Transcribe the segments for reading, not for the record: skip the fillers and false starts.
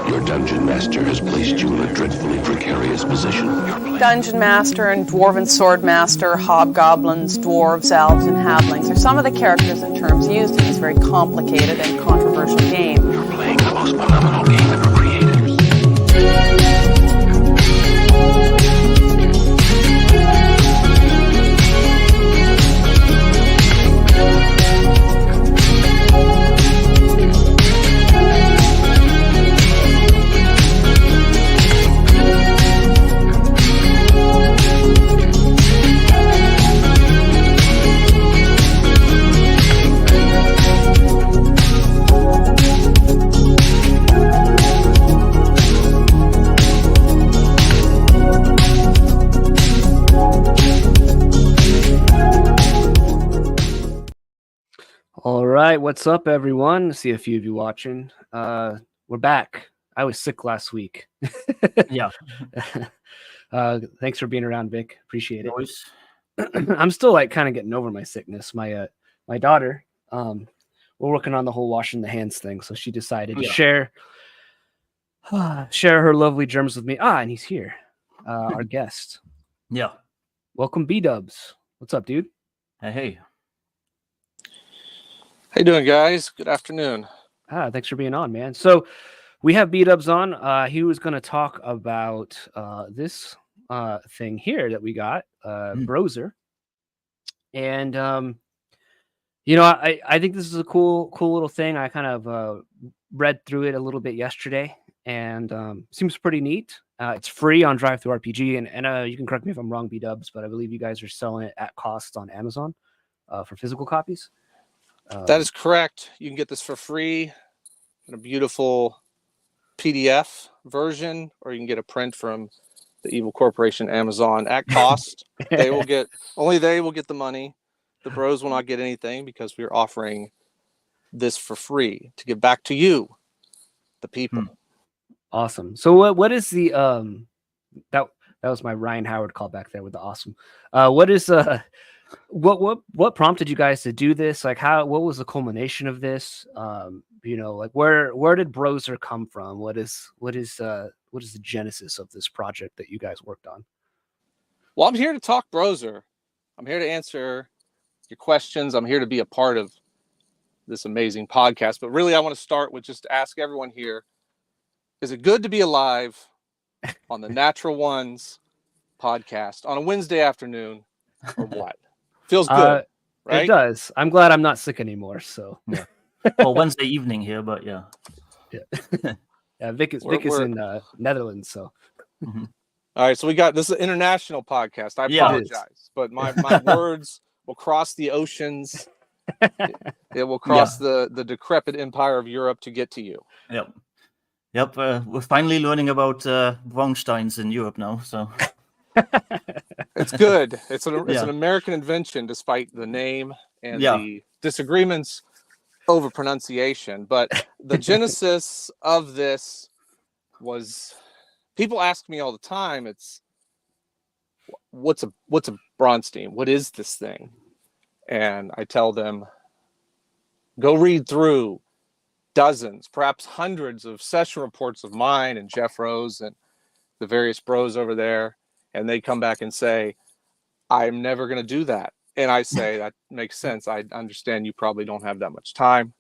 Your dungeon master has placed you in a dreadfully precarious position. Dungeon master and dwarven sword master, hobgoblins, dwarves, elves, and halflings are some of the characters and terms used in this very complicated and controversial game. You're playing the most phenomenal game ever created. All right, what's up, everyone? I see a few of you watching. We're back. I was sick last week. Yeah. Thanks for being around, Vic. Appreciate it. I'm still like kind of getting over my sickness. My daughter, we're working on the whole washing the hands thing, so she decided to share her lovely germs with me. And he's here, our guest. Yeah. Welcome, BDubs. What's up, dude? Hey. How you doing, guys? Good afternoon. Thanks for being on, man. So we have BDubs on. He was going to talk about this thing here that we got, Brozer. And, I think this is a cool little thing. I kind of read through it a little bit yesterday, and seems pretty neat. It's free on DriveThruRPG, and you can correct me if I'm wrong, BDubs, but I believe you guys are selling it at cost on Amazon for physical copies. That is correct. You can get this for free in a beautiful PDF version, or you can get a print from the evil corporation Amazon at cost. They will get the money. The bros will not get anything because we're offering this for free to give back to you, the people. Awesome. So what is the that was my Ryan Howard call back there with the awesome. What is what prompted you guys to do this? Like what was the culmination of this? Like where did Brozer come from? What is the genesis of this project that you guys worked on? Well, I'm here to talk Brozer. I'm here to answer your questions. I'm here to be a part of this amazing podcast. But really, I want to start with just to ask everyone here, is it good to be alive on the Natural Ones podcast on a Wednesday afternoon, or what? Feels good, right? It does. I'm glad I'm not sick anymore. So, Yeah. Well, Wednesday evening here, but yeah. Yeah. Vic is in Netherlands, so. Mm-hmm. All right, so this is an international podcast. I apologize, but my words will cross the oceans. It will cross the decrepit empire of Europe to get to you. Yep. We're finally learning about Braunsteins in Europe now, so. It's good. It's an American invention, despite the name and the disagreements over pronunciation. But the genesis of this was, people ask me all the time, it's what's a Braunstein? What is this thing? And I tell them, go read through dozens, perhaps hundreds of session reports of mine and Jeff Rose and the various bros over there. And they come back and say, I'm never going to do that. And I say, that makes sense. I understand you probably don't have that much time.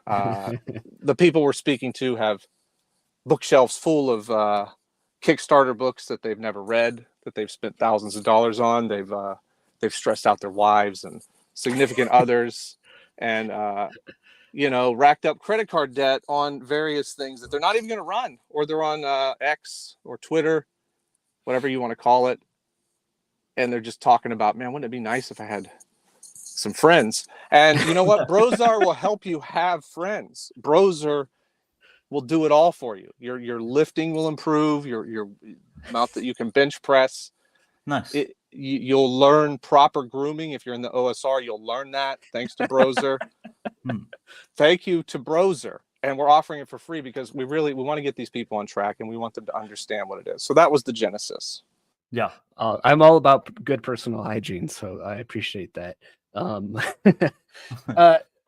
The people we're speaking to have bookshelves full of Kickstarter books that they've never read, that they've spent thousands of dollars on. They've stressed out their wives and significant others, and racked up credit card debt on various things that they're not even going to run, or they're on X or Twitter, whatever you want to call it. And they're just talking about, man, wouldn't it be nice if I had some friends? And you know what? Brozer will help you have friends. Brozer will do it all for you. Your lifting will improve, your amount that you can bench press. Nice. You'll learn proper grooming. If you're in the OSR, you'll learn that thanks to Brozer. Thank you to Brozer. And we're offering it for free because we want to get these people on track, and we want them to understand what it is. So that was the genesis. Yeah. I'm all about good personal hygiene, so I appreciate that.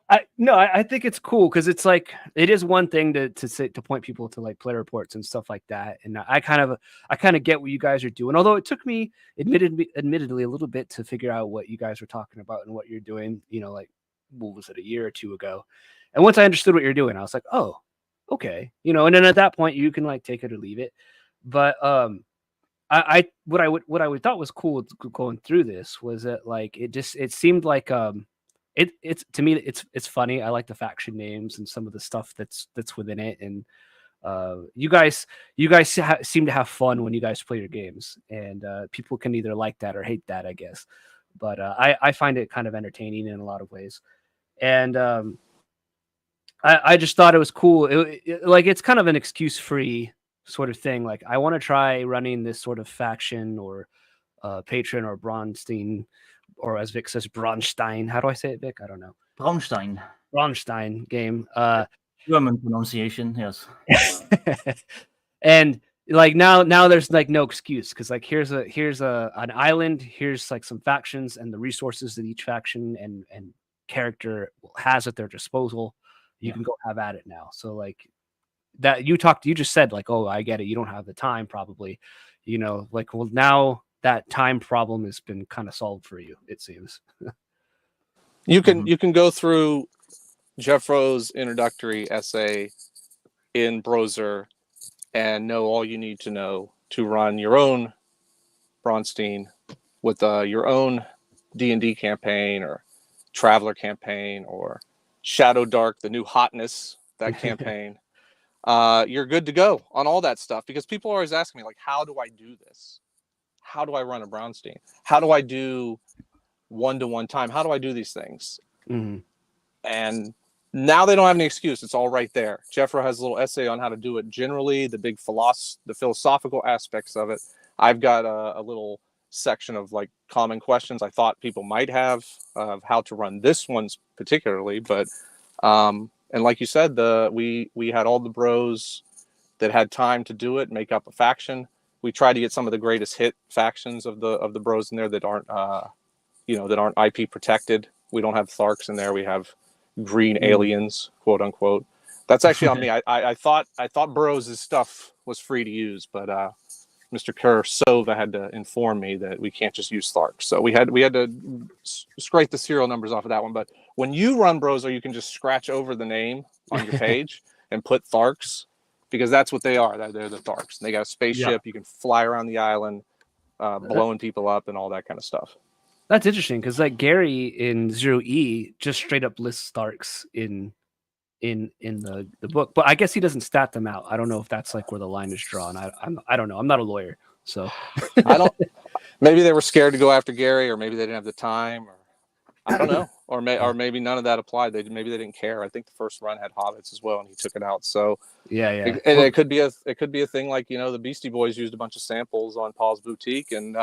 I think it's cool because it's like it is one thing to point people to like play reports and stuff like that, and I kind of get what you guys are doing. Although it took me admittedly a little bit to figure out what you guys were talking about and what you're doing. Like what was it, a year or two ago? And once I understood what you're doing, I was like, oh, okay, and then at that point you can like take it or leave it. But what I would thought was cool going through this was that like it seemed like it's to me it's funny. I like the faction names and some of the stuff that's within it, and you guys seem to have fun when you guys play your games, and people can either like that or hate that, I guess. But I find it kind of entertaining in a lot of ways, and I just thought it was cool. Like it's kind of an excuse-free sort of thing. Like I want to try running this sort of faction or patron or Braunstein, or as Vic says, Braunstein. How do I say it, Vic? I don't know. Braunstein game. German pronunciation, yes. And like now there's like no excuse because like here's an island, here's like some factions and the resources that each faction and character has at their disposal. You can go have at it now. So like that you just said like, oh, I get it. You don't have the time probably, like, well, now that time problem has been kind of solved for you, it seems. You can go through Jeffro's introductory essay in Brozer and know all you need to know to run your own Braunstein with your own D&D campaign or Traveler campaign or Shadow Dark, the new hotness, that campaign. You're good to go on all that stuff because people are always asking me like, how do I do this? How do I run a Braunstein? How do I do one-to-one time? How do I do these things? Mm-hmm. And now they don't have any excuse. It's all right there. Jeffro has a little essay on how to do it generally, the philosophical aspects of it. I've got a little section of like common questions I thought people might have of how to run this one's particularly. But and like you said, we had all the bros that had time to do it, make up a faction. We tried to get some of the greatest hit factions of the bros in there that aren't that aren't IP protected. We don't have Tharks in there. We have green aliens, quote unquote. That's actually on me. I thought Bros' stuff was free to use, but Mr. Sova had to inform me that we can't just use Tharks. So we had to scrape the serial numbers off of that one. But when you run Brozer, you can just scratch over the name on your page and put Tharks, because that's what they are. They're the Tharks. And they got a spaceship. Yeah. You can fly around the island, blowing people up and all that kind of stuff. That's interesting because like Gary in 0E just straight up lists Tharks in the book, but I guess he doesn't stat them out. I don't know if that's like where the line is drawn. I don't know. I'm not a lawyer, so I don't. Maybe they were scared to go after Gary, or maybe they didn't have the time, or I don't know, or maybe none of that applied. Maybe they didn't care. I think the first run had hobbits as well, and he took it out. So yeah. It could be a thing like the Beastie Boys used a bunch of samples on Paul's Boutique, and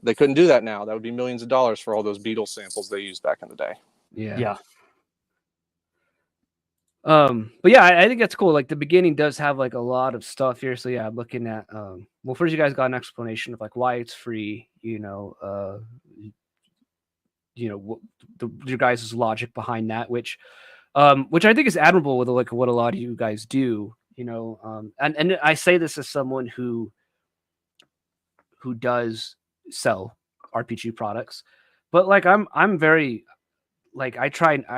they couldn't do that now. That would be millions of dollars for all those Beatles samples they used back in the day. Yeah. But yeah, I think that's cool. Like the beginning does have like a lot of stuff here. So yeah, I'm looking at well, first you guys got an explanation of like why it's free, what your guys' logic behind that, which I think is admirable with like what a lot of you guys do, and I say this as someone who does sell RPG products, but like I'm very like I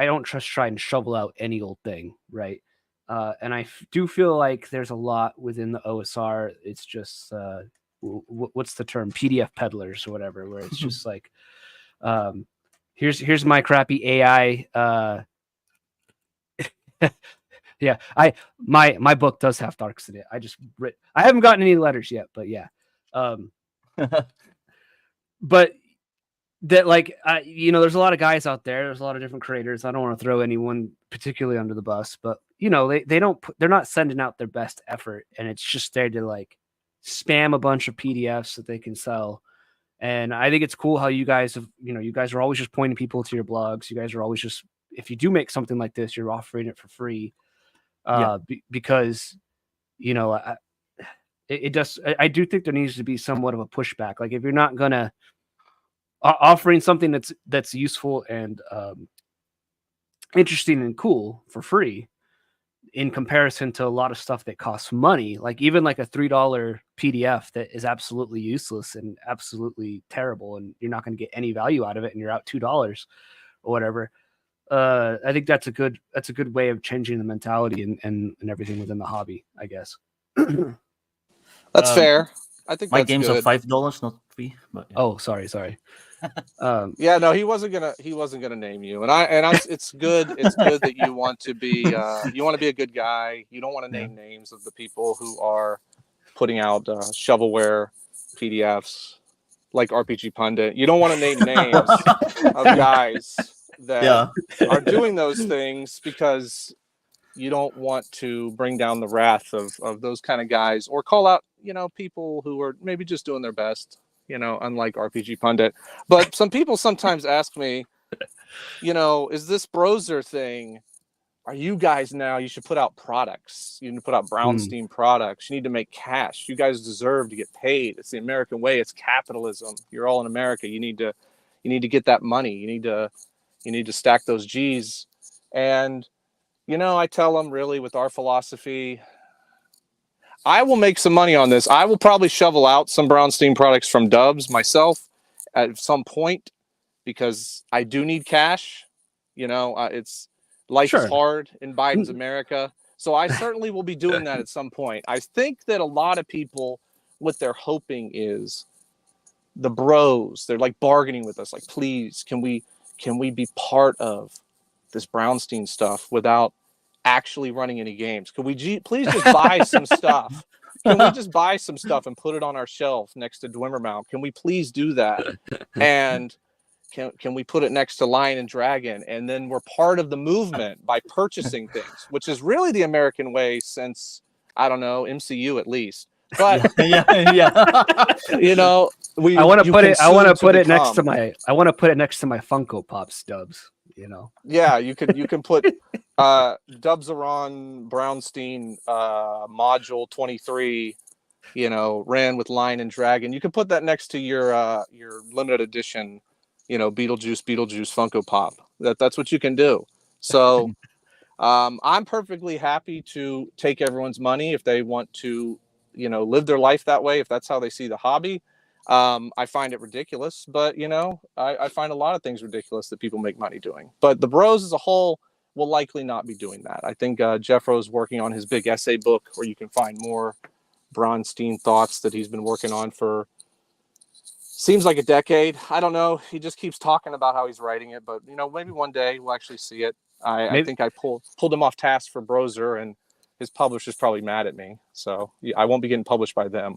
don't just try and shovel out any old thing, right? And I do feel like there's a lot within the OSR. It's just what's the term, PDF peddlers or whatever, where it's just like here's my crappy AI. Yeah, my book does have Tharks in it. I haven't gotten any letters yet, but yeah. But that like there's a lot of guys out there, there's a lot of different creators. I don't want to throw anyone particularly under the bus, but they're not sending out their best effort, and it's just there to like spam a bunch of PDFs that they can sell. And I think it's cool how you guys have you guys are always just pointing people to your blogs. You guys are always just, if you do make something like this, you're offering it for free, because I do think there needs to be somewhat of a pushback. Like if you're not gonna offering something that's useful and interesting and cool for free in comparison to a lot of stuff that costs money. Like even like a $3 PDF that is absolutely useless and absolutely terrible, and you're not going to get any value out of it, and you're out $2 or whatever. I think that's a good way of changing the mentality and everything within the hobby, I guess. That's fair. I think my that's games good. are $5, not 3. But yeah. Oh, sorry. Yeah, no, he wasn't gonna name you, it's good. It's good that you want to be a good guy. You don't want to name names of the people who are putting out shovelware PDFs like RPG Pundit. You don't want to name names of guys that are doing those things, because you don't want to bring down the wrath of those kind of guys, or call out, people who are maybe just doing their best, unlike RPG Pundit. But some people sometimes ask me, is this Brozer thing, are you guys now, you should put out products. You need to put out Braunstein products. You need to make cash. You guys deserve to get paid. It's the American way. It's capitalism. You're all in America. You need to get that money. You need to stack those G's. And I tell them, really, with our philosophy, I will make some money on this. I will probably shovel out some Braunstein products from Dubs myself at some point, because I do need cash. It's life is hard in Biden's America. So I certainly will be doing that at some point. I think that a lot of people, what they're hoping is the bros, they're like bargaining with us, like, please, can we be part of this Brownstein stuff without actually running any games? Could we please just buy some stuff? Can we just buy some stuff and put it on our shelf next to Dwimmermount? Can we please do that? And can we put it next to Lion and Dragon? And then we're part of the movement by purchasing things, which is really the American way since, I don't know, MCU at least. But I want to put it next to my Funko Pops, Dubs. Yeah, you can put Dubs are on Braunstein module 23, ran with Lion and Dragon. You can put that next to your limited edition, Beetlejuice Funko Pop. That's what you can do. So I'm perfectly happy to take everyone's money if they want to, live their life that way, if that's how they see the hobby. I find it ridiculous, but I find a lot of things ridiculous that people make money doing. But the bros as a whole will likely not be doing that. I think Jeffro's working on his big essay book, where you can find more Braunstein thoughts that he's been working on for seems like a decade. I don't know. He just keeps talking about how he's writing it, but maybe one day we'll actually see it. I think I pulled him off task for Brozer, and his publisher's probably mad at me, so I won't be getting published by them.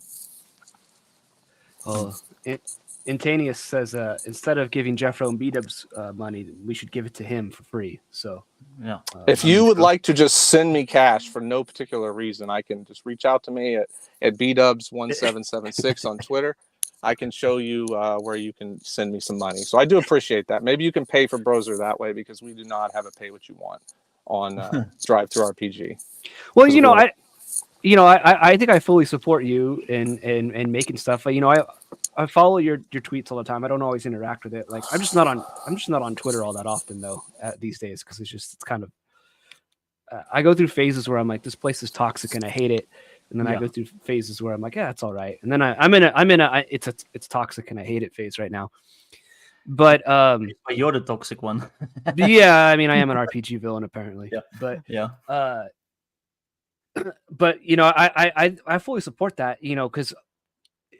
Intanius says instead of giving Jeffro and BDubs money, we should give it to him for free. So yeah, if you would like to just send me cash for no particular reason, I can just reach out to me at BDubs1776 on Twitter. I can show you where you can send me some money. So I do appreciate that. Maybe you can pay for Brozer that way, because we do not have a pay what you want on Drive Through RPG. Well, I think I fully support you in making stuff. I follow your tweets all the time. I don't always interact with it. Like I'm just not on Twitter all that often though these days, because it's kind of I go through phases where I'm like, this place is toxic and I hate it, and then I go through phases where I'm like, yeah, it's all right, and then I'm in a it's toxic and I hate it phase right now. But you're the toxic one. Yeah, I mean, I am an RPG villain apparently. Yeah. But yeah. But I fully support that, because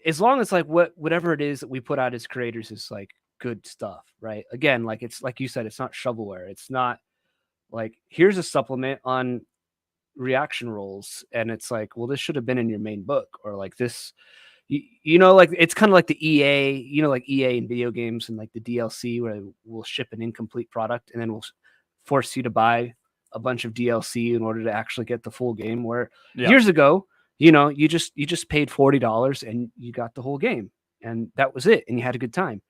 as long as like whatever it is that we put out as creators is like good stuff, right? Again, like it's like you said, it's not shovelware. It's not like here's a supplement on reaction rolls, and it's like, well, this should have been in your main book, or like this, like it's kind of like the EA, like EA in video games, and like the DLC where we'll ship an incomplete product and then we'll force you to buy a bunch of DLC in order to actually get the full game. Where years ago, you just paid $40 and you got the whole game, and that was it, and you had a good time.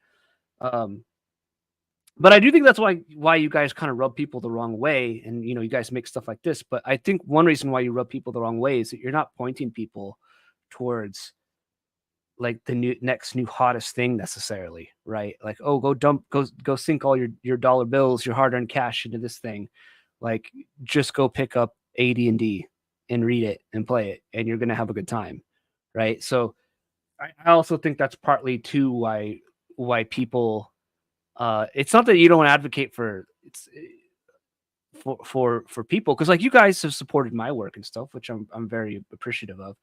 But I do think that's why you guys kind of rub people the wrong way, and you guys make stuff like this. But I think one reason why you rub people the wrong way is that you're not pointing people towards like the next new hottest thing necessarily, right? Like, oh, go sink all your dollar bills, your hard-earned cash into this thing. Like, just go pick up AD&D and read it and play it, and you're gonna have a good time, right? So I also think that's partly too why people. It's not that you don't advocate for people, because like you guys have supported my work and stuff, which I'm very appreciative of.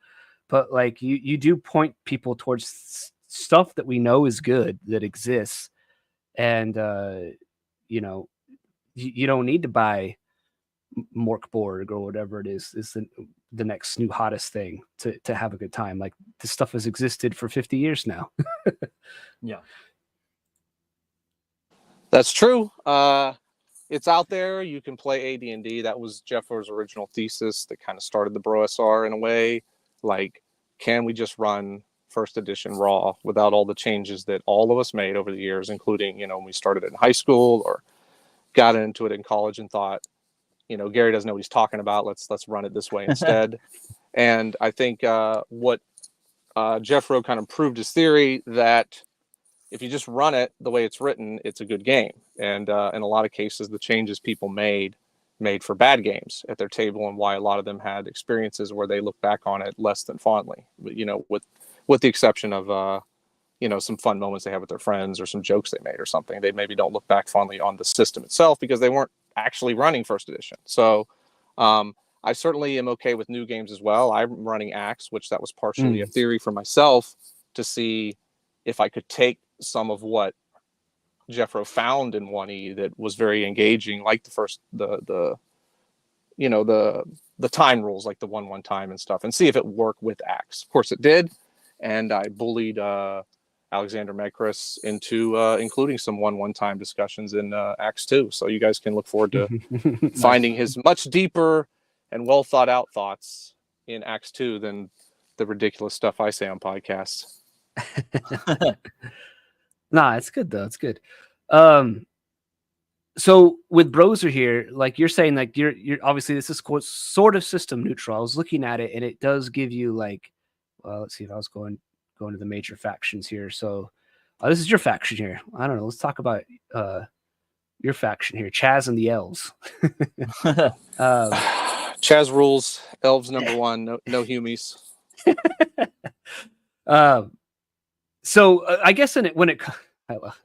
But like you do point people towards stuff that we know is good, that exists, and you know, you don't need to buy Morkborg or whatever it is the next new hottest thing to have a good time. Like, this stuff has existed for 50 years now. Yeah. That's true. It's out there. You can play AD&D. That was Jeffro's original thesis that kind of started the BroSR in a way. Like, can we just run first edition raw without all the changes that all of us made over the years, including, when we started it in high school or got into it in college and thought, Gary doesn't know what he's talking about. Let's run it this way instead. And I think what Jeffro kind of proved his theory that if you just run it the way it's written, it's a good game. And in a lot of cases, the changes people made for bad games at their table, and why a lot of them had experiences where they look back on it less than fondly. But, with the exception of some fun moments they have with their friends or some jokes they made or something, they maybe don't look back fondly on the system itself because they weren't actually running first edition. So I certainly am okay with new games as well. I'm running Axe, which that was partially a theory for myself to see if I could take some of what Jeffro found in 1E that was very engaging, like the time rules, like the 1/1 time and stuff, and see if it worked with Axe. Of course it did, and I bullied Alexander Megris into including some 1/1 time discussions in Axe 2. So you guys can look forward to finding his much deeper and well thought out thoughts in Axe 2 than the ridiculous stuff I say on podcasts. Nah, it's good though. It's good. So with Brozer here, like you're saying, like you're obviously this is sort of system neutral. I was looking at it and it does give you like, well, let's see if I was going to the major factions here. So this is your faction here. I don't know. Let's talk about your faction here, Chaz and the Elves. Chaz rules. Elves #1. No humies. So I guess I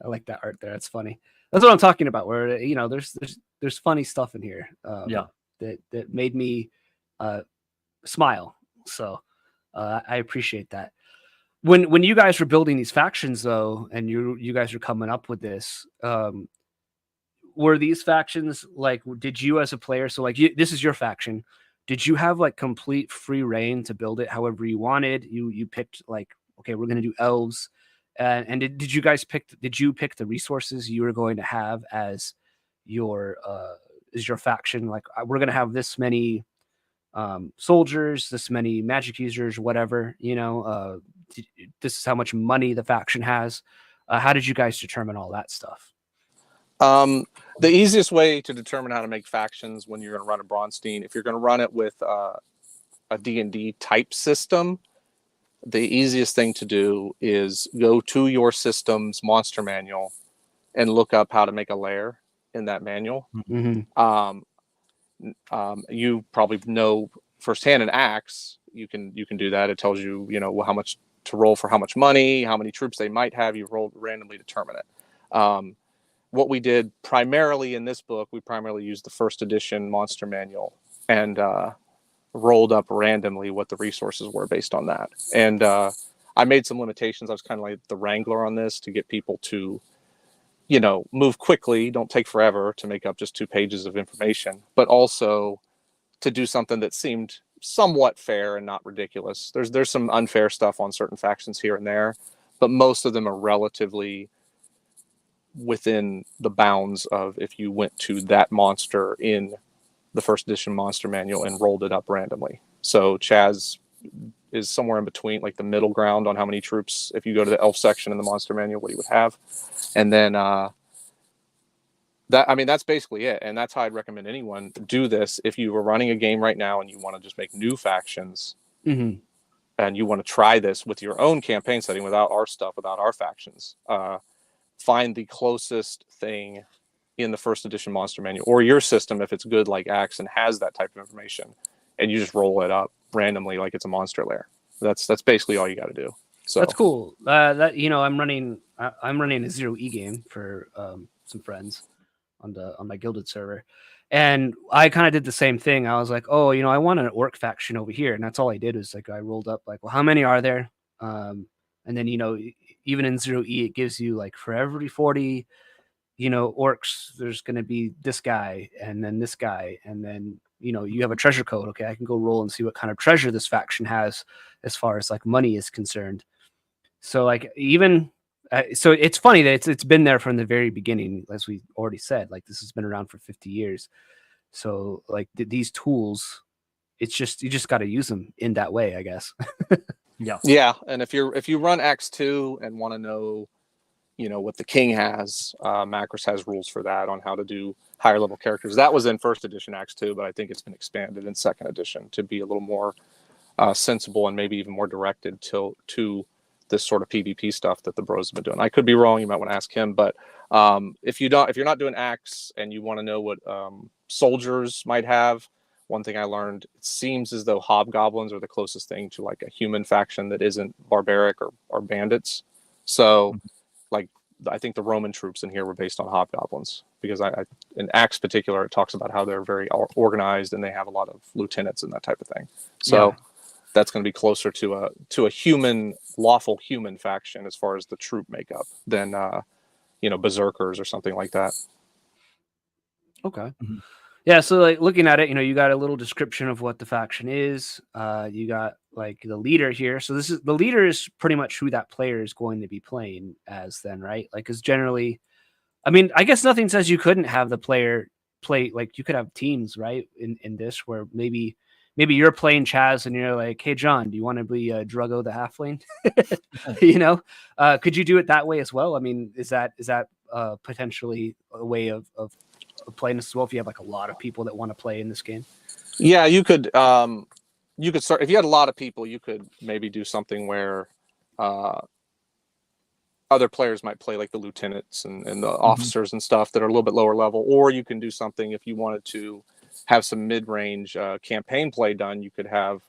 like that art there. That's funny. That's what I'm talking about. Where there's funny stuff in here. That made me smile. So I appreciate that. When you guys were building these factions though, and you guys were coming up with this, were these factions like, did you as a player, so like this is your faction, did you have like complete free reign to build it however you wanted? You picked like, okay, we're gonna do elves, and did you guys pick the resources you were going to have as your faction? Like, we're gonna have this many soldiers, this many magic users, whatever, this is how much money the faction has. How did you guys determine all that stuff? The easiest way to determine how to make factions when you're going to run a Braunstein, if you're going to run it with a D&D type system, the easiest thing to do is go to your system's monster manual and look up how to make a lair in that manual. Mm-hmm. You probably know firsthand in Axe, you can do that. It tells you, how much to roll for how much money, how many troops they might have. You roll randomly determine it. What we did primarily in this book, we primarily used the first edition monster manual and rolled up randomly what the resources were based on that. And I made some limitations. I was kind of like the wrangler on this to get people to, move quickly, don't take forever to make up just 2 pages of information, but also to do something that seemed somewhat fair and not ridiculous. There's some unfair stuff on certain factions here and there, but most of them are relatively within the bounds of if you went to that monster in the first edition monster manual and rolled it up randomly. So Chaz is somewhere in between, like the middle ground on how many troops, if you go to the elf section in the monster manual, what he would have. And then that's basically it. And that's how I'd recommend anyone do this. If you were running a game right now and you want to just make new factions, mm-hmm. and you want to try this with your own campaign setting without our stuff, without our factions, find the closest thing in the first edition monster manual or your system if it's good like Axe and has that type of information, and you just roll it up randomly like it's a monster lair. That's basically all you got to do. So that's cool. That I'm running a 0E game for some friends on my Gilded server, and I kind of did the same thing. I was like, oh, I want an orc faction over here, and that's all I did was like I rolled up like, well, how many are there? And then even in 0E, it gives you like for every 40 orcs, there's going to be this guy and then this guy, and then you have a treasure code. Okay, I can go roll and see what kind of treasure this faction has as far as like money is concerned. So like even so it's funny that it's been there from the very beginning, as we already said. Like this has been around for 50 years. So like these tools, it's just you just got to use them in that way, I guess. Yeah, and if you run X2 and want to know what the king has, Macros has rules for that on how to do higher level characters. That was in first edition X2, but I think it's been expanded in second edition to be a little more sensible and maybe even more directed to this sort of PvP stuff that the bros have been doing. I could be wrong. You might want to ask him, but if you're not doing Axe and you want to know what soldiers might have, one thing I learned, it seems as though hobgoblins are the closest thing to like a human faction that isn't barbaric or bandits. So like I think the Roman troops in here were based on hobgoblins, because in Axe particular, it talks about how they're very organized and they have a lot of lieutenants and that type of thing. So that's going to be closer to a human, lawful human faction as far as the troop makeup than berserkers or something like that. Okay. Yeah, so like looking at it, you got a little description of what the faction is. You got like the leader here. So the leader is pretty much who that player is going to be playing as then, right? Like, because generally, I mean, I guess nothing says you couldn't have the player play, like you could have teams, right? In this where maybe you're playing Chaz and you're like, hey, John, do you want to be Druggo the halfling? Could you do it that way as well? I mean, is that potentially a way of playing this as well if you have like a lot of people that want to play in this game? Yeah, you could start if you had a lot of people. You could maybe do something where other players might play like the lieutenants and the officers and stuff that are a little bit lower level, or you can do something if you wanted to have some mid-range campaign play done. You could have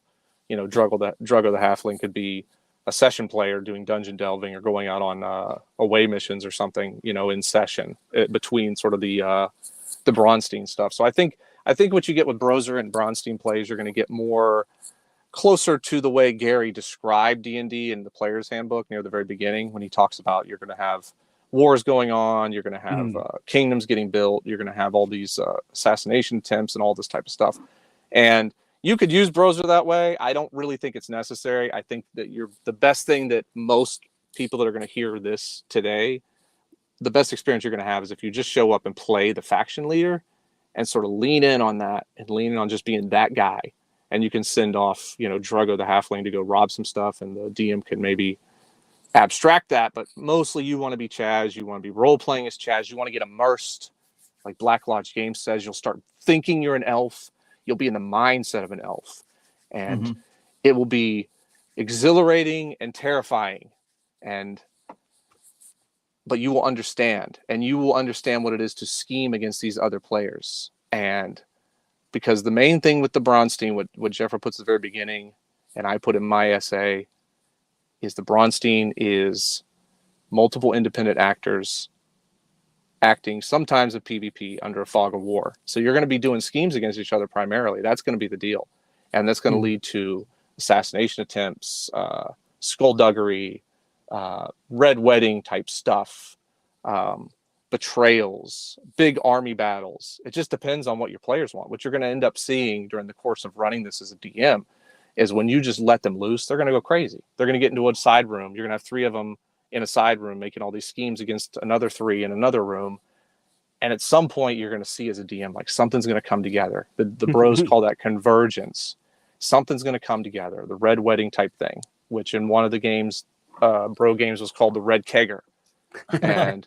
Druggo the halfling could be a session player doing dungeon delving or going out on away missions or something in session between sort of the Braunstein stuff. So I think what you get with Brozer and Braunstein plays, you're going to get more closer to the way Gary described D&D in the player's handbook near the very beginning, when he talks about you're going to have wars going on, you're going to have kingdoms getting built, you're going to have all these assassination attempts and all this type of stuff. And you could use Brozer that way. I don't really think it's necessary. I think that the best thing that most people that are going to hear this today, the best experience you're going to have is if you just show up and play the faction leader and sort of lean in on that and lean in on just being that guy. And you can send off, Druggo the halfling to go rob some stuff, and the DM can maybe abstract that. But mostly you want to be Chaz. You want to be role-playing as Chaz. You want to get immersed. Like Black Lodge Games says, you'll start thinking you're an elf. You'll be in the mindset of an elf. And it will be exhilarating and terrifying. But you will understand, and you will understand what it is to scheme against these other players. And because the main thing with the Braunstein, what Jeffrey puts at the very beginning, and I put in my essay, is the Braunstein is multiple independent actors acting sometimes a PvP under a fog of war. So you're going to be doing schemes against each other primarily. That's going to be the deal. And that's going to lead to assassination attempts, skullduggery, red wedding type stuff, betrayals, big army battles. It just depends on what your players want. What you're going to end up seeing during the course of running this as a DM is when you just let them loose, they're going to go crazy. They're going to get into a side room. You're going to have 3 of them in a side room making all these schemes against another 3 in another room. And at some point you're going to see as a DM, like something's going to come together. The bros call that convergence. Something's going to come together. The red wedding type thing, which in one of the games, bro games, was called the red kegger. And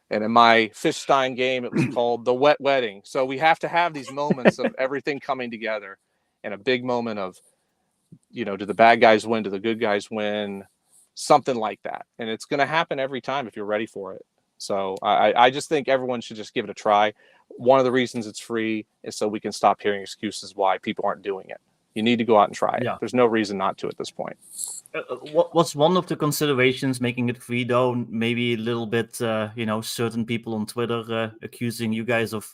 in my Fishstein game, it was called the wet wedding. So we have to have these moments of everything coming together, and a big moment of do the bad guys win? Do the good guys win? Something like that. And it's going to happen every time if you're ready for it. So I just think everyone should just give it a try. One of the reasons it's free is so we can stop hearing excuses why people aren't doing it. You need to go out and try it. Yeah. There's no reason not to at this point. What's one of the considerations making it free, though? Maybe a little bit, certain people on Twitter accusing you guys of,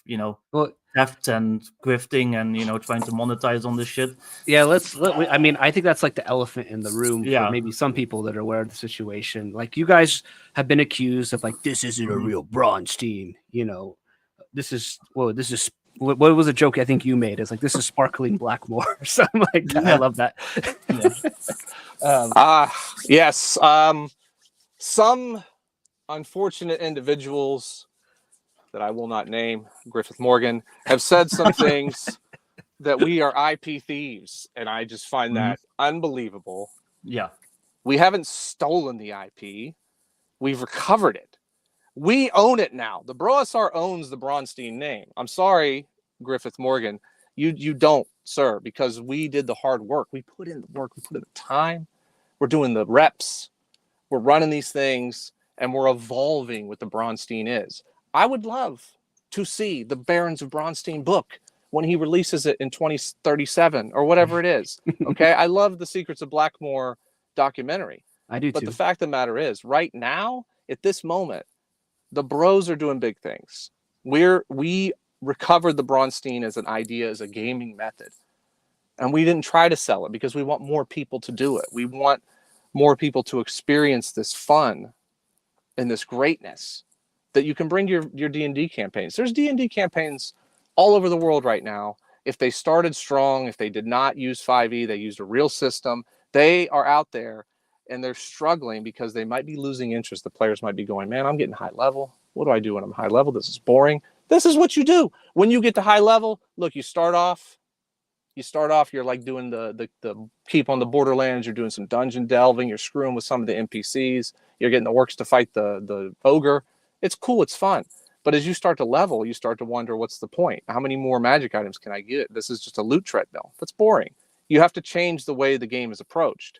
theft and grifting and, trying to monetize on this shit. Yeah, I mean, I think that's like the elephant in the room Yeah. for maybe some people that are aware of the situation. Like, you guys have been accused of, like, this isn't a real Braunstein, this is what was a joke I think you made? It's like, this is sparkling Blackmore or something like that. Yeah. I love that. Yes. Some unfortunate individuals that I will not name, Griffith Morgan, have said some things that we are IP thieves, and I just find that unbelievable. Yeah. We haven't stolen the IP. We've recovered it. We own it now. The BroSR owns the Braunstein name. I'm sorry, Griffith Morgan. You don't, sir, because we did the hard work. We put in the work. We put in the time. We're doing the reps. We're running these things, and we're evolving what the Braunstein is. I would love to see the Barons of Braunstein book when he releases it in 2037 or whatever it is. Okay? I love the Secrets of Blackmore documentary. I do But too. the fact of the matter is, right now, at this moment, the bros are doing big things. We recovered the Braunstein as an idea, as a gaming method. And we didn't try to sell it because we want more people to do it. We want more people to experience this fun and this greatness that you can bring to your D&D campaigns. There's D&D campaigns all over the world right now. If they started strong, if they did not use 5e, they used a real system, they are out there and they're struggling because they might be losing interest. The players might be going, man, I'm getting high level. What do I do when I'm high level? This is boring. This is what you do. When you get to high level, look, you start off, you're like doing the keep on the Borderlands. You're doing some dungeon delving. You're screwing with some of the NPCs. You're getting the orcs to fight the ogre. It's cool. It's fun. But as you start to level, you start to wonder, what's the point? How many more magic items can I get? This is just a loot treadmill. That's boring. You have to change the way the game is approached.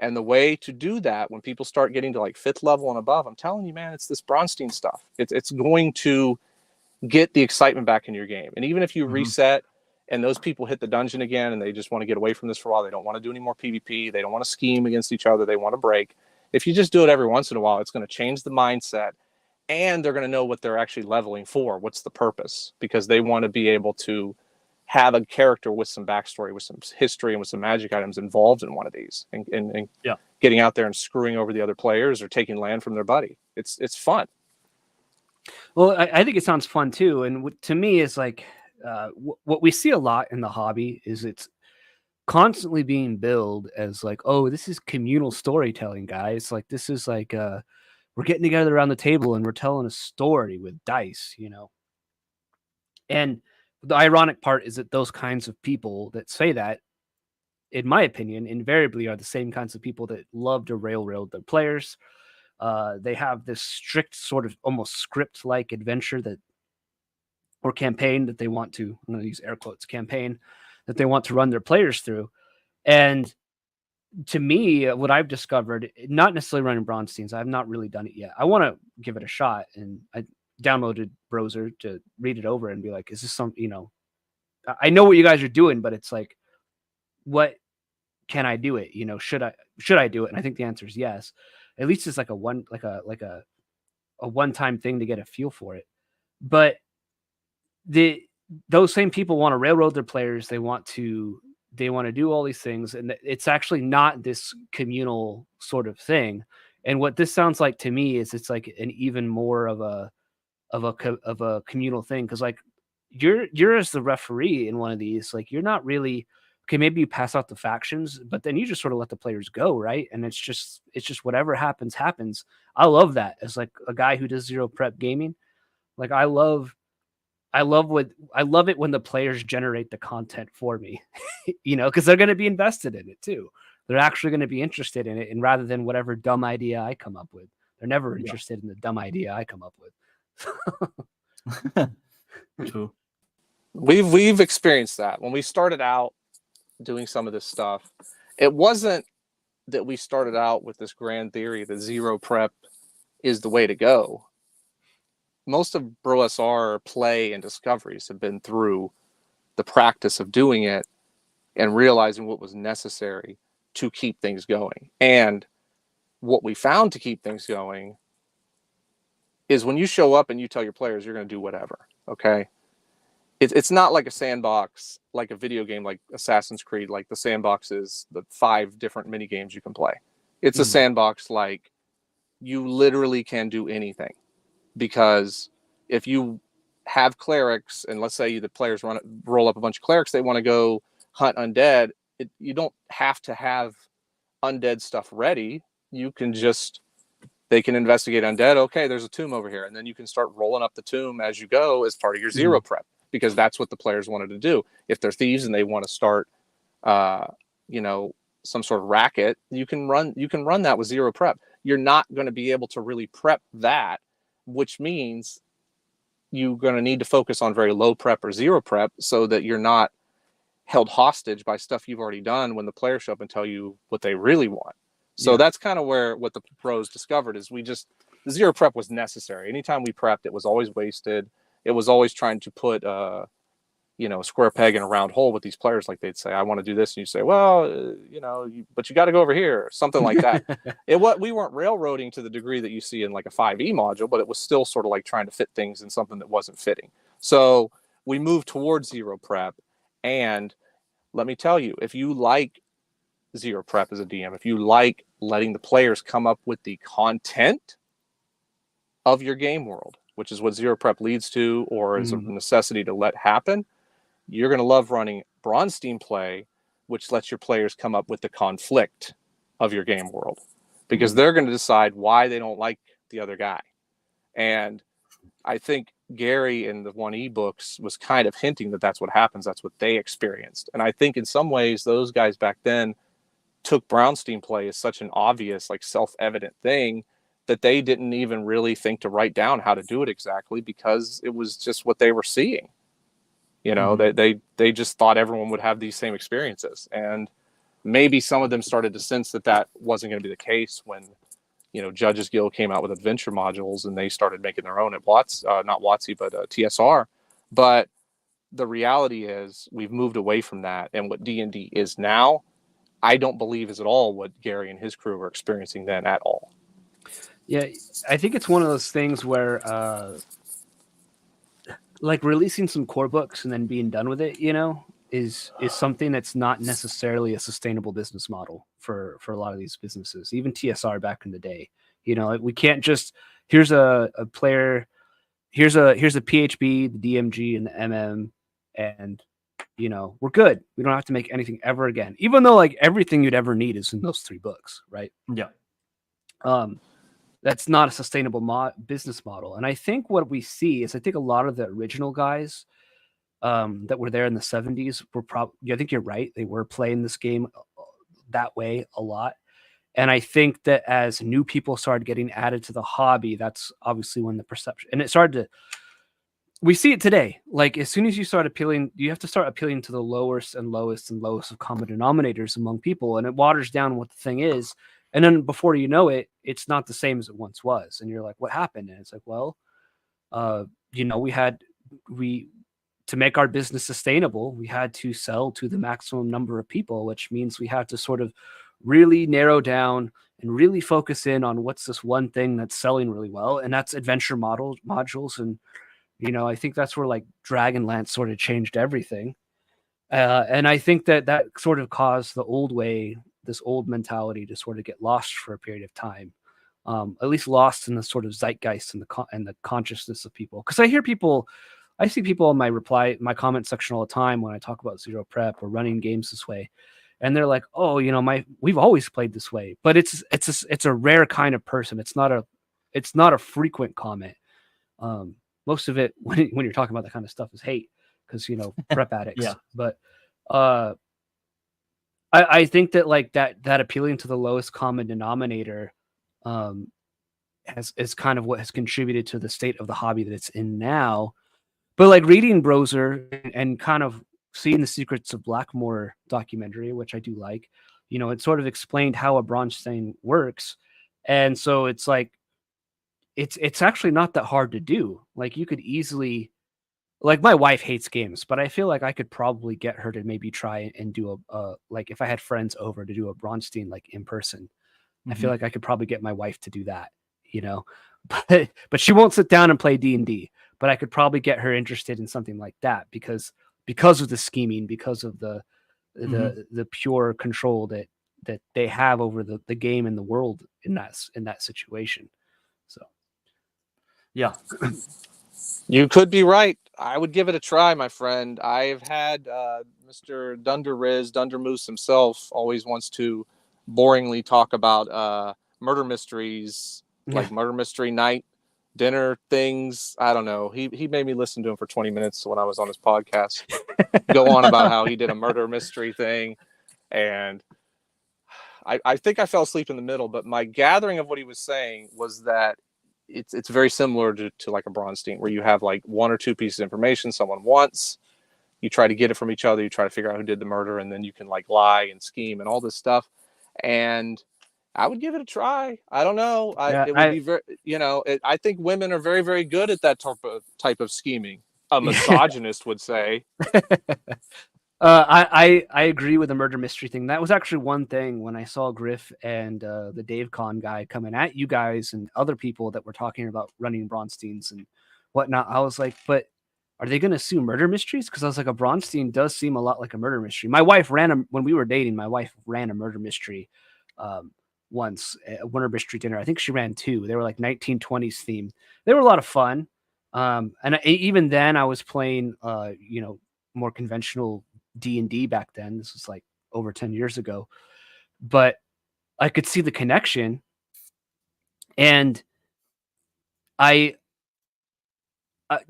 And the way to do that, when people start getting to like 5th level and above, I'm telling you, man, it's this Braunstein stuff. It's going to get the excitement back in your game. And even if you reset and those people hit the dungeon again and they just want to get away from this for a while, they don't want to do any more PvP, they don't want to scheme against each other, they want to break. If you just do it every once in a while, it's going to change the mindset, and they're going to know what they're actually leveling for. What's the purpose? Because they want to be able to have a character with some backstory, with some history, and with some magic items involved in one of these, and getting out there and screwing over the other players or taking land from their buddy. It's fun. Well, I think it sounds fun too. And to me, it's like what we see a lot in the hobby is it's constantly being billed as like, oh, this is communal storytelling, guys. Like, this is like we're getting together around the table and we're telling a story with dice, And the ironic part is that those kinds of people that say that, in my opinion, invariably are the same kinds of people that love to railroad their players. They have this strict sort of almost script-like adventure or campaign that they want to, I'm going to use air quotes, campaign that they want to run their players through. And to me, what I've discovered, not necessarily running Braunsteins, I've not really done it yet. I want to give it a shot. And I downloaded Brozer to read it over and be like, is this something, I know what you guys are doing, but it's like, what can I do it? Should I do it? And I think the answer is yes. At least it's like a one-time thing to get a feel for it. But those same people want to railroad their players. They want to do all these things, and it's actually not this communal sort of thing. And what this sounds like to me is it's like an even more of a communal thing, because like you're as the referee in one of these, like you're not really okay. Maybe you pass out the factions, but then you just sort of let the players go, right? And it's just whatever happens. I love that as like a guy who does zero prep gaming. Like I love it when the players generate the content for me, because they're going to be invested in it too. They're actually going to be interested in it, and rather than whatever dumb idea I come up with, they're never interested in the dumb idea I come up with. True. We've experienced that when we started out doing some of this stuff. it wasn't that we started out with this grand theory that zero prep is the way to go. Most of BroSR play and discoveries have been through the practice of doing it and realizing what was necessary to keep things going. And what we found to keep things going is when you show up and you tell your players you're going to do whatever, okay? It's not like a sandbox, like a video game like Assassin's Creed, like the sandbox is the 5 different mini games you can play. It's a sandbox like you literally can do anything. Because if you have clerics, and let's say the players roll up a bunch of clerics, they want to go hunt undead, you don't have to have undead stuff ready. You can just, they can investigate undead. Okay, there's a tomb over here. And then you can start rolling up the tomb as you go as part of your zero prep, because that's what the players wanted to do. If they're thieves and they want to start, some sort of racket, you can run that with zero prep. You're not going to be able to really prep that, which means you're going to need to focus on very low prep or zero prep so that you're not held hostage by stuff you've already done when the players show up and tell you what they really want. So that's kind of what the pros discovered is the zero prep was necessary. Anytime we prepped, it was always wasted. It was always trying to put, a square peg in a round hole with these players. Like they'd say, I want to do this. And you say, well, but you got to go over here, something like that. We weren't railroading to the degree that you see in like a 5e module, but it was still sort of like trying to fit things in something that wasn't fitting. So we moved towards zero prep. And let me tell you, if you like zero prep as a DM, if you like letting the players come up with the content of your game world, which is what zero prep leads to, or is a necessity to let happen, you're going to love running Braunstein play, which lets your players come up with the conflict of your game world, because they're going to decide why they don't like the other guy. And I think Gary in the 1E books was kind of hinting that that's what happens. That's what they experienced. And I think in some ways, those guys back then took Braunstein play as such an obvious, like self-evident thing that they didn't even really think to write down how to do it exactly, because it was just what they were seeing. They just thought everyone would have these same experiences. And maybe some of them started to sense that wasn't going to be the case when, Judges Guild came out with adventure modules and they started making their own at not WotC, but TSR. But the reality is we've moved away from that. And what D&D is now, I don't believe is at all what Gary and his crew were experiencing then at all. Yeah, I think it's one of those things where like releasing some core books and then being done with it, is something that's not necessarily a sustainable business model for a lot of these businesses, even TSR back in the day. We can't just, here's a player, here's a PHB, the DMG, and the MM, and we're good. We don't have to make anything ever again, even though like everything you'd ever need is in those 3 books, right? Yeah. That's not a sustainable business model. And I think what we see is, I think a lot of the original guys that were there in the 70s were I think you're right. They were playing this game that way a lot. And I think that as new people started getting added to the hobby, that's obviously when the perception, and it started to, we see it today. Like as soon as you start appealing, you have to start appealing to the lowest of common denominators among people. And it waters down what the thing is. And then before you know it, it's not the same as it once was. And you're like, what happened? And it's like, well, to make our business sustainable, we had to sell to the maximum number of people, which means we had to sort of really narrow down and really focus in on what's this one thing that's selling really well. And that's adventure modules. And, I think that's where like Dragonlance sort of changed everything. And I think that sort of caused the old way, this old mentality to sort of get lost for a period of time, at least lost in the sort of zeitgeist and the consciousness of people. Because I see people in my comment section all the time when I talk about zero prep or running games this way, and they're like, "Oh, we've always played this way." But it's a rare kind of person. It's not a frequent comment. Most of it when you're talking about that kind of stuff is hate, because prep addicts. Yeah. But I think that like that appealing to the lowest common denominator is kind of what has contributed to the state of the hobby that it's in now. But like reading Brozer and kind of seeing the Secrets of Blackmore documentary, which I do like, you know, it sort of explained how a Braunstein works. And so it's like, it's actually not that hard to do. Like you could easily, like my wife hates games, but I feel like I could probably get her to maybe try and do a like if I had friends over to do a Braunstein like in person, I feel like I could probably get my wife to do that, you know, but she won't sit down and play D&D, but I could probably get her interested in something like that because of the scheming, because of the pure control that they have over the game and the world in that situation. So yeah. You could be right. I would give it a try, my friend. I've had Mr. Dunder Moose himself always wants to boringly talk about murder mysteries, like murder mystery night, dinner things. I don't know. He made me listen to him for 20 minutes when I was on his podcast. Go on about how he did a murder mystery thing. And I think I fell asleep in the middle, but my gathering of what he was saying was that it's very similar to like a Braunstein, where you have like one or two pieces of information someone wants, you try to get it from each other, you try to figure out who did the murder, and then you can like lie and scheme and all this stuff. And I would give it a try. I don't know. It would be very, you know, I think women are very, very good at that type of scheming. A misogynist would say. I agree with the murder mystery thing. That was actually one thing when I saw Griff and the Dave Con guy coming at you guys and other people that were talking about running Braunsteins and whatnot. I was like, but are they going to sue murder mysteries? Because I was like, a Braunstein does seem a lot like a murder mystery. My wife when we were dating, my wife ran a murder mystery once, a murder mystery dinner. I think she ran two. They were like 1920s themed. They were a lot of fun. And even then I was playing, you know, more conventional D&D back then. This was like over 10 years ago, but I could see the connection. And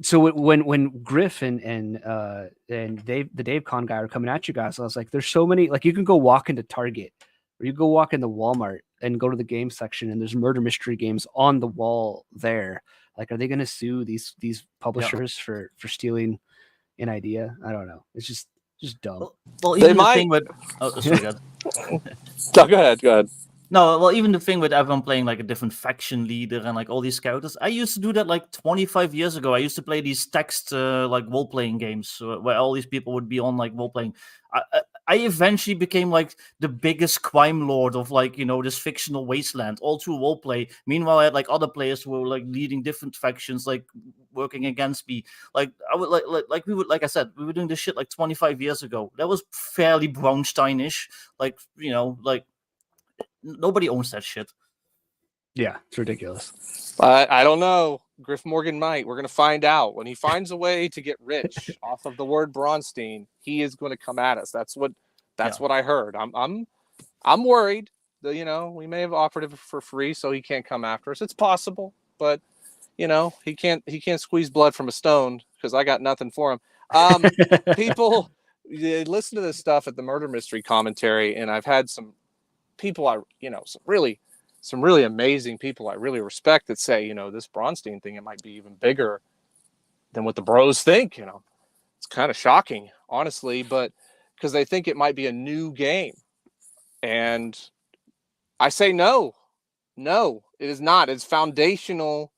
so when Griff and the Dave Con guy are coming at you guys, I was like, there's so many, like you can go walk into Target or you go walk into Walmart and go to the game section and there's murder mystery games on the wall there. Like, are they going to sue these publishers for stealing an idea? I don't know. It's just dumb. Well, even the thing with sorry, God. No, go ahead. No, well, even the thing with everyone playing like a different faction leader and like all these characters. I used to do that like 25 years ago. I used to play these text like role-playing games where all these people would be on like role-playing. I eventually became like the biggest crime lord of like, you know, this fictional wasteland, all through roleplay. Meanwhile, I had like other players who were like leading different factions, like working against me. Like I would like I said, we were doing this shit like 25 years ago. That was fairly Braunstein-ish. Like, you know, like nobody owns that shit. Yeah, it's ridiculous. I don't know. Griff Morgan might. We're going to find out. When he finds a way to get rich off of the word Braunstein, he is going to come at us. That's what I heard. I'm worried that, you know, we may have offered it for free so he can't come after us. It's possible, but you know, he can't squeeze blood from a stone because I got nothing for him. People listen to this stuff at the murder mystery commentary, and I've had some people some really amazing people I really respect that say, you know, this Braunstein thing, it might be even bigger than what the bros think. You know, it's kind of shocking, honestly, but because they think it might be a new game. And I say no, it is not. It's foundational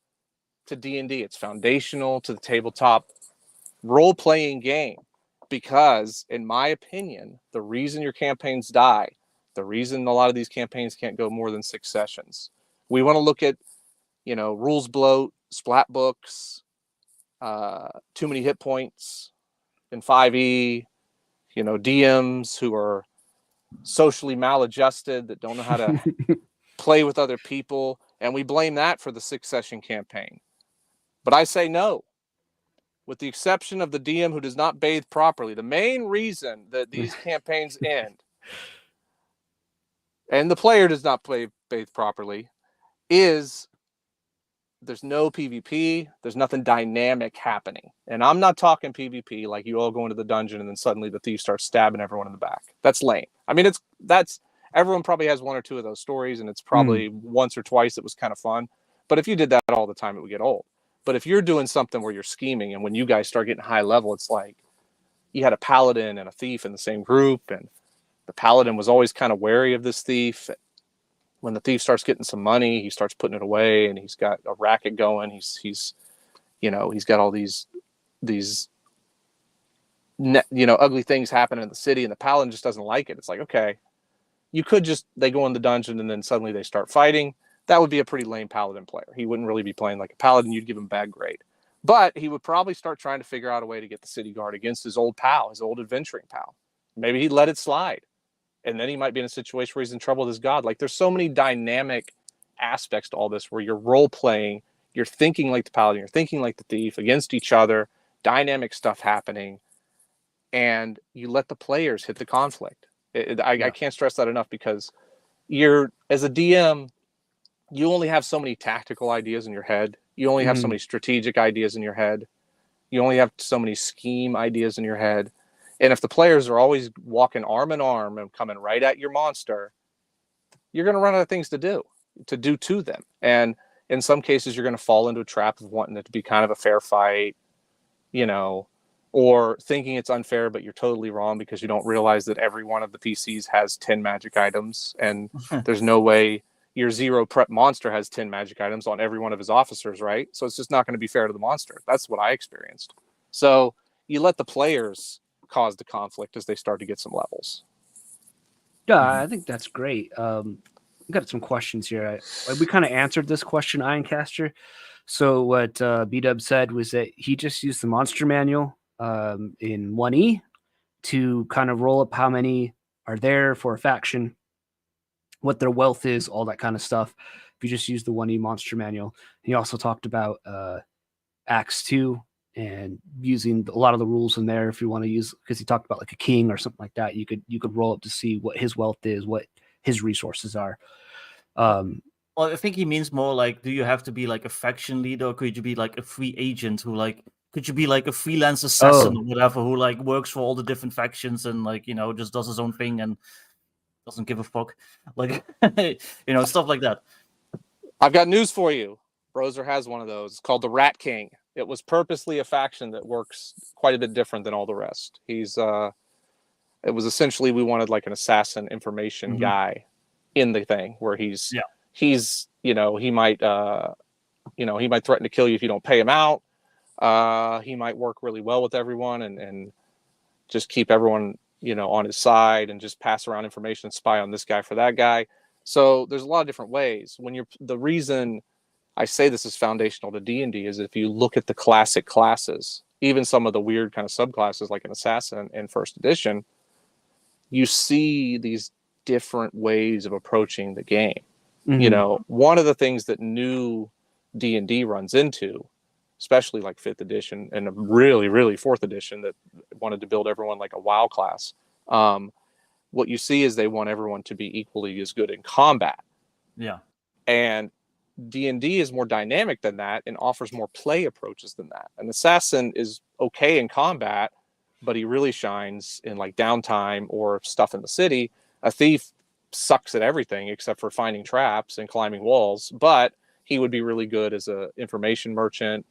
to D&D. It's foundational to the tabletop role-playing game because, in my opinion, the reason your campaigns die, the reason a lot of these campaigns can't go more than 6 sessions. We want to look at, you know, rules bloat, splat books, too many hit points in 5e, you know, DMs who are socially maladjusted, that don't know how to play with other people. And we blame that for the 6-session campaign. But I say no, with the exception of the DM who does not bathe properly. The main reason that these campaigns end and the player does not bathe properly is there's no PvP. There's nothing dynamic happening. And I'm not talking PvP like you all go into the dungeon and then suddenly the thief starts stabbing everyone in the back. That's lame. I mean, that's everyone probably has one or two of those stories, and it's probably once or twice it was kind of fun. But if you did that all the time, it would get old. But if you're doing something where you're scheming, and when you guys start getting high level, it's like you had a paladin and a thief in the same group, and The paladin was always kind of wary of this thief. When the thief starts getting some money, he starts putting it away, and he's got a racket going. He's got all these ugly things happening in the city, and the paladin just doesn't like it. It's like, okay, they go in the dungeon and then suddenly they start fighting. That would be a pretty lame paladin player. He wouldn't really be playing like a paladin. You'd give him a bad grade. But he would probably start trying to figure out a way to get the city guard against his old pal, his old adventuring pal. Maybe he'd let it slide. And then he might be in a situation where he's in trouble with his god. Like, there's so many dynamic aspects to all this where you're role-playing, you're thinking like the paladin, you're thinking like the thief against each other, dynamic stuff happening, and you let the players hit the conflict. I can't stress that enough, because as a DM, you only have so many tactical ideas in your head. You only have so many strategic ideas in your head. You only have so many scheme ideas in your head. And if the players are always walking arm in arm and coming right at your monster, you're going to run out of things to do to them. And in some cases, you're going to fall into a trap of wanting it to be kind of a fair fight, or thinking it's unfair, but you're totally wrong because you don't realize that every one of the PCs has 10 magic items, and there's no way your 0 prep monster has 10 magic items on every one of his officers, right? So it's just not going to be fair to the monster. That's what I experienced. So you let the players cause the conflict as they start to get some levels. Yeah, I think that's great. We got some questions here. We kind of answered this question, Ironcaster. So what BDubs said was that he just used the monster manual in 1E to kind of roll up how many are there for a faction, what their wealth is, all that kind of stuff. If you just use the 1E monster manual. He also talked about Acts 2 and using a lot of the rules in there. If you want to use, because he talked about like a king or something like that, you could roll up to see what his wealth is, what his resources are. Well, I think he means more like, do you have to be like a faction leader, or could you be like a free agent who could you be like a freelance assassin or whatever, who like works for all the different factions and like, just does his own thing and doesn't give a fuck, like, stuff like that. I've got news for you. Brozer has one of those. It's called the Rat King. It was purposely a faction that works quite a bit different than all the rest. It was essentially, we wanted like an assassin information guy in the thing, where he might threaten to kill you if you don't pay him out. He might work really well with everyone and just keep everyone, on his side, and just pass around information and spy on this guy for that guy. So there's a lot of different ways. The reason I say this is foundational to D&D is if you look at the classic classes, even some of the weird kind of subclasses like an assassin in first edition, you see these different ways of approaching the game. One of the things that new D&D runs into, especially like 5th edition and really 4th edition that wanted to build everyone like a WoW class, what you see is they want everyone to be equally as good in combat. Yeah. And D&D is more dynamic than that and offers more play approaches than that. An assassin is okay in combat, but he really shines in like downtime or stuff in the city. A thief sucks at everything except for finding traps and climbing walls, but he would be really good as a information merchant,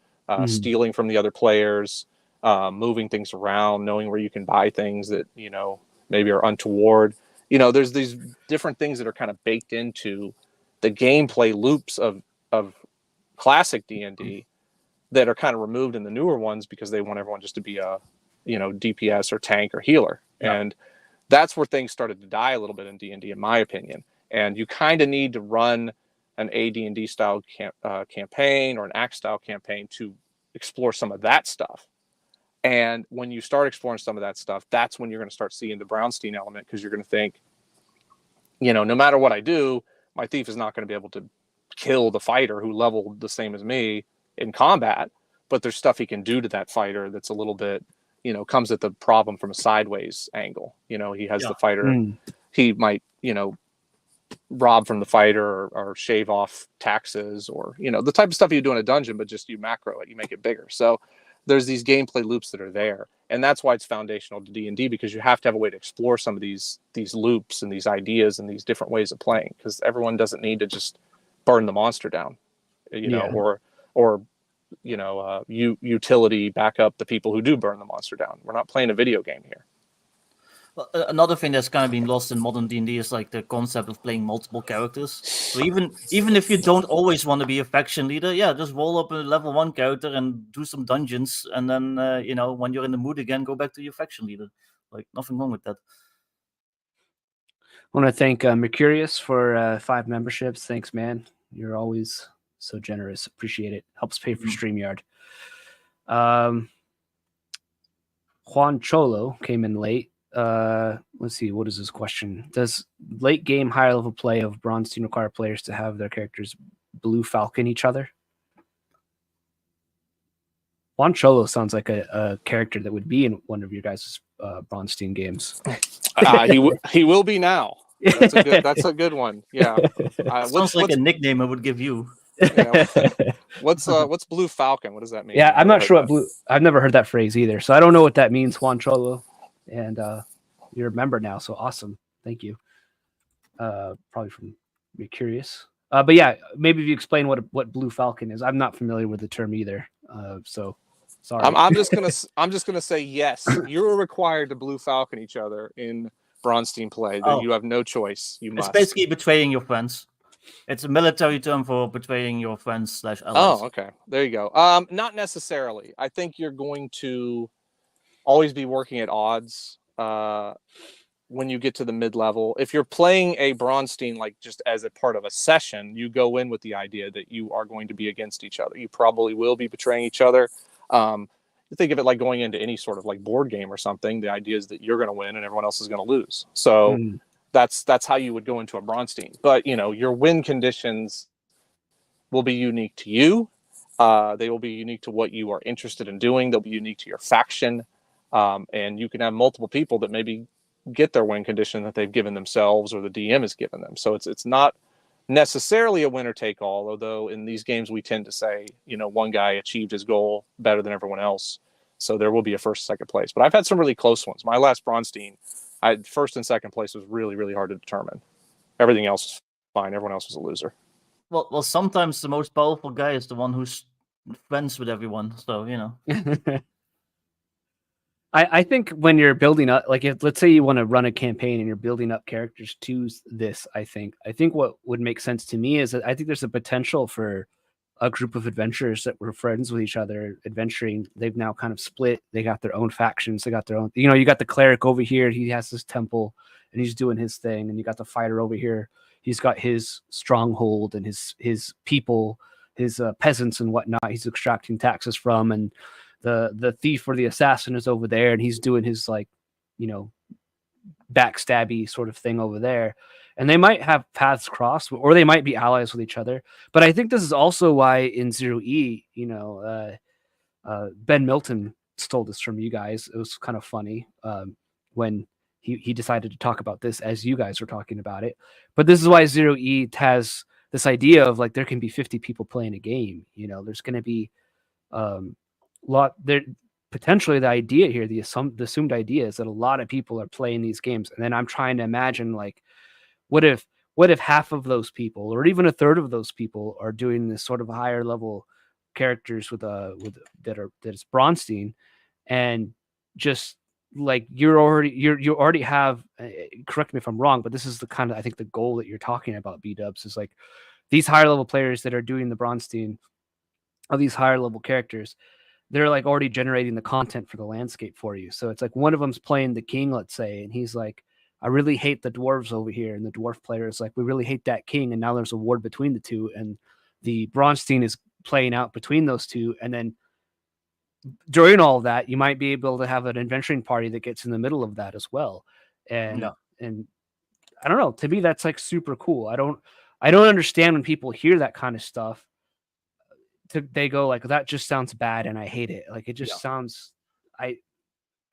stealing from the other players, moving things around, knowing where you can buy things that, maybe are untoward. There's these different things that are kind of baked into the gameplay loops of classic D&D that are kind of removed in the newer ones because they want everyone just to be a, DPS or tank or healer. Yeah. And that's where things started to die a little bit in D&D, in my opinion. And you kind of need to run an AD&D style campaign or an Act style campaign to explore some of that stuff. And when you start exploring some of that stuff, that's when you're going to start seeing the Braunstein element, because you're going to think, no matter what I do, my thief is not going to be able to kill the fighter who leveled the same as me in combat, but there's stuff he can do to that fighter that's a little bit, comes at the problem from a sideways angle. He has the fighter, he might, rob from the fighter or shave off taxes, or, the type of stuff you do in a dungeon, but just you macro it, you make it bigger. So there's these gameplay loops that are there. And that's why it's foundational to D&D, because you have to have a way to explore some of these loops and these ideas and these different ways of playing, because everyone doesn't need to just burn the monster down, or utility back up the people who do burn the monster down. We're not playing a video game here. Another thing that's kind of been lost in modern D&D is like the concept of playing multiple characters. So even if you don't always want to be a faction leader, yeah, just roll up a level 1 character and do some dungeons, and then when you're in the mood again, go back to your faction leader. Like, nothing wrong with that. I want to thank Mercurius for 5 memberships. Thanks, man. You're always so generous. Appreciate it. Helps pay for StreamYard. Juan Cholo came in late. Let's see, what is his question? Does late game higher level play of Braunstein require players to have their characters Blue Falcon each other? Juan Cholo sounds like a character that would be in one of your guys' Braunstein games. He will be now. That's a good one. Yeah. Sounds like a nickname I would give you. Yeah. What's Blue Falcon? What does that mean? Yeah, I'm not sure what I've never heard that phrase either, so I don't know what that means, Juan Cholo. And you're a member now, so awesome. Thank you. Probably from be curious. But yeah, maybe if you explain what Blue Falcon is. I'm not familiar with the term either. So sorry. I'm just gonna say yes. You're required to Blue Falcon each other in Braunstein play. You have no choice. You must. It's basically betraying your friends. It's a military term for betraying your friends / allies. Oh, okay. There you go. Not necessarily. I think you're going to always be working at odds when you get to the mid-level. If you're playing a Braunstein like just as a part of a session, you go in with the idea that you are going to be against each other. You probably will be betraying each other. Think of it like going into any sort of like board game or something. The idea is that you're going to win and everyone else is going to lose. So that's how you would go into a Braunstein. But your win conditions will be unique to you. They will be unique to what you are interested in doing. They'll be unique to your faction. And you can have multiple people that maybe get their win condition that they've given themselves or the DM has given them. So it's not necessarily a winner take all, although in these games we tend to say, one guy achieved his goal better than everyone else. So there will be a first, second place. But I've had some really close ones. My last Braunstein, first and second place was really, really hard to determine. Everything else was fine. Everyone else was a loser. Well, sometimes the most powerful guy is the one who's friends with everyone. So, I think when you're building up, like if let's say you want to run a campaign and you're building up characters to this, I think what would make sense to me is that I think there's a potential for a group of adventurers that were friends with each other adventuring. They've now kind of split. They got their own factions. They got their own, you got the cleric over here. He has his temple and he's doing his thing. And you got the fighter over here. He's got his stronghold and his people, his peasants and whatnot. He's extracting taxes from, and the thief or the assassin is over there and he's doing his backstabby sort of thing over there. And they might have paths cross, or they might be allies with each other. But I think this is also why in 0E, Ben Milton stole this from you guys. It was kind of funny when he decided to talk about this as you guys were talking about it. But this is why 0E has this idea of like there can be 50 people playing a game. There's going to be there potentially the idea here, the assumed idea is that a lot of people are playing these games, and then I'm trying to imagine like what if half of those people or even a third of those people are doing this sort of higher level characters that is Braunstein, and just like you already have correct me if I'm wrong, but this is the kind of I think the goal that you're talking about, BDubs, is like these higher level players that are doing the Braunstein of these higher level characters. They're like already generating the content for the landscape for you. So it's like one of them's playing the king, let's say, and he's like, I really hate the dwarves over here. And the dwarf player is like, we really hate that king. And now there's a war between the two. And the Braunstein is playing out between those two. And then during all of that, you might be able to have an adventuring party that gets in the middle of that as well. And I don't know, to me, that's like super cool. I don't understand when people hear that kind of stuff. They go like, that just sounds bad and I hate it. Like it just sounds, I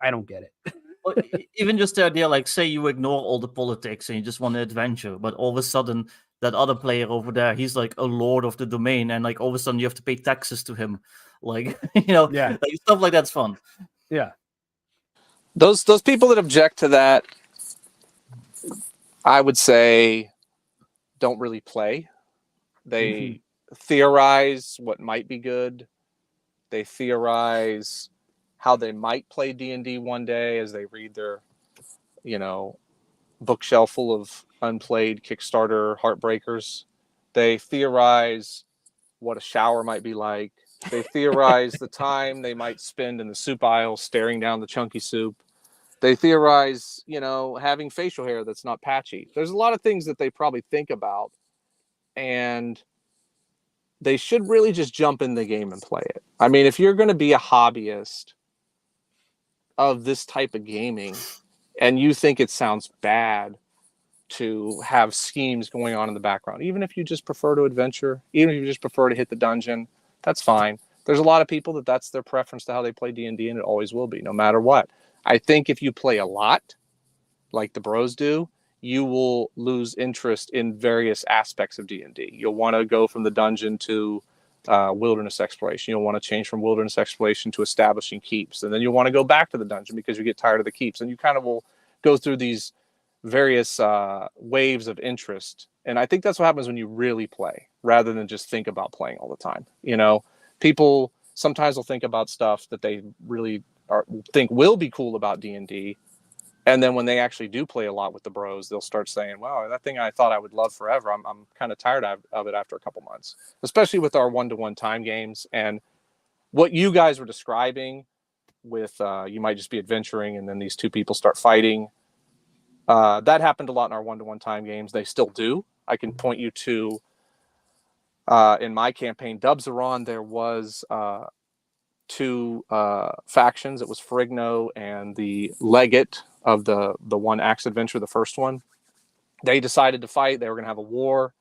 don't get it. Well, even just the idea, like say you ignore all the politics and you just want to adventure, but all of a sudden that other player over there, he's like a lord of the domain, and like all of a sudden you have to pay taxes to him, like like stuff like that's fun. Yeah, those people that object to that, I would say, don't really play. They theorize what might be good. They theorize how they might play D&D one day as they read their bookshelf full of unplayed Kickstarter heartbreakers. They theorize what a shower might be like. They theorize the time they might spend in the soup aisle staring down the chunky soup. They theorize, having facial hair that's not patchy. There's a lot of things that they probably think about, and they should really just jump in the game and play it. I mean, if you're going to be a hobbyist of this type of gaming and you think it sounds bad to have schemes going on in the background, even if you just prefer to adventure, even if you just prefer to hit the dungeon, that's fine. There's a lot of people that's their preference to how they play D&D, and it always will be, no matter what. I think if you play a lot, like the bros do, you will lose interest in various aspects of D&D. You'll want to go from the dungeon to wilderness exploration. You'll want to change from wilderness exploration to establishing keeps. And then you'll want to go back to the dungeon because you get tired of the keeps. And you kind of will go through these various waves of interest. And I think that's what happens when you really play, rather than just think about playing all the time. People sometimes will think about stuff that they really think will be cool about D&D. And then when they actually do play a lot with the bros, they'll start saying, wow, that thing I thought I would love forever, I'm kind of tired of it after a couple months, especially with our 1-to-1 time games. And what you guys were describing with you might just be adventuring and then these two people start fighting. That happened a lot in our 1-to-1 time games. They still do. I can point you to, in my campaign, Dubs are on, there was 2 factions. It was Ferrigno and the Legate of the one Axe Adventure, the first one. They decided to fight. They were going to have a war.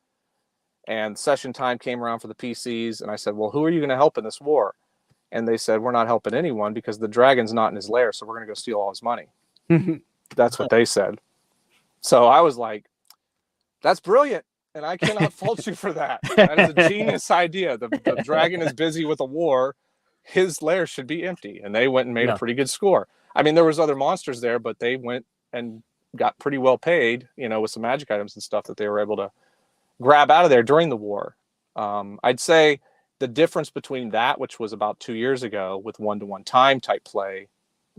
And session time came around for the PCs. And I said, well, who are you going to help in this war? And they said, we're not helping anyone because the dragon's not in his lair. So we're going to go steal all his money. That's what they said. So I was like, that's brilliant. And I cannot fault you for that. That is a genius idea. The dragon is busy with a war. His lair should be empty. And they went and made a pretty good score. I mean, there was other monsters there, but they went and got pretty well paid, with some magic items and stuff that they were able to grab out of there during the war. I'd say the difference between that, which was about 2 years ago with 1-to-1 time type play,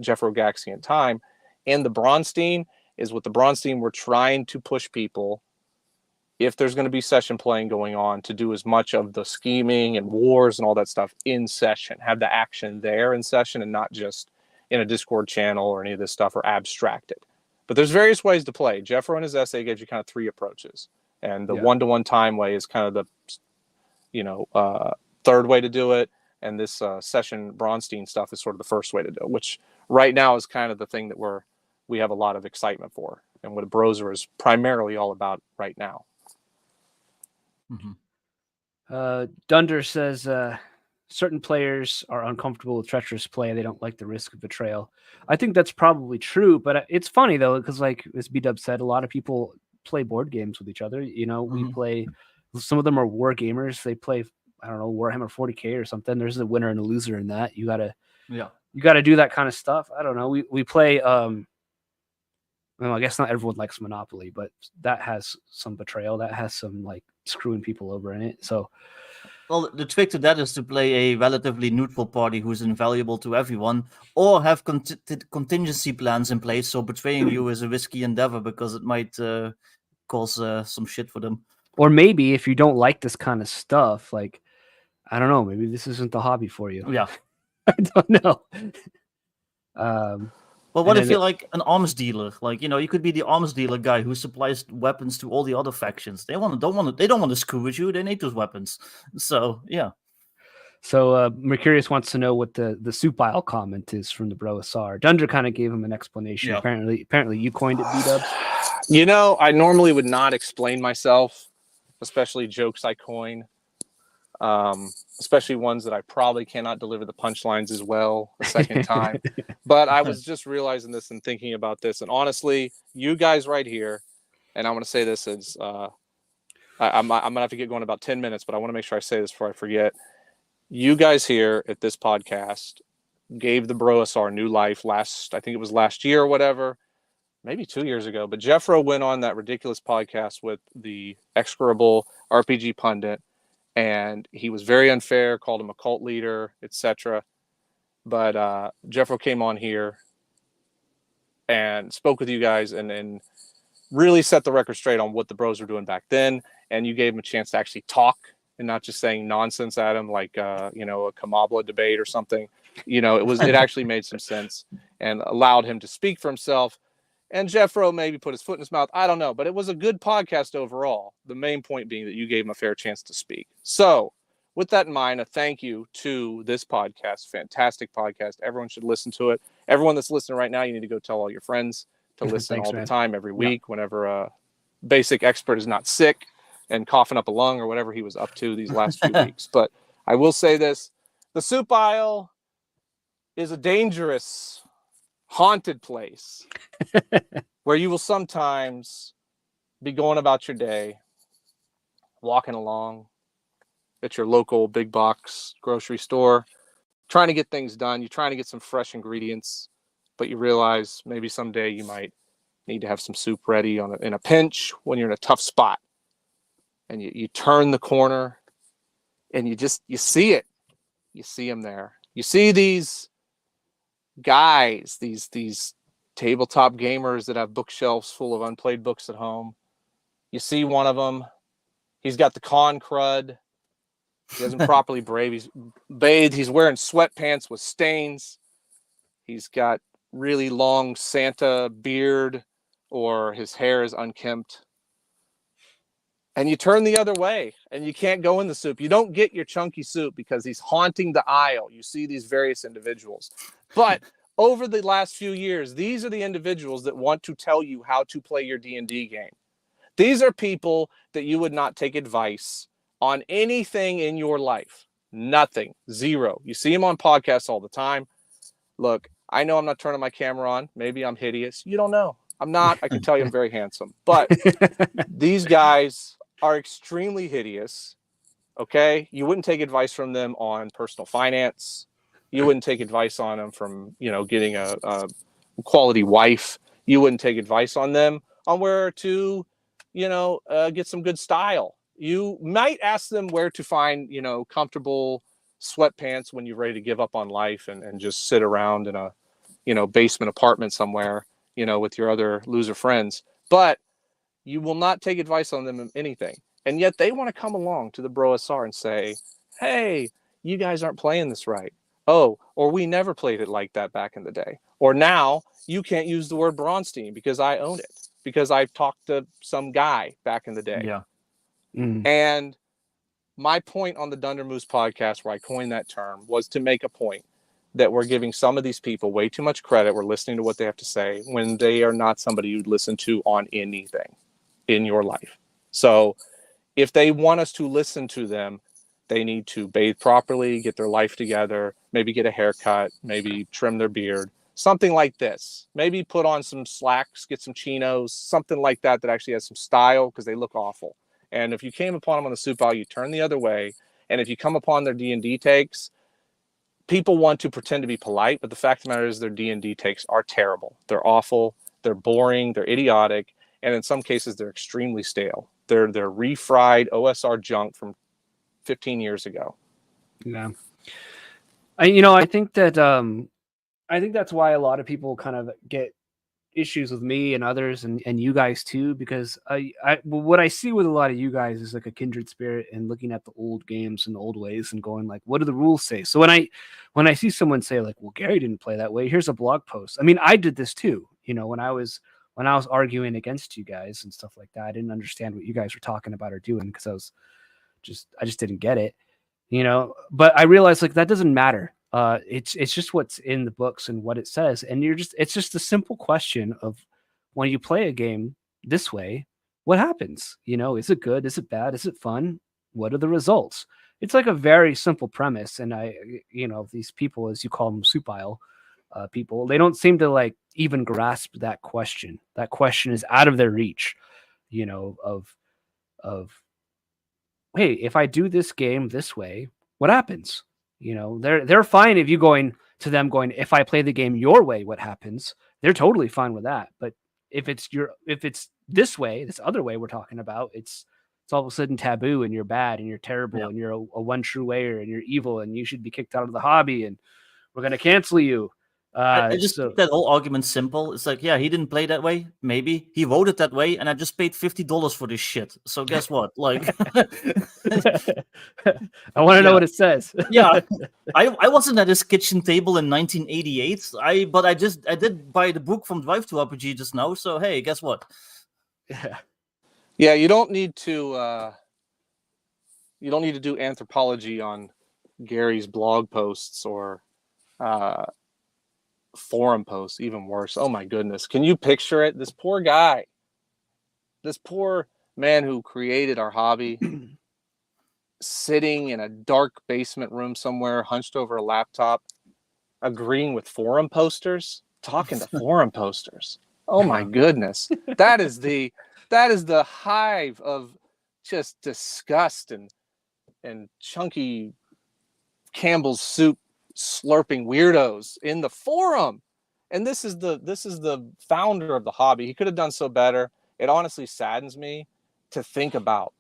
Jeffro Gaxian time, and the Braunstein, is with the Braunstein, we're trying to push people, if there's going to be session playing going on, to do as much of the scheming and wars and all that stuff in session, have the action there in session and not just in a Discord channel or any of this stuff, or abstracted. But there's various ways to play. Jeffro in his essay gives you kind of 3 approaches. And the 1-to-1 time way is kind of the, third way to do it. And this session Braunstein stuff is sort of the first way to do it, which right now is kind of the thing that we have a lot of excitement for, and what a Brozer is primarily all about right now. Dunder says certain players are uncomfortable with treacherous play. They don't like the risk of betrayal. I think that's probably true, but it's funny though, because like as BDubs said, a lot of people play board games with each other. We play, some of them are war gamers. They play, I don't know, Warhammer 40K or something. There's a winner and a loser in that. You gotta do that kind of stuff. I don't know. We play, well, I guess not everyone likes Monopoly, but that has some betrayal. That has some like screwing people over in it. So, well, the trick to that is to play a relatively neutral party who's invaluable to everyone, or have contingency plans in place. So betraying you is a risky endeavor because it might cause some shit for them. Or maybe if you don't like this kind of stuff, like, I don't know, maybe this isn't the hobby for you. Yeah. I don't know. Well, what if you're like an arms dealer? Like, you could be the arms dealer guy who supplies weapons to all the other factions. They don't want to screw with you. They need those weapons. So yeah. So Mercurius wants to know what the soup aisle comment is from the Brozer. Dunder kind of gave him an explanation. Yeah. Apparently you coined it, BDubs. I normally would not explain myself, especially jokes I coin. Especially ones that I probably cannot deliver the punchlines as well a second time. But I was just realizing this and thinking about this. And honestly, you guys right here, and I want to say this as I'm going to have to get going in about 10 minutes, but I want to make sure I say this before I forget. You guys here at this podcast gave the Brozer new life I think it was last year or whatever, maybe 2 years ago. But Jeffro went on that ridiculous podcast with the execrable RPG pundit, and he was very unfair, called him a cult leader, etc. But Jeffro came on here and spoke with you guys and really set the record straight on what the bros were doing back then. And you gave them a chance to actually talk and not just saying nonsense at him like, a Kamabla debate or something. It actually made some sense and allowed him to speak for himself. And Jeffro maybe put his foot in his mouth. I don't know, but it was a good podcast overall. The main point being that you gave him a fair chance to speak. So with that in mind, a thank you to this podcast. Fantastic podcast. Everyone should listen to it. Everyone that's listening right now, you need to go tell all your friends to listen all the time, every week, whenever a basic expert is not sick and coughing up a lung or whatever he was up to these last few weeks. But I will say this, the soup aisle is a dangerous, haunted place where you will sometimes be going about your day, walking along at your local big box grocery store, trying to get things done. You're trying to get some fresh ingredients, but you realize maybe someday you might need to have some soup ready in a pinch when you're in a tough spot. And you turn the corner and you see it. You see them there. You see these guys, these tabletop gamers that have bookshelves full of unplayed books at home. You see one of them. He's got the con crud. He hasn't properly bathed. He's wearing sweatpants with stains. He's got really long Santa beard, or his hair is unkempt. And you turn the other way and you can't go in the soup. You don't get your chunky soup because he's haunting the aisle. You see these various individuals. But over the last few years, these are the individuals that want to tell you how to play your D&D game. These are people that you would not take advice on anything in your life. Nothing. Zero. You see them on podcasts all the time. Look, I know I'm not turning my camera on. Maybe I'm hideous. You don't know. I'm not. I can tell you I'm very handsome. But these guys are extremely hideous. Okay? You wouldn't take advice from them on personal finance. You wouldn't take advice on them from, getting a quality wife. You wouldn't take advice on them on where to, get some good style. You might ask them where to find, comfortable sweatpants when you're ready to give up on life and just sit around in a, basement apartment somewhere, with your other loser friends. But you will not take advice on them in anything. And yet they want to come along to the Bro SR and say, hey, you guys aren't playing this right. Oh, or we never played it like that back in the day. Or now you can't use the word Braunstein because I own it, because I talked to some guy back in the day. Yeah. And my point on the Dunder Moose podcast, where I coined that term, was to make a point that we're giving some of these people way too much credit. We're listening to what they have to say when they are not somebody you'd listen to on anything in your life. So if they want us to listen to them, they need to bathe properly, get their life together, maybe get a haircut, maybe trim their beard, something like this. Maybe put on some slacks, get some chinos, something like that actually has some style, because they look awful. And if you came upon them on the soup aisle, you turn the other way. And if you come upon their D&D takes, people want to pretend to be polite, but the fact of the matter is their D&D takes are terrible. They're awful. They're boring. They're idiotic. And in some cases, they're extremely stale. They're refried OSR junk from 15 years ago. Yeah. I think that's why a lot of people kind of get issues with me and others and you guys too, because what I see with a lot of you guys is like a kindred spirit and looking at the old games and the old ways and going like, what do the rules say? So when I see someone say like, well, Gary didn't play that way, here's a blog post. I mean, I did this too, when I was arguing against you guys and stuff like that. I didn't understand what you guys were talking about or doing because I just didn't get it, but I realized like that doesn't matter. It's just what's in the books and what it says. And it's just a simple question of when you play a game this way, what happens? Is it good? Is it bad? Is it fun? What are the results? It's like a very simple premise. And these people, as you call them, soup aisle people, they don't seem to like even grasp that question. That question is out of their reach, of, hey, if I do this game this way, what happens? They're fine if you going to them going, if I play the game your way, what happens? They're totally fine with that. But if it's this way, this other way we're talking about, it's all of a sudden taboo and you're bad and you're terrible and you're a one true wayer and you're evil and you should be kicked out of the hobby and we're going to cancel you. I just keep that whole argument simple. It's like, yeah, he didn't play that way. Maybe he wrote it that way, and I just paid $50 for this shit. So guess what? Like, I want to know what it says. Yeah, I wasn't at his kitchen table in 1988. But I did buy the book from Drive to RPG just now. So hey, guess what? Yeah, you don't need to do anthropology on Gary's blog posts or forum posts. Even worse. Oh my goodness, can you picture it? This poor guy, this poor man who created our hobby, sitting in a dark basement room somewhere, hunched over a laptop, agreeing with forum posters, talking to forum posters. Oh my goodness, that is the hive of just disgust and chunky Campbell's soup slurping weirdos in the forum. And this is the founder of the hobby. He could have done so better. It honestly saddens me to think about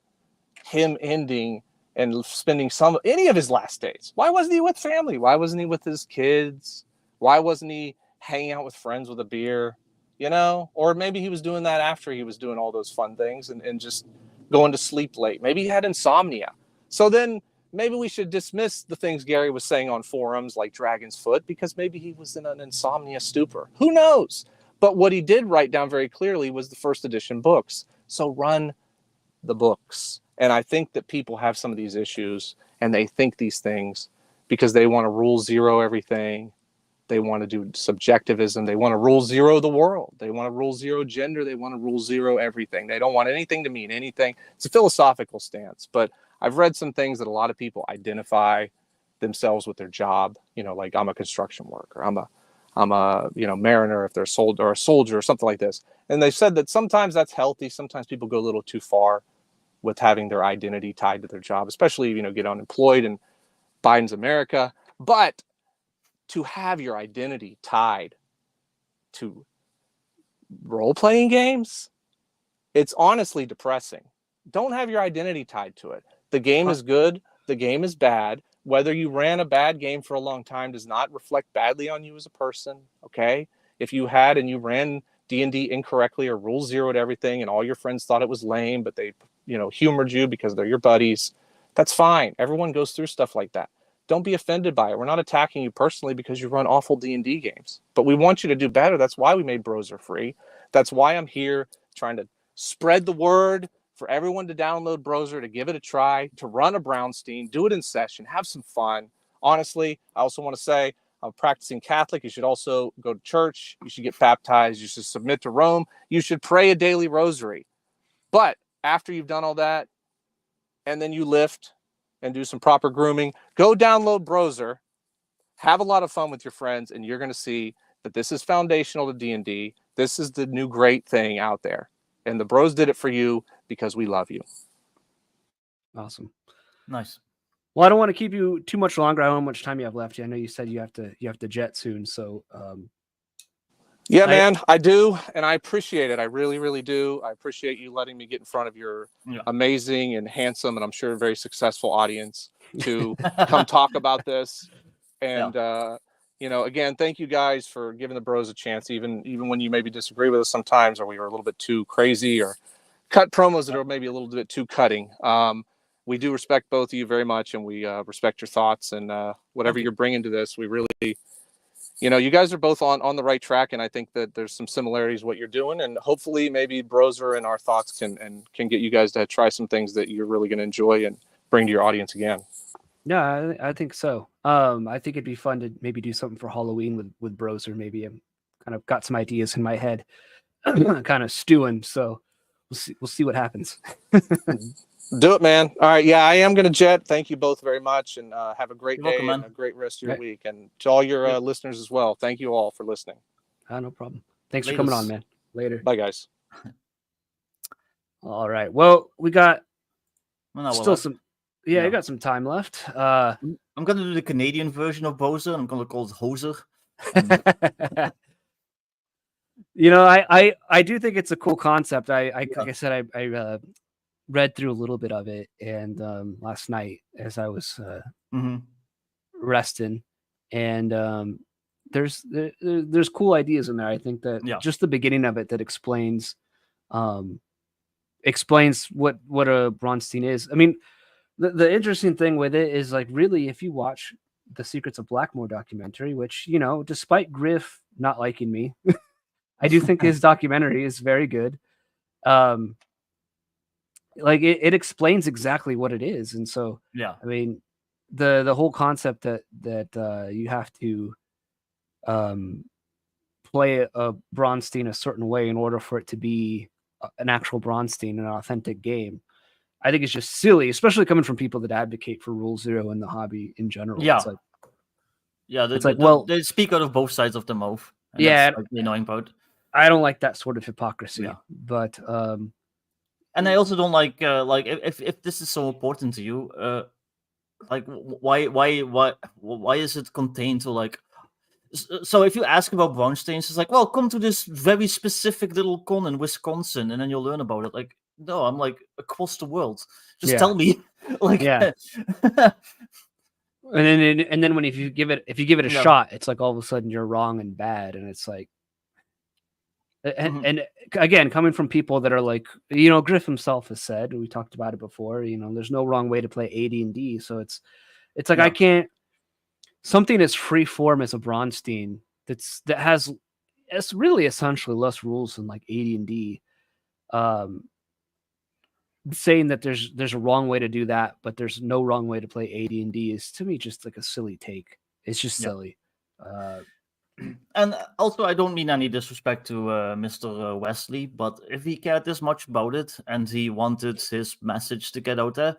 him ending and spending any of his last days. Why wasn't he with family? Why wasn't he with his kids? Why wasn't he hanging out with friends with a beer? You know, or maybe he was doing that after he was doing all those fun things and just going to sleep late. Maybe he had insomnia. So then maybe we should dismiss the things Gary was saying on forums like Dragon's Foot, because maybe he was in an insomnia stupor. Who knows? But what he did write down very clearly was the first edition books. So run the books. And I think that people have some of these issues and they think these things because they want to rule zero everything. They want to do subjectivism. They want to rule zero the world. They want to rule zero gender. They want to rule zero everything. They don't want anything to mean anything. It's a philosophical stance. But I've read some things that a lot of people identify themselves with their job. You know, like I'm a construction worker. I'm a mariner if they're a soldier or something like this. And they said that sometimes that's healthy. Sometimes people go a little too far with having their identity tied to their job, especially, get unemployed in Biden's America. But to have your identity tied to role-playing games, it's honestly depressing. Don't have your identity tied to it. The game is good. The game is bad. Whether you ran a bad game for a long time does not reflect badly on you as a person, okay? If you had and you ran D&D incorrectly or rule zeroed everything and all your friends thought it was lame, but they, humored you because they're your buddies, that's fine. Everyone goes through stuff like that. Don't be offended by it. We're not attacking you personally because you run awful D&D games. But we want you to do better. That's why we made Brozer free. That's why I'm here trying to spread the word for everyone to download Brozer, to give it a try, to run a Brownstein, do it in session, have some fun. Honestly, I also want to say I'm a practicing Catholic. You should also go to church. You should get baptized. You should submit to Rome. You should pray a daily rosary. But after you've done all that, and then you lift and do some proper grooming, go download Brozer, have a lot of fun with your friends, and you're going to see that this is foundational to D&D. This is the new great thing out there. And the bros did it for you because we love you. Awesome. Nice. Well, I don't want to keep you too much longer. I don't know how much time you have left. I know you said you have to jet soon. So yeah, man, I do. And I appreciate it. I really, really do. I appreciate you letting me get in front of your amazing and handsome and I'm sure very successful audience to come talk about this. And, again, thank you guys for giving the bros a chance, even when you maybe disagree with us sometimes, or we were a little bit too crazy or cut promos that are maybe a little bit too cutting. We do respect both of you very much, and we respect your thoughts and whatever you're bringing to this. We really, you guys are both on the right track, and I think that there's some similarities what you're doing, and hopefully maybe Brozer and our thoughts can get you guys to try some things that you're really going to enjoy and bring to your audience again. Yeah, I think so. I think it'd be fun to maybe do something for Halloween with Brozer. Maybe I'm kind of got some ideas in my head, kind of stewing. So we'll see what happens. Do it, man. All right. Yeah, I am going to jet. Thank you both very much, and have a great day and a great rest of your week. And to all your listeners as well, thank you all for listening. No problem. Thanks for coming on, man. Later. Bye, guys. All right. Well, we got some. Yeah, I got some time left. I'm going to do the Canadian version of Brozer. I'm going to call it Hoser. I do think it's a cool concept. Like I said, I read through a little bit of it, and last night as I was resting, and there's cool ideas in there. I think that just the beginning of it that explains what a Braunstein is. I mean, the interesting thing with it is like really if you watch the Secrets of Blackmore documentary, which, you know, despite Griff not liking me, I do think his documentary is very good. Like it explains exactly what it is. And so, I mean, the whole concept that you have to play a Braunstein a certain way in order for it to be an actual Braunstein, an authentic game, I think it's just silly, especially coming from people that advocate for Rule Zero in the hobby in general. Yeah. It's like, it's like, well, they speak out of both sides of the mouth. And that's like the annoying part. I don't like that sort of hypocrisy. But and I also don't like if this is so important to you, like why is it contained to like? So if you ask about Braunsteins, it's like, well, come to this very specific little con in Wisconsin, and then you'll learn about it. Like, no, I'm like across the world. Just tell me, like, And then when if you give it a shot, it's like all of a sudden you're wrong and bad, and it's like, and again, coming from people that are like, you know, Griff himself has said, we talked about it before, you know, there's no wrong way to play AD&D, so it's like I can't. Something as free form as a Braunstein it's really essentially less rules than like AD&D. Saying that there's a wrong way to do that, but there's no wrong way to play AD&D is to me just like a silly take. It's just silly. And also, I don't mean any disrespect to Mr. Wesley, but if he cared this much about it and he wanted his message to get out there,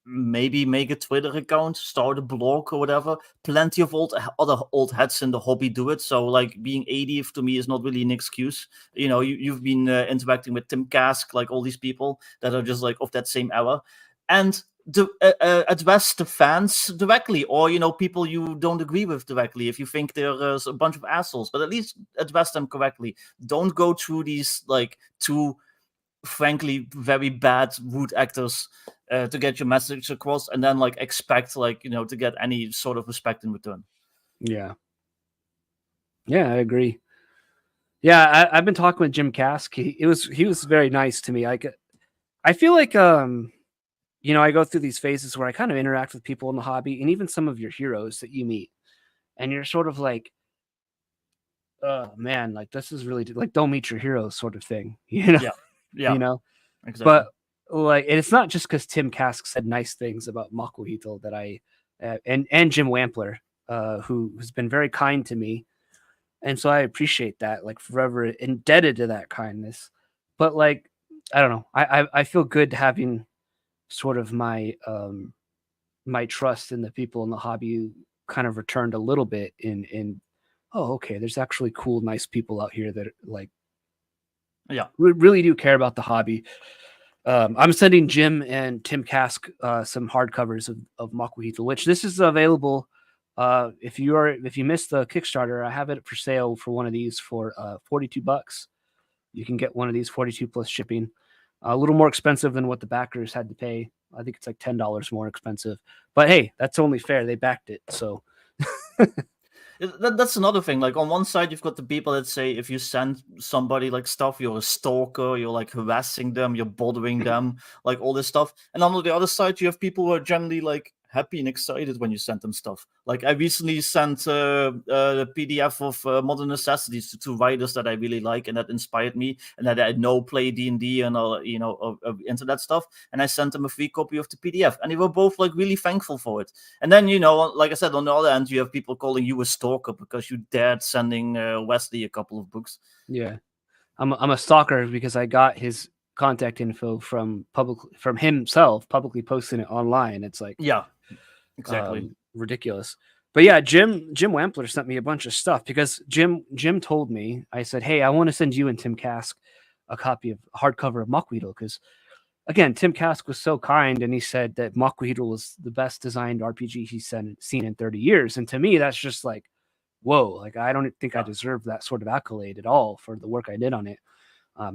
maybe make a Twitter account, start a blog or whatever. Plenty of other old heads in the hobby do it. So like being 80th to me is not really an excuse. You know, you've been interacting with Tim Kask, like all these people that are just like of that same era, and address the fans directly, or you know, people you don't agree with directly if you think they're a bunch of assholes. But at least address them correctly. Don't go through these like two frankly very bad root actors to get your message across, and then like expect like, you know, to get any sort of respect in return. Yeah, I agree. Yeah, I've been talking with Jim Kask. He was very nice to me. I feel like you know, I go through these phases where I kind of interact with people in the hobby and even some of your heroes that you meet, and you're sort of like, oh man, like this is really like don't meet your heroes sort of thing, you know? Yeah, you know, exactly. But like, and it's not just because Tim Kask said nice things about Makuhito that I and Jim Wampler, who's been very kind to me, and so I appreciate that. Like forever indebted to that kindness. But like, I don't know. I feel good having sort of my my trust in the people in the hobby kind of returned a little bit in oh, okay, there's actually cool, nice people out here that like really do care about the hobby. I'm sending Jim and Tim Kask some hardcovers of Makuhito, which this is available. If you missed the Kickstarter, I have it for sale for one of these for $42. You can get one of these 42 plus shipping. A little more expensive than what the backers had to pay. I think it's like $10 more expensive. But hey, that's only fair. They backed it, so. That's another thing. Like on one side, you've got the people that say if you send somebody like stuff, you're a stalker, you're like harassing them, you're bothering them, like all this stuff. And on the other side, you have people who are generally like happy and excited when you send them stuff. Like I recently sent a PDF of Modern Necessities to two writers that I really like and that inspired me and that I know play D&D and you know into that stuff. And I sent them a free copy of the PDF, and they were both like really thankful for it. And then, you know, like I said, on the other end, you have people calling you a stalker because you dared sending Wesley a couple of books. Yeah, I'm a stalker because I got his contact info from himself publicly posting it online. It's like, yeah, exactly, ridiculous. But yeah, Jim Wampler sent me a bunch of stuff because Jim told me, I said, hey, I want to send you and Tim Kask a copy of hardcover of Makuhito because again, Tim Kask was so kind and he said that Makuhito was the best designed RPG he's seen in 30 years. And to me, that's just like, whoa, like I don't think I deserve that sort of accolade at all for the work I did on it.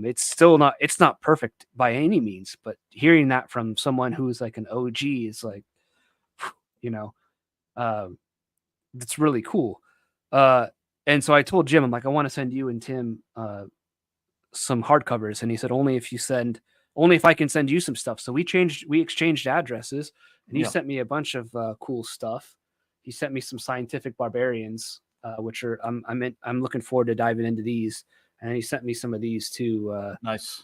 It's not perfect by any means, but hearing that from someone who's like an OG is like, you know, that's really cool. And so I told Jim, I'm like, I want to send you and Tim some hardcovers, and he said only if I can send you some stuff. So we exchanged addresses, and he sent me a bunch of cool stuff. He sent me some Scientific Barbarians, which are I'm looking forward to diving into these, and he sent me some of these too. Nice.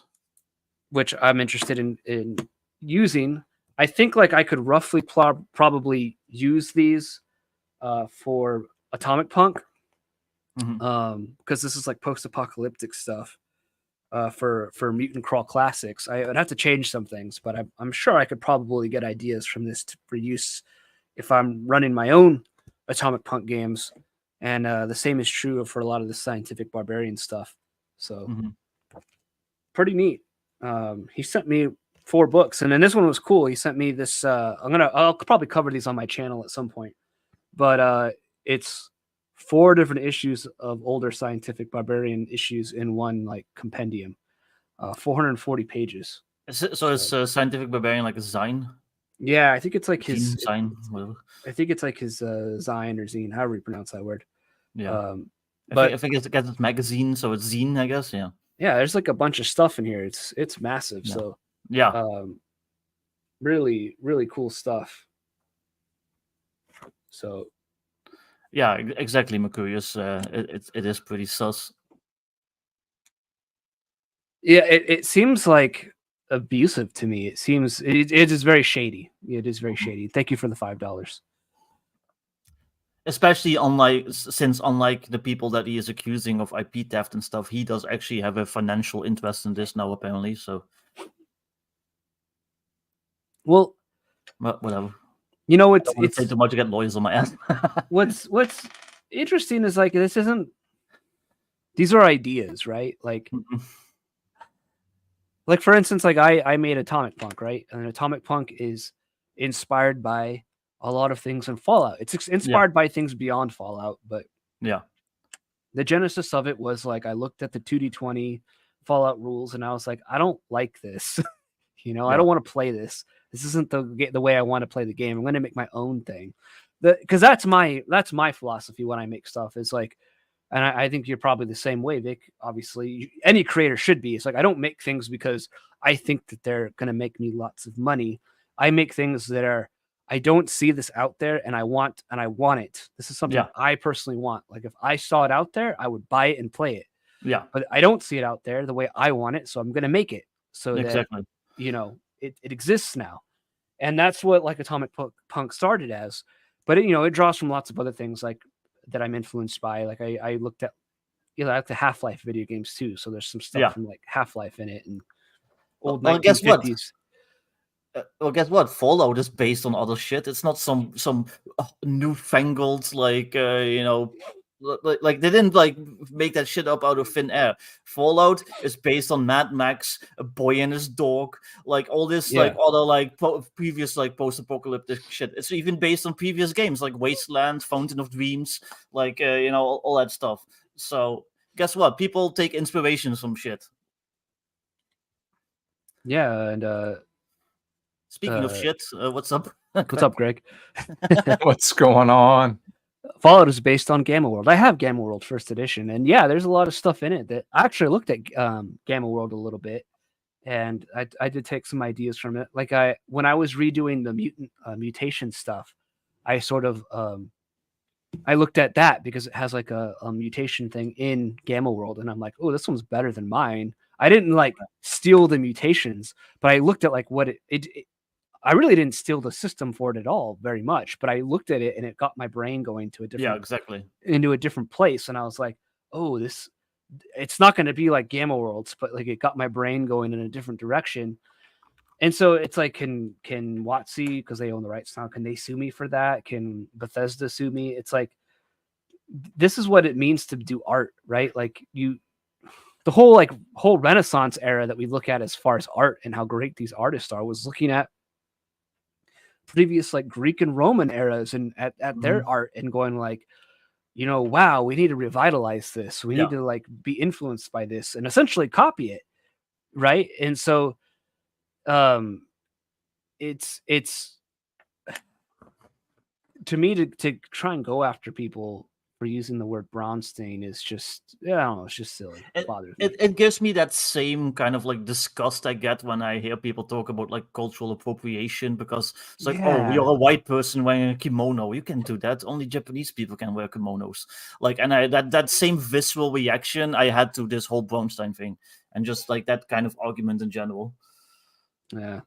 Which I'm interested in using. I think like I could roughly probably use these for Atomic Punk, because this is like post-apocalyptic stuff. For Mutant Crawl Classics, I would have to change some things, but I'm sure I could probably get ideas from this for use if I'm running my own Atomic Punk games. And the same is true for a lot of the Scientific Barbarian stuff. So pretty neat. He sent me 4 books, and then this one was cool. He sent me this. I'll probably cover these on my channel at some point, but it's 4 different issues of older Scientific Barbarian issues in one like compendium, 440 pages. So it's Scientific Barbarian like a zine? Yeah, I think it's like his zine, whatever. I think it's like his zine or zine, however you pronounce that word. Yeah, but I think it's magazine, so it's zine, I guess. Yeah. Yeah, there's like a bunch of stuff in here. It's massive. Yeah. So yeah, really, really cool stuff. So yeah, exactly, Mercurius. It is pretty sus. Yeah, it seems like abusive to me. It seems it is very shady. It is very shady. Thank you for the $5. Especially unlike the people that he is accusing of IP theft and stuff, he does actually have a financial interest in this now, apparently. So, well, whatever. You know, it's say too much to get lawyers on my ass. What's interesting is like this isn't. These are ideas, right? Like, like for instance, like I made Atomic Punk, right? And Atomic Punk is inspired by a lot of things in Fallout. It's inspired by things beyond Fallout, but the genesis of it was like I looked at the 2D20 Fallout rules and I was like, I don't like this. I don't want to play this. This isn't the way I want to play the game. I'm going to make my own thing. Because that's my philosophy when I make stuff. Is like, and I think you're probably the same way, Vic. Obviously, any creator should be. It's like I don't make things because I think that they're going to make me lots of money. I make things that are I don't see this out there, and I want it. This is something I personally want. Like if I saw it out there, I would buy it and play it. Yeah, but I don't see it out there the way I want it, so I'm going to make it so that it exists now. And that's what like Atomic Punk started as. But it draws from lots of other things like that I'm influenced by. Like I looked at I like the Half-Life video games too. So there's some stuff from like Half-Life in it and old 1950s. Well, guess what? Fallout is based on other shit. It's not some newfangled like like they didn't like make that shit up out of thin air. Fallout is based on Mad Max, A Boy and His Dog, like all this like other like previous like post-apocalyptic shit. It's even based on previous games like Wasteland, Fountain of Dreams, like all that stuff. So guess what? People take inspirations from shit. Yeah, and speaking of shit, what's up? What's up, Greg? What's going on? Fallout is based on Gamma World. I have Gamma World First Edition, and yeah, there's a lot of stuff in it that I actually looked at Gamma World a little bit, and I did take some ideas from it. Like when I was redoing the mutation stuff, I sort of I looked at that because it has like a mutation thing in Gamma World, and I'm like, oh, this one's better than mine. I didn't like steal the mutations, but I looked at like what it I really didn't steal the system for it at all very much, but I looked at it and it got my brain going to a different into a different place. And I was like, oh, it's not going to be like Gamma Worlds, but like it got my brain going in a different direction. And so it's like, can WotC, because they own the rights now, can they sue me for that? Can Bethesda sue me? It's like, this is what it means to do art, right? Like the whole Renaissance era that we look at as far as art and how great these artists are was looking at previous like Greek and Roman eras and at their art and going like, wow, we need to revitalize this. We need to like be influenced by this and essentially copy it. Right. And so it's to me to try and go after people for using the word Braunstein is just, I don't know, it's just silly. It bothers me. It gives me that same kind of like disgust I get when I hear people talk about like cultural appropriation, because it's like, oh, you're a white person wearing a kimono. You can do that. Only Japanese people can wear kimonos. Like, and that same visceral reaction I had to this whole Braunstein thing, and just like that kind of argument in general. Yeah.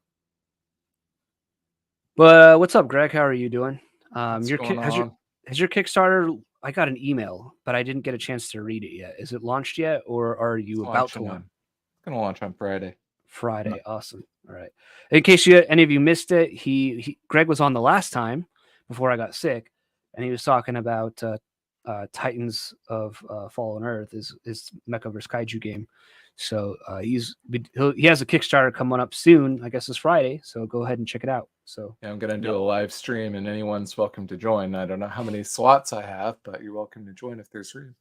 But what's up, Greg? How are you doing? What's Has your Kickstarter? I got an email, but I didn't get a chance to read it yet. Is it launched yet, or are you about to launch? It's gonna launch on Friday. Friday, awesome. All right. In case any of you missed it, Greg was on the last time before I got sick, and he was talking about Titans of Fallen Earth, his Mecha vs Kaiju game. So he has a Kickstarter coming up soon. I guess it's Friday. So go ahead and check it out. So yeah, I'm gonna do a live stream, and anyone's welcome to join. I don't know how many slots I have, but you're welcome to join if there's room.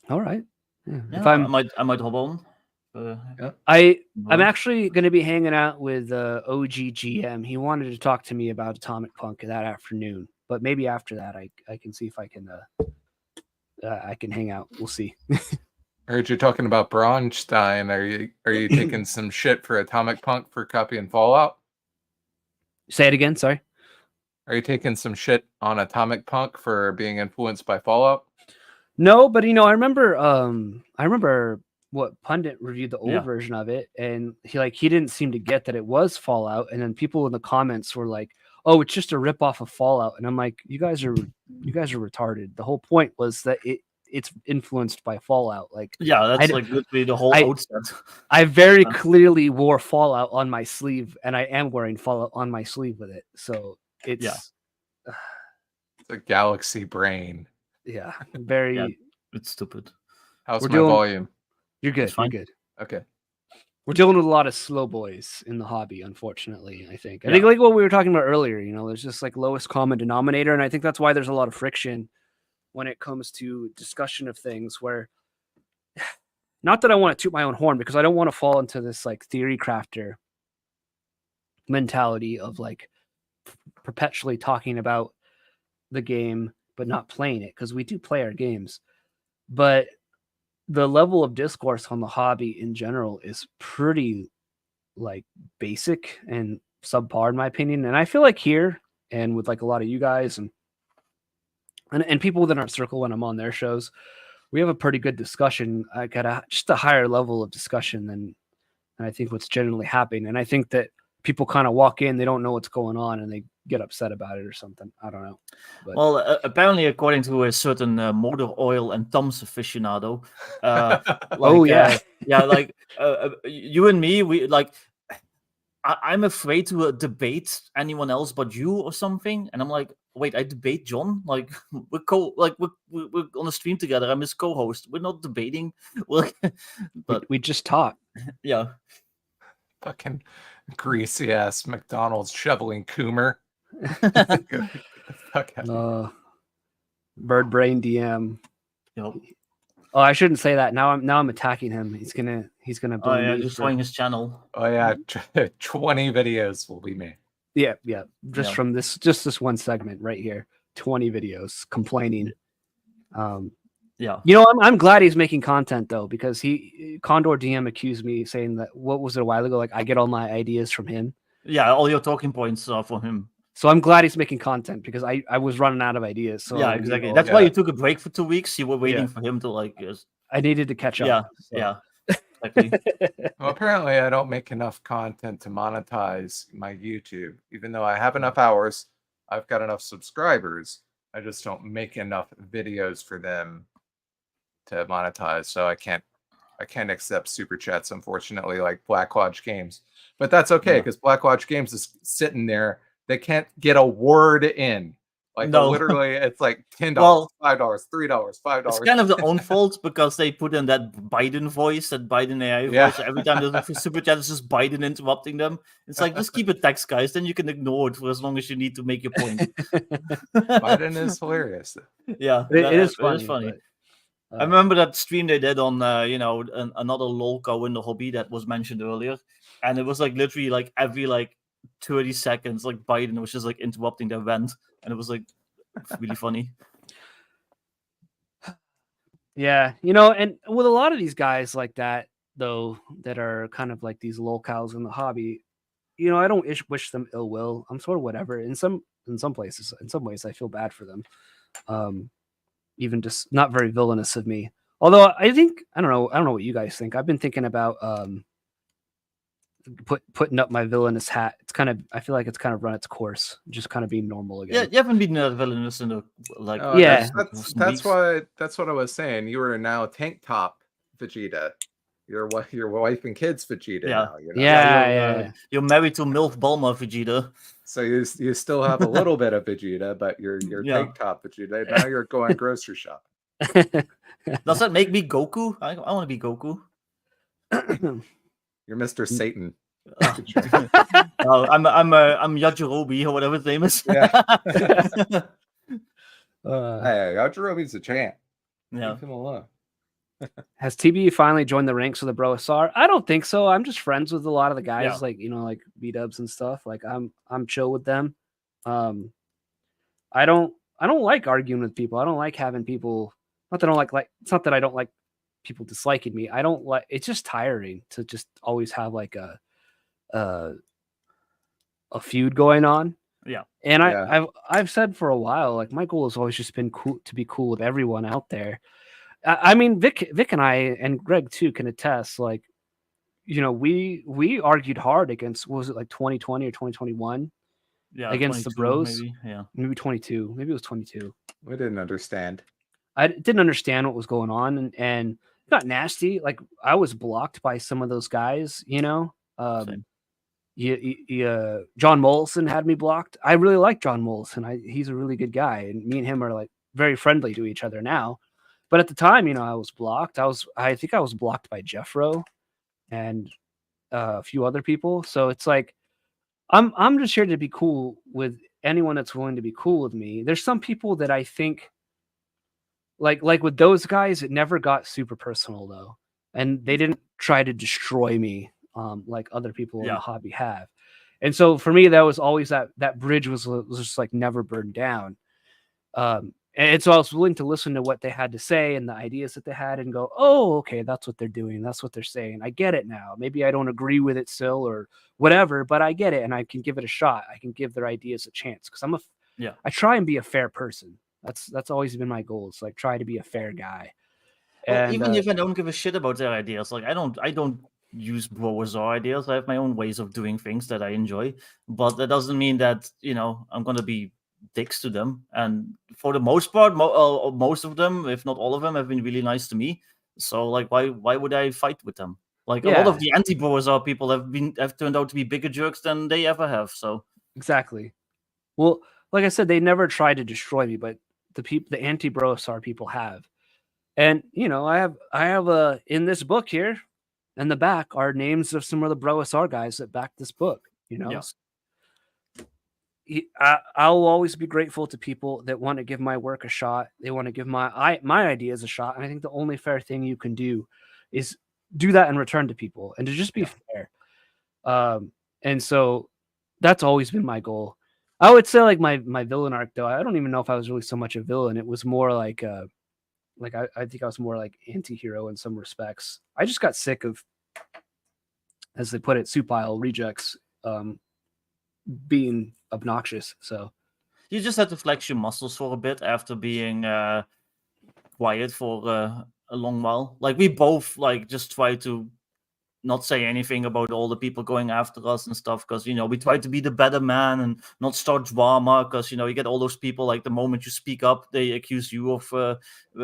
All right. Yeah. If I might hop on. I'm actually going to be hanging out with OG GM. He wanted to talk to me about Atomic Punk that afternoon, but maybe after that I can see if I can hang out. We'll see. I heard you talking about Braunstein. Are you taking some shit for Atomic Punk for copying Fallout? Say it again. Sorry. Are you taking some shit on Atomic Punk for being influenced by Fallout? No, but I remember what Pundit reviewed the old version of it, and he didn't seem to get that it was Fallout, and then people in the comments were like, "Oh, it's just a ripoff of Fallout," and I'm like, "You guys are retarded. The whole point was that it's influenced by Fallout." Like, that's like literally the whole outset. I very clearly wore Fallout on my sleeve, and I am wearing Fallout on my sleeve with it. So it's it's a galaxy brain. Yeah, very. It's stupid. How's my volume? You're good. You're good. Okay. We're dealing with a lot of slow boys in the hobby, unfortunately. I think like what we were talking about earlier. There's just like lowest common denominator, and I think that's why there's a lot of friction when it comes to discussion of things. Where, not that I want to toot my own horn, because I don't want to fall into this like theory crafter mentality of like perpetually talking about the game but not playing it, because we do play our games. But the level of discourse on the hobby in general is pretty like basic and subpar in my opinion. And I feel like here, and with like a lot of you guys and people within our circle when I'm on their shows, we have a pretty good discussion. I got just a higher level of discussion than I think what's generally happening. And I think that people kind of walk in, they don't know what's going on, and they get upset about it or something. I don't know. But... Well, apparently, according to a certain motor oil and thumbs aficionado, you and me, we like. I'm afraid to debate anyone else but you or something, and I'm like, wait, I debate John? Like we're on a stream together. I'm his co-host. We're not debating. But we just talk. Yeah. Fucking greasy ass McDonald's shoveling Coomer. Bird brain DM. Yep. Oh, I shouldn't say that. Now I'm attacking him. He's gonna destroying his channel. Oh yeah, 20 videos will be made. Yeah. From this one segment right here, 20 videos complaining. I'm glad he's making content though, because Condor DM accused me saying that, what was it a while ago? Like, I get all my ideas from him. Yeah, all your talking points are from him. So I'm glad he's making content, because I was running out of ideas. So yeah, exactly. That's why you took a break for 2 weeks. You were waiting for him to like. I needed to catch up. Yeah. Exactly. Well, apparently I don't make enough content to monetize my YouTube, even though I have enough hours. I've got enough subscribers. I just don't make enough videos for them to monetize. So I can't accept super chats, unfortunately, like Blackwatch Games. But that's okay, because Blackwatch Games is sitting there. They can't get a word in. Like literally, it's like $10, $5, $3, $5. It's kind of their own fault, because they put in that Biden voice, that Biden AI voice. Every time there's a super chat, it's just Biden interrupting them. It's like, just keep it text, guys. Then you can ignore it for as long as you need to make your point. Biden is hilarious. Yeah, it is funny. It is funny. I remember that stream they did on, another lolco in the hobby that was mentioned earlier, and it was like literally like every like 30 seconds, like Biden was just like interrupting their rant, and it was like really funny. Yeah, you know, and with a lot of these guys like that, though, that are kind of like these lolcows in the hobby, you know, I don't wish them ill will. I'm sort of whatever. In some places, in some ways, I feel bad for them. Even just not very villainous of me. Although I think I don't know what you guys think. I've been thinking about putting up my villainous hat. It's kind of I feel like it's kind of run its course, just kind of being normal again. Yeah, you haven't been villainous in like. Yeah, that's what I was saying. You are now tank top Vegeta. Your wife and kids Vegeta now. You know? Yeah, you're married to MILF Bulma Vegeta. So you still have a little bit of Vegeta, but you're tank top Vegeta. Now you're going grocery shopping. Does that make me Goku? I want to be Goku. You're Mr. Satan. I'm Yajirobe or whatever his name is. Yeah. Hey, Yajirobe's a champ. Yeah. Leave him alone. Has TB finally joined the ranks of the Brozer? I don't think so. I'm just friends with a lot of the guys, like like BDubs and stuff. Like I'm chill with them. I don't like arguing with people. I don't like having people. Not that I don't like. It's not that I don't like people disliking me. I don't like. It's just tiring to just always have like a feud going on. Yeah. And I've said for a while, like my goal has always just been to be cool with everyone out there. I mean, Vic and I and Greg too can attest. Like, you know, we argued hard against, what was it, like 2020 or 2021? Yeah, against the Bros. Maybe 22. Maybe it was 22. We didn't understand. I didn't understand what was going on, and it got nasty. Like I was blocked by some of those guys. You know, John Mollison had me blocked. I really like John Mollison. He's a really good guy, and me and him are like very friendly to each other now. But at the time, you know, I was blocked. I think I was blocked by Jeffro and a few other people. So it's like, I'm just here to be cool with anyone that's willing to be cool with me. There's some people that I think, like with those guys, it never got super personal though, and they didn't try to destroy me like other people in the hobby have. And so for me, that was always that bridge was just like never burned down. And so I was willing to listen to what they had to say and the ideas that they had and go, oh, okay, that's what they're doing. That's what they're saying. I get it now. Maybe I don't agree with it still or whatever, but I get it and I can give it a shot. I can give their ideas a chance because I try and be a fair person. That's always been my goal. It's like try to be a fair guy. Well, and even if I don't give a shit about their ideas, like I don't use Brozer ideas. I have my own ways of doing things that I enjoy, but that doesn't mean that, you know, I'm going to be dicks to them. And for the most part, most of them, if not all of them, have been really nice to me. So like, why would I fight with them? Like a lot of the anti-Brozer people have turned out to be bigger jerks than they ever have. So exactly. Well, like I said, they never tried to destroy me, but the anti-Brozer people have. And you know, I have in this book here, in the back, are names of some of the Brozer guys that backed this book. You know. I'll always be grateful to people that want to give my work a shot. They want to give my ideas a shot. And I think the only fair thing you can do is do that in return to people and to just be fair. And so that's always been my goal. I would say like my villain arc though, I don't even know if I was really so much a villain. It was more like I think I was more like anti-hero in some respects. I just got sick of, as they put it, supile rejects being obnoxious. So you just had to flex your muscles for a bit after being quiet for a long while. Like we both like just try to not say anything about all the people going after us and stuff, because, you know, we try to be the better man and not start drama, because, you know, you get all those people, like the moment you speak up, they accuse you of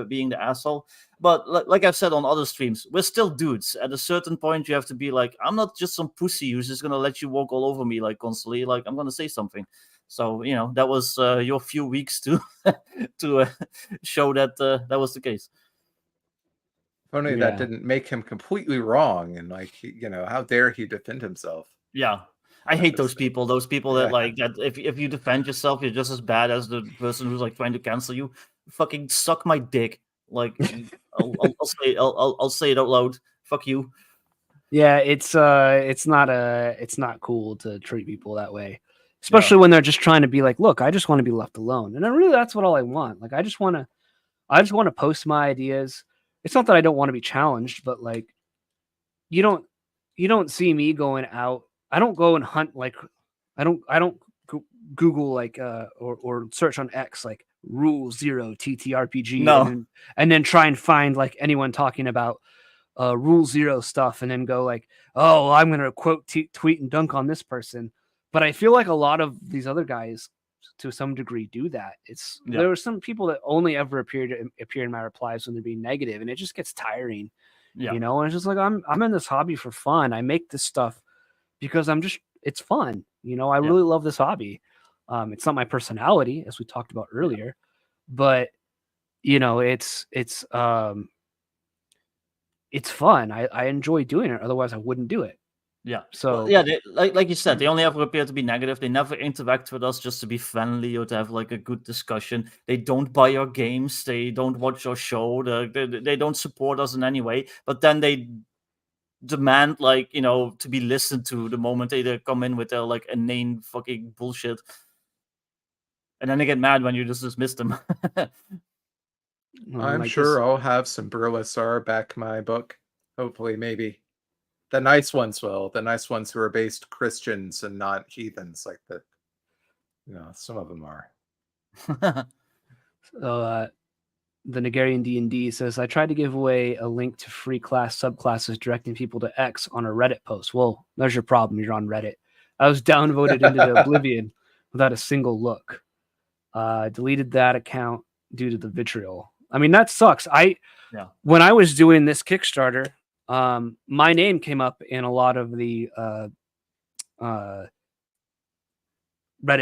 being the asshole. But like I've said on other streams, we're still dudes. At a certain point, you have to be like, I'm not just some pussy who's just going to let you walk all over me like constantly. Like, I'm going to say something. So, you know, that was your few weeks to show that that was the case. Only that didn't make him completely wrong, and like, you know, how dare he defend himself? Yeah, I hate those people. Those people that like that. If you defend yourself, you're just as bad as the person who's like trying to cancel you. Fucking suck my dick. Like, I'll say it out loud. Fuck you. Yeah, it's not cool to treat people that way, especially when they're just trying to be like, look, I just want to be left alone, and really that's what all I want. Like, I just want to post my ideas. it's not that I don't want to be challenged, but like you don't see me going out. I don't go and hunt like I don't Google like or search on X like Rule 0 TTRPG No. and then try and find like anyone talking about Rule 0 stuff and then go like, oh, I'm gonna quote tweet and dunk on this person. But I feel like a lot of these other guys to some degree do that. There were some people that only ever appear in my replies when they're being negative, and it just gets tiring. Yeah. You know, and it's just like I'm in this hobby for fun. I make this stuff because it's fun. You know, I really love this hobby. It's not my personality, as we talked about earlier, but you know, it's fun. I enjoy doing it. Otherwise, I wouldn't do it. Yeah. So well, yeah, like you said, they only ever appear to be negative. They never interact with us just to be friendly or to have like a good discussion. They don't buy our games. They don't watch our show. They don't support us in any way. But then they demand like to be listened to the moment they come in with their like inane fucking bullshit, and then they get mad when you just dismiss them. I'm sure I'll have some Brozer back my book. Hopefully, maybe. The nice ones will. The nice ones who are based Christians and not heathens, like the, some of them are. So, the Nigerian D&D says, I tried to give away a link to free class subclasses directing people to X on a Reddit post. Well, there's your problem. You're on Reddit. I was downvoted into the oblivion without a single look. Deleted that account due to the vitriol. I mean, that sucks. When I was doing this Kickstarter, my name came up in a lot of the Reddit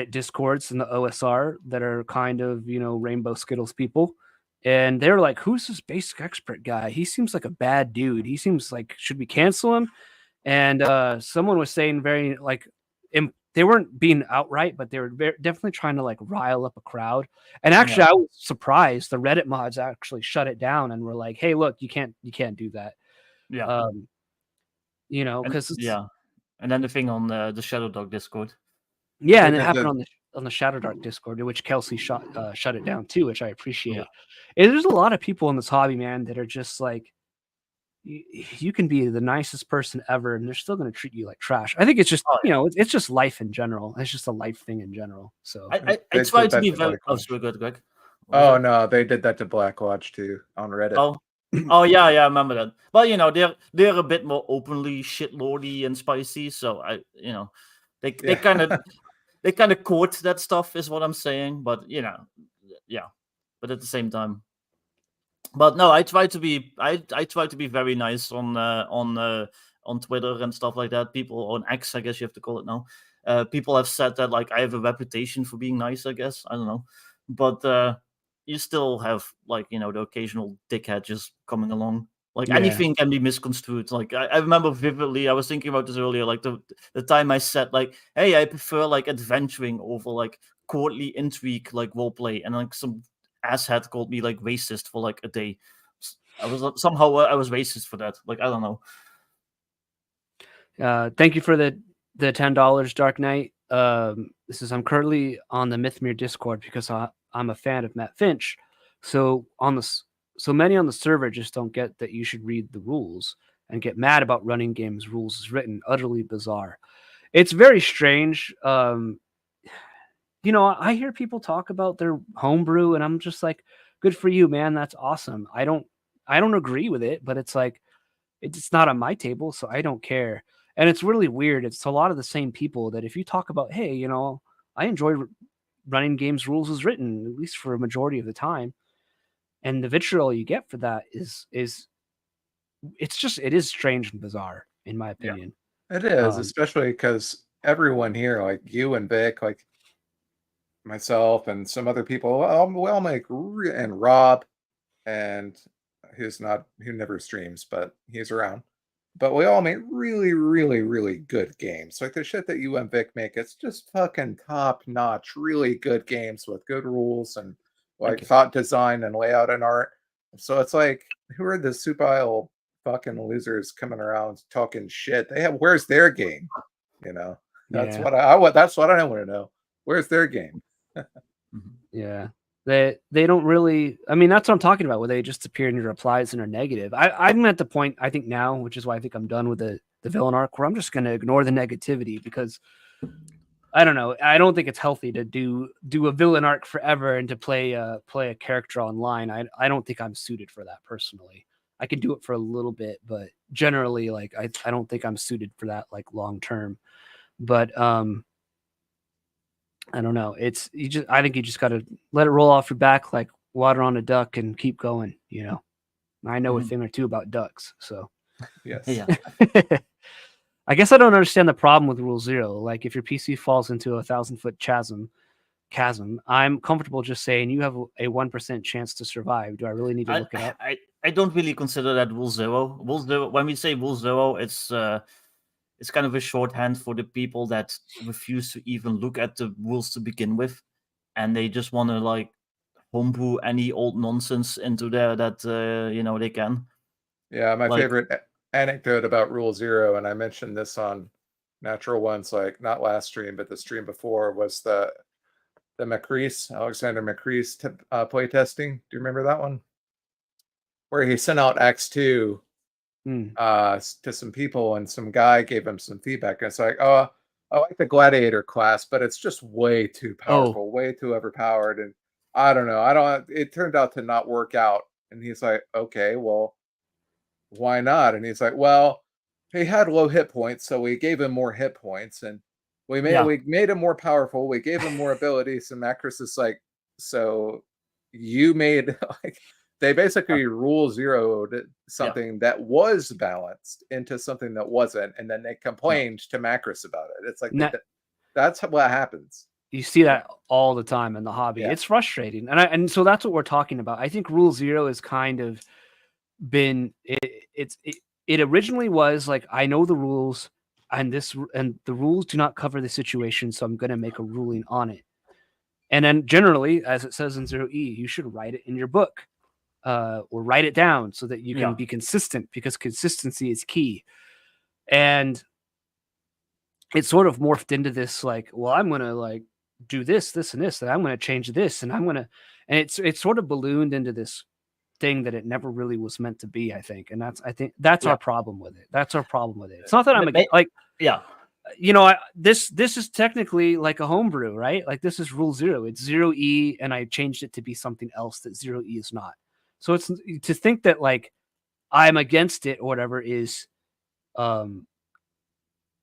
discords and the OSR that are kind of, Rainbow Skittles people. And they were like, who's this basic expert guy? He seems like a bad dude. He seems like, should we cancel him? And someone was saying very like, they weren't being outright, but they were definitely trying to like rile up a crowd. And actually, I was surprised. The Reddit mods actually shut it down and were like, hey, look, you can't do that. Yeah. Because and then the thing on the Shadow Dog Discord. Yeah, and it happened on the Shadow Dark Discord, which Kelsey shut it down too, which I appreciate. Yeah. And there's a lot of people in this hobby, man, that are just like, you can be the nicest person ever, and they're still going to treat you like trash. I think it's just, it's just life in general. It's just a life thing in general. So I try to be very. Oh, so good, Greg. Oh no, they did that to Black Watch too on Reddit. Oh yeah, I remember that. Well, they're a bit more openly shitlordy and spicy, so they kind of they kind of court that stuff, is what I'm saying. But but at the same time, but no, I try to be very nice on Twitter and stuff like that. People on X, I guess you have to call it now. People have said that like I have a reputation for being nice. I guess I don't know, but you still have like the occasional dickhead just coming along. Like anything can be misconstrued. Like I remember vividly, I was thinking about this earlier, like the time I said like, hey, I prefer like adventuring over like courtly intrigue like roleplay, and like some asshat called me like racist for like a day. I was racist for that. Like I don't know. Thank you for the $10, Dark Knight. This is I'm currently on the Mythmere Discord because I'm a fan of Matt Finch. So many on the server just don't get that you should read the rules and get mad about running games rules as written. Utterly bizarre. It's very strange. I hear people talk about their homebrew, and I'm just like, good for you, man. That's awesome. I don't agree with it, but it's like, it's not on my table, so I don't care. And it's really weird. It's a lot of the same people that if you talk about, hey, I enjoy running games rules as written, at least for a majority of the time. And the vitriol you get for that is it is strange and bizarre, in my opinion. Yeah, it is, especially because everyone here, like you and Vic, like myself and some other people, we all make and Rob, and who never streams, but he's around. But we all make really, really, really good games. Like the shit that you and Vic make, it's just fucking top notch, really good games with good rules and like thought design and layout and art. So it's like, who are the supile fucking losers coming around talking shit? Where's their game? That's what I want to know. Where's their game? Yeah. They don't really. I mean, that's what I'm talking about. Where they just appear in your replies and are negative. I'm at the point I think now, which is why I think I'm done with the villain arc, where I'm just going to ignore the negativity because I don't know. I don't think it's healthy to do a villain arc forever and to play a character online. I don't think I'm suited for that personally. I can do it for a little bit, but generally, like I don't think I'm suited for that like long term. But I don't know. I think you just got to let it roll off your back like water on a duck and keep going. You know, I know a thing or two about ducks, so Yes. Yeah. I guess I don't understand the problem with Rule Zero. Like, if your PC falls into a 1,000-foot chasm, I'm comfortable just saying you have a 1% chance to survive. Do I really need to look it up? I don't really consider that Rule Zero. Rule Zero. When we say Rule Zero, it's kind of a shorthand for the people that refuse to even look at the rules to begin with, and they just want to like homebrew any old nonsense into there that they can. Yeah, my favorite anecdote about Rule Zero, and I mentioned this on Natural Ones, like not last stream, but the stream before, was the Alexander Macrease playtesting. Do you remember that one? Where he sent out X2 to some people, and some guy gave him some feedback. And it's like, oh, I like the Gladiator class, but it's just way too powerful, way too overpowered, and I don't know. It turned out to not work out. And he's like, okay, well, why not? And he's like, well, he had low hit points, so we gave him more hit points, and we made him more powerful. We gave him more abilities. And Macros is like, so you made like they basically Rule Zeroed something that was balanced into something that wasn't, and then they complained to Macros about it. It's like that's what happens. You see that all the time in the hobby. It's frustrating, and so that's what we're talking about. I think Rule Zero is kind of been it originally was like, I know the rules and the rules do not cover the situation, so I'm going to make a ruling on it. And then generally, as it says in 0E, you should write it in your book or write it down so that you can be consistent, because consistency is key. And it sort of morphed into this like, well, I'm going to like do this and this, and I'm going to change this, and and it's sort of ballooned into this thing that it never really was meant to be, I think. And I think that's our problem with it. That's our problem with it. It's not that I'm like, you know, this is technically like a homebrew, right? Like, this is Rule Zero. It's 0E, and I changed it to be something else that 0E is not. So it's to think that like I'm against it or whatever is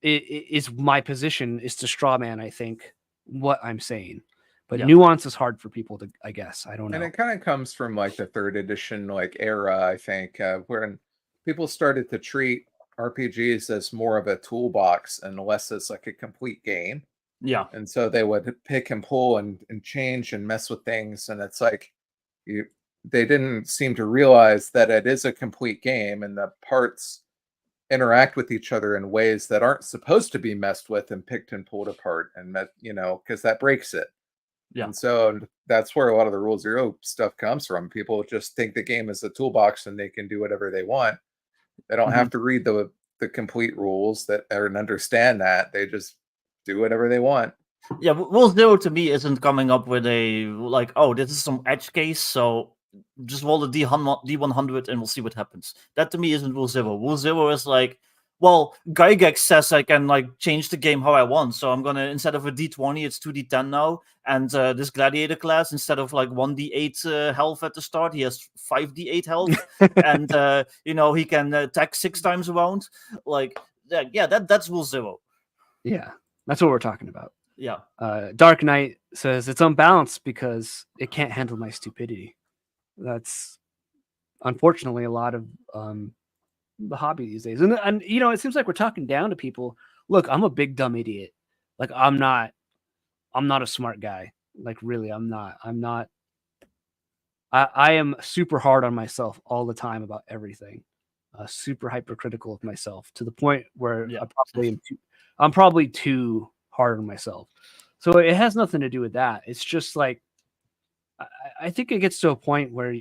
is my position, is to straw man, I think, what I'm saying. But nuance is hard for people to, I guess. I don't know. And it kind of comes from like the 3rd edition like era, I think, when people started to treat RPGs as more of a toolbox and less as like a complete game. Yeah. And so they would pick and pull and change and mess with things. And it's like they didn't seem to realize that it is a complete game, and the parts interact with each other in ways that aren't supposed to be messed with and picked and pulled apart, and because that breaks it. Yeah. And so that's where a lot of the Rule Zero stuff comes from. People just think the game is a toolbox and they can do whatever they want. They don't have to read the complete rules and understand that. They just do whatever they want. Yeah, Rule Zero to me isn't coming up with a like, oh, this is some edge case, so just roll the D100 and we'll see what happens. That to me isn't Rule Zero. Rule Zero is like, well, Gygax says I can like change the game how I want, so I'm gonna, instead of a D20, it's 2D10 now. And this Gladiator class, instead of like 1D8 health at the start, he has 5D8 health, and he can attack 6 times around. Like, that's Rule Zero. Yeah, that's what we're talking about. Yeah. Dark Knight says it's unbalanced because it can't handle my stupidity. That's unfortunately a lot of the hobby these days. And it seems like we're talking down to people. Look, I'm a big dumb idiot. Like, I'm not a smart guy. Like, really, I'm not. I am super hard on myself all the time about everything. Super hypercritical of myself, to the point where I'm probably too hard on myself. So it has nothing to do with that. It's just like, I think it gets to a point where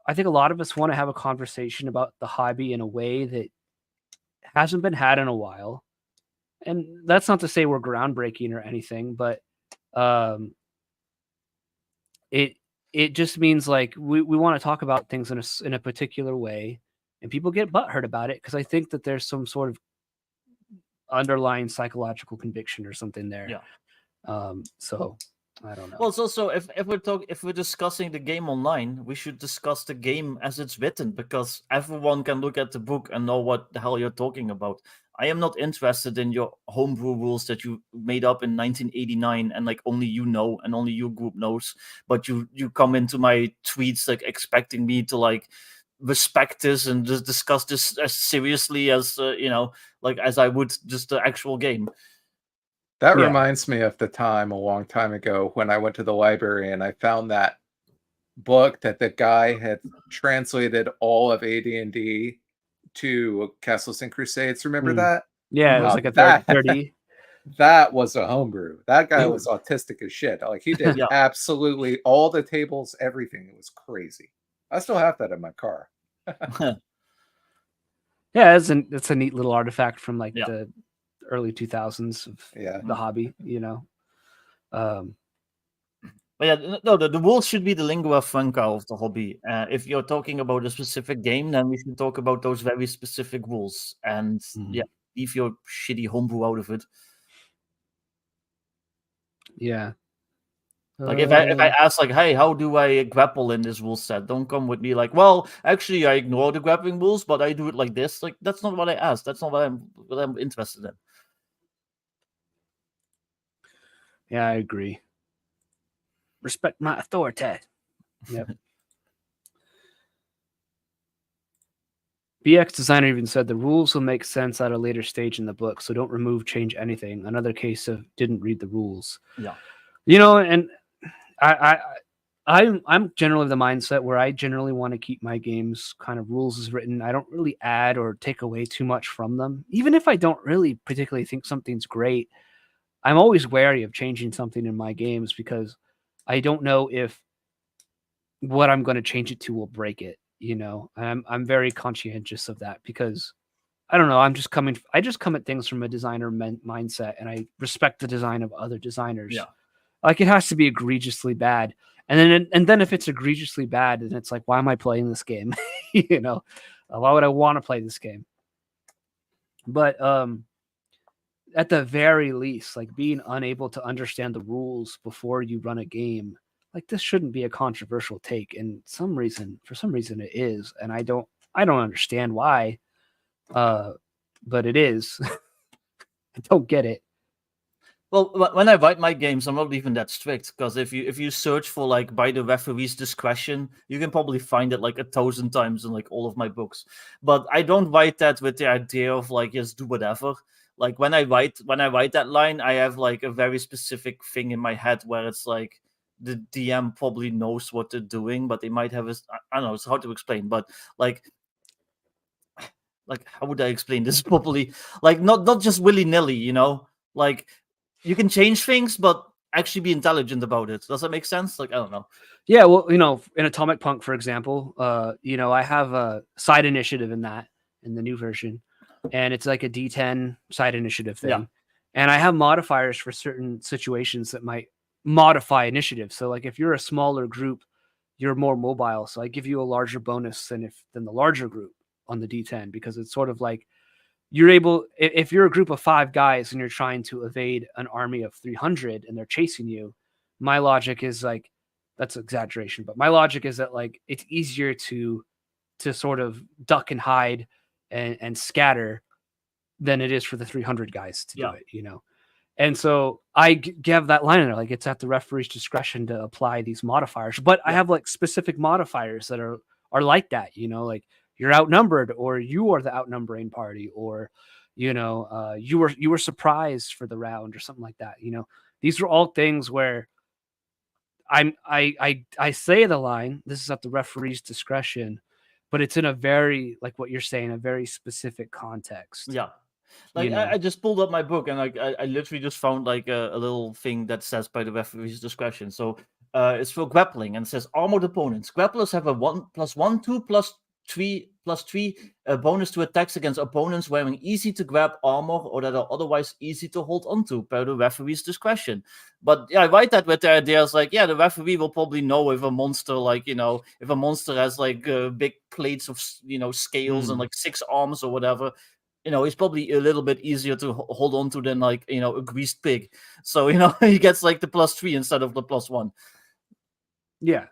I think a lot of us want to have a conversation about the hobby in a way that hasn't been had in a while. And that's not to say we're groundbreaking or anything, but it just means like we want to talk about things in a particular way, and people get butthurt about it because I think that there's some sort of underlying psychological conviction or something there. Yeah. So I don't know. Well, it's also if we're discussing the game online, we should discuss the game as it's written, because everyone can look at the book and know what the hell you're talking about. I am not interested in your homebrew rules that you made up in 1989 and like only you know and only your group knows. But you come into my tweets like expecting me to like respect this and just discuss this as seriously as like as I would just the actual game. That reminds me of the time a long time ago when I went to the library and I found that book that the guy had translated all of AD&D to Castles and Crusades. Remember that? Yeah, it was like a 30. That was a homebrew. That guy was autistic as shit. Like he did absolutely all the tables, everything. It was crazy. I still have that in my car. Yeah, it's a neat little artifact from like the early 2000s of the hobby, But yeah, no, the rules should be the lingua franca of the hobby. If you're talking about a specific game, then we should talk about those very specific rules, and leave your shitty homebrew out of it. Yeah. Like if I ask like, hey, how do I grapple in this rule set? Don't come with me like, well, actually I ignore the grappling rules, but I do it like this. Like that's not what I asked. That's not what I'm interested in. Yeah, I agree. Respect my authority. Yep. BX Designer even said the rules will make sense at a later stage in the book, so don't remove, change anything. Another case of didn't read the rules. Yeah. And I'm generally the mindset where I generally want to keep my games kind of rules as written. I don't really add or take away too much from them. Even if I don't really particularly think something's great, I'm always wary of changing something in my games because I don't know if what I'm going to change it to will break it, I'm very conscientious of that because I don't know. I just come at things from a designer mindset, and I respect the design of other designers. Yeah. Like it has to be egregiously bad. And then if it's egregiously bad, then it's like, why am I playing this game? Why would I want to play this game? But at the very least, like being unable to understand the rules before you run a game, like this shouldn't be a controversial take. And for some reason it is. And I don't understand why. But it is. I don't get it. Well, when I write my games, I'm not even that strict, because if you search for like by the referee's discretion, you can probably find it like 1,000 times in like all of my books. But I don't write that with the idea of like just do whatever. Like when I write that line, I have like a very specific thing in my head where it's like the DM probably knows what they're doing, but they might have I don't know, it's hard to explain, but like how would I explain this properly? Like not just willy-nilly, like you can change things, but actually be intelligent about it. Does that make sense? Like, I don't know. Yeah, well, in Atomic Punk, for example, I have a side initiative in the new version, and it's like a D10 side initiative thing. Yeah. And I have modifiers for certain situations that might modify initiative. So like if you're a smaller group, you're more mobile. So I give you a larger bonus than the larger group on the D10, because it's sort of like you're able, if you're a group of 5 guys and you're trying to evade an army of 300 and they're chasing you, my logic is like, that's exaggeration, but my logic is that like it's easier to sort of duck and hide and scatter than it is for the 300 guys to do it, And so I give that line in there, like it's at the referee's discretion to apply these modifiers, but I have like specific modifiers that are like that, like you're outnumbered, or you are the outnumbering party, or you were surprised for the round or something like that. These are all things where I say the line, this is at the referee's discretion, but it's in a very, like what you're saying, a very specific context. Yeah. Like I just pulled up my book, and like I literally just found like a little thing that says by the referee's discretion. So it's for grappling, and it says armored opponents. Grapplers have a 1+1/2+2 +3 bonus to attacks against opponents wearing easy to grab armor or that are otherwise easy to hold onto per the referee's discretion. But yeah, I write that with the ideas like, yeah, the referee will probably know if a monster, like, if a monster has like big plates of, scales and like 6 arms or whatever, it's probably a little bit easier to hold on to than like, a greased pig. So, he gets like the +3 instead of the +1. Yeah.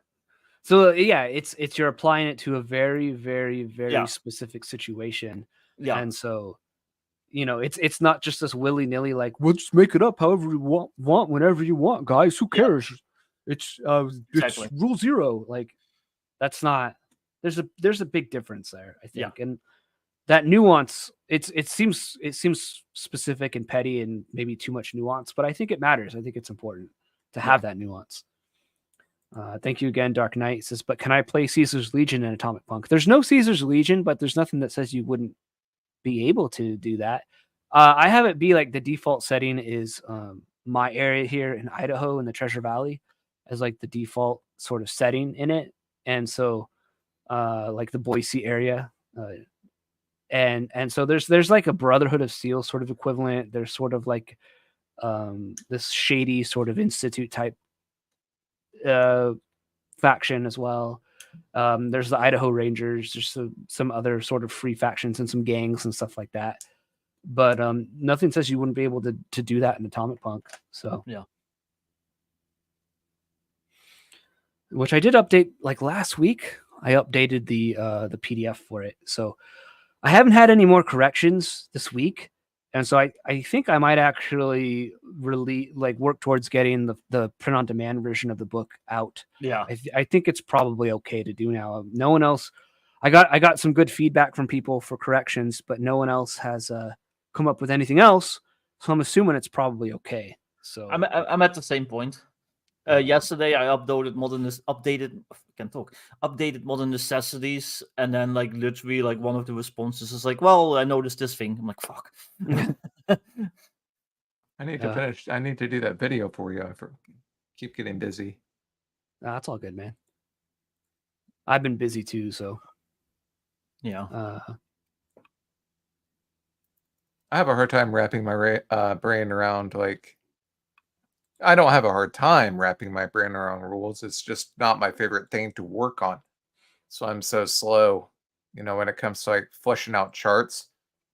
So yeah, it's you're applying it to a very, very, very specific situation. Yeah. And so, it's not just this willy-nilly, like, we'll just make it up however you want whenever you want, guys. Who cares? It's Exactly. it's rule 0. Like, that's not, there's a big difference there, I think. And that nuance, it seems specific and petty and maybe too much nuance, but I think it matters. I think it's important to have that nuance. Thank you again, Dark Knight. It says, but can I play Caesar's Legion in Atomic Punk? There's no Caesar's Legion, but there's nothing that says you wouldn't be able to do that. I have it be like the default setting is my area here in Idaho in the Treasure Valley as like the default sort of setting in it. And so like the Boise area. And so there's like a Brotherhood of Steel sort of equivalent. There's sort of like this shady sort of institute type faction as well. There's the Idaho Rangers. There's some other sort of free factions and some gangs and stuff like that. But nothing says you wouldn't be able to do that in Atomic Punk. So yeah. Which I did update like last week. I updated the PDF for it. So I haven't had any more corrections this week. And so I think I might actually really like work towards getting the print on demand version of the book out. Yeah. I think it's probably okay to do now. No one else. I got some good feedback from people for corrections, but no one else has come up with anything else. So I'm assuming it's probably okay. So I'm at the same point. Yesterday I updated Modern Necessities, and then like literally like one of the responses is like, well, I noticed this thing. I'm like, fuck. I need to finish. I need to do that video for you. I keep getting busy. That's all good, man. I've been busy too, so yeah. I have a hard time wrapping my brain around like. I don't have a hard time wrapping my brain around rules. It's just not my favorite thing to work on. So I'm so slow, when it comes to like fleshing out charts.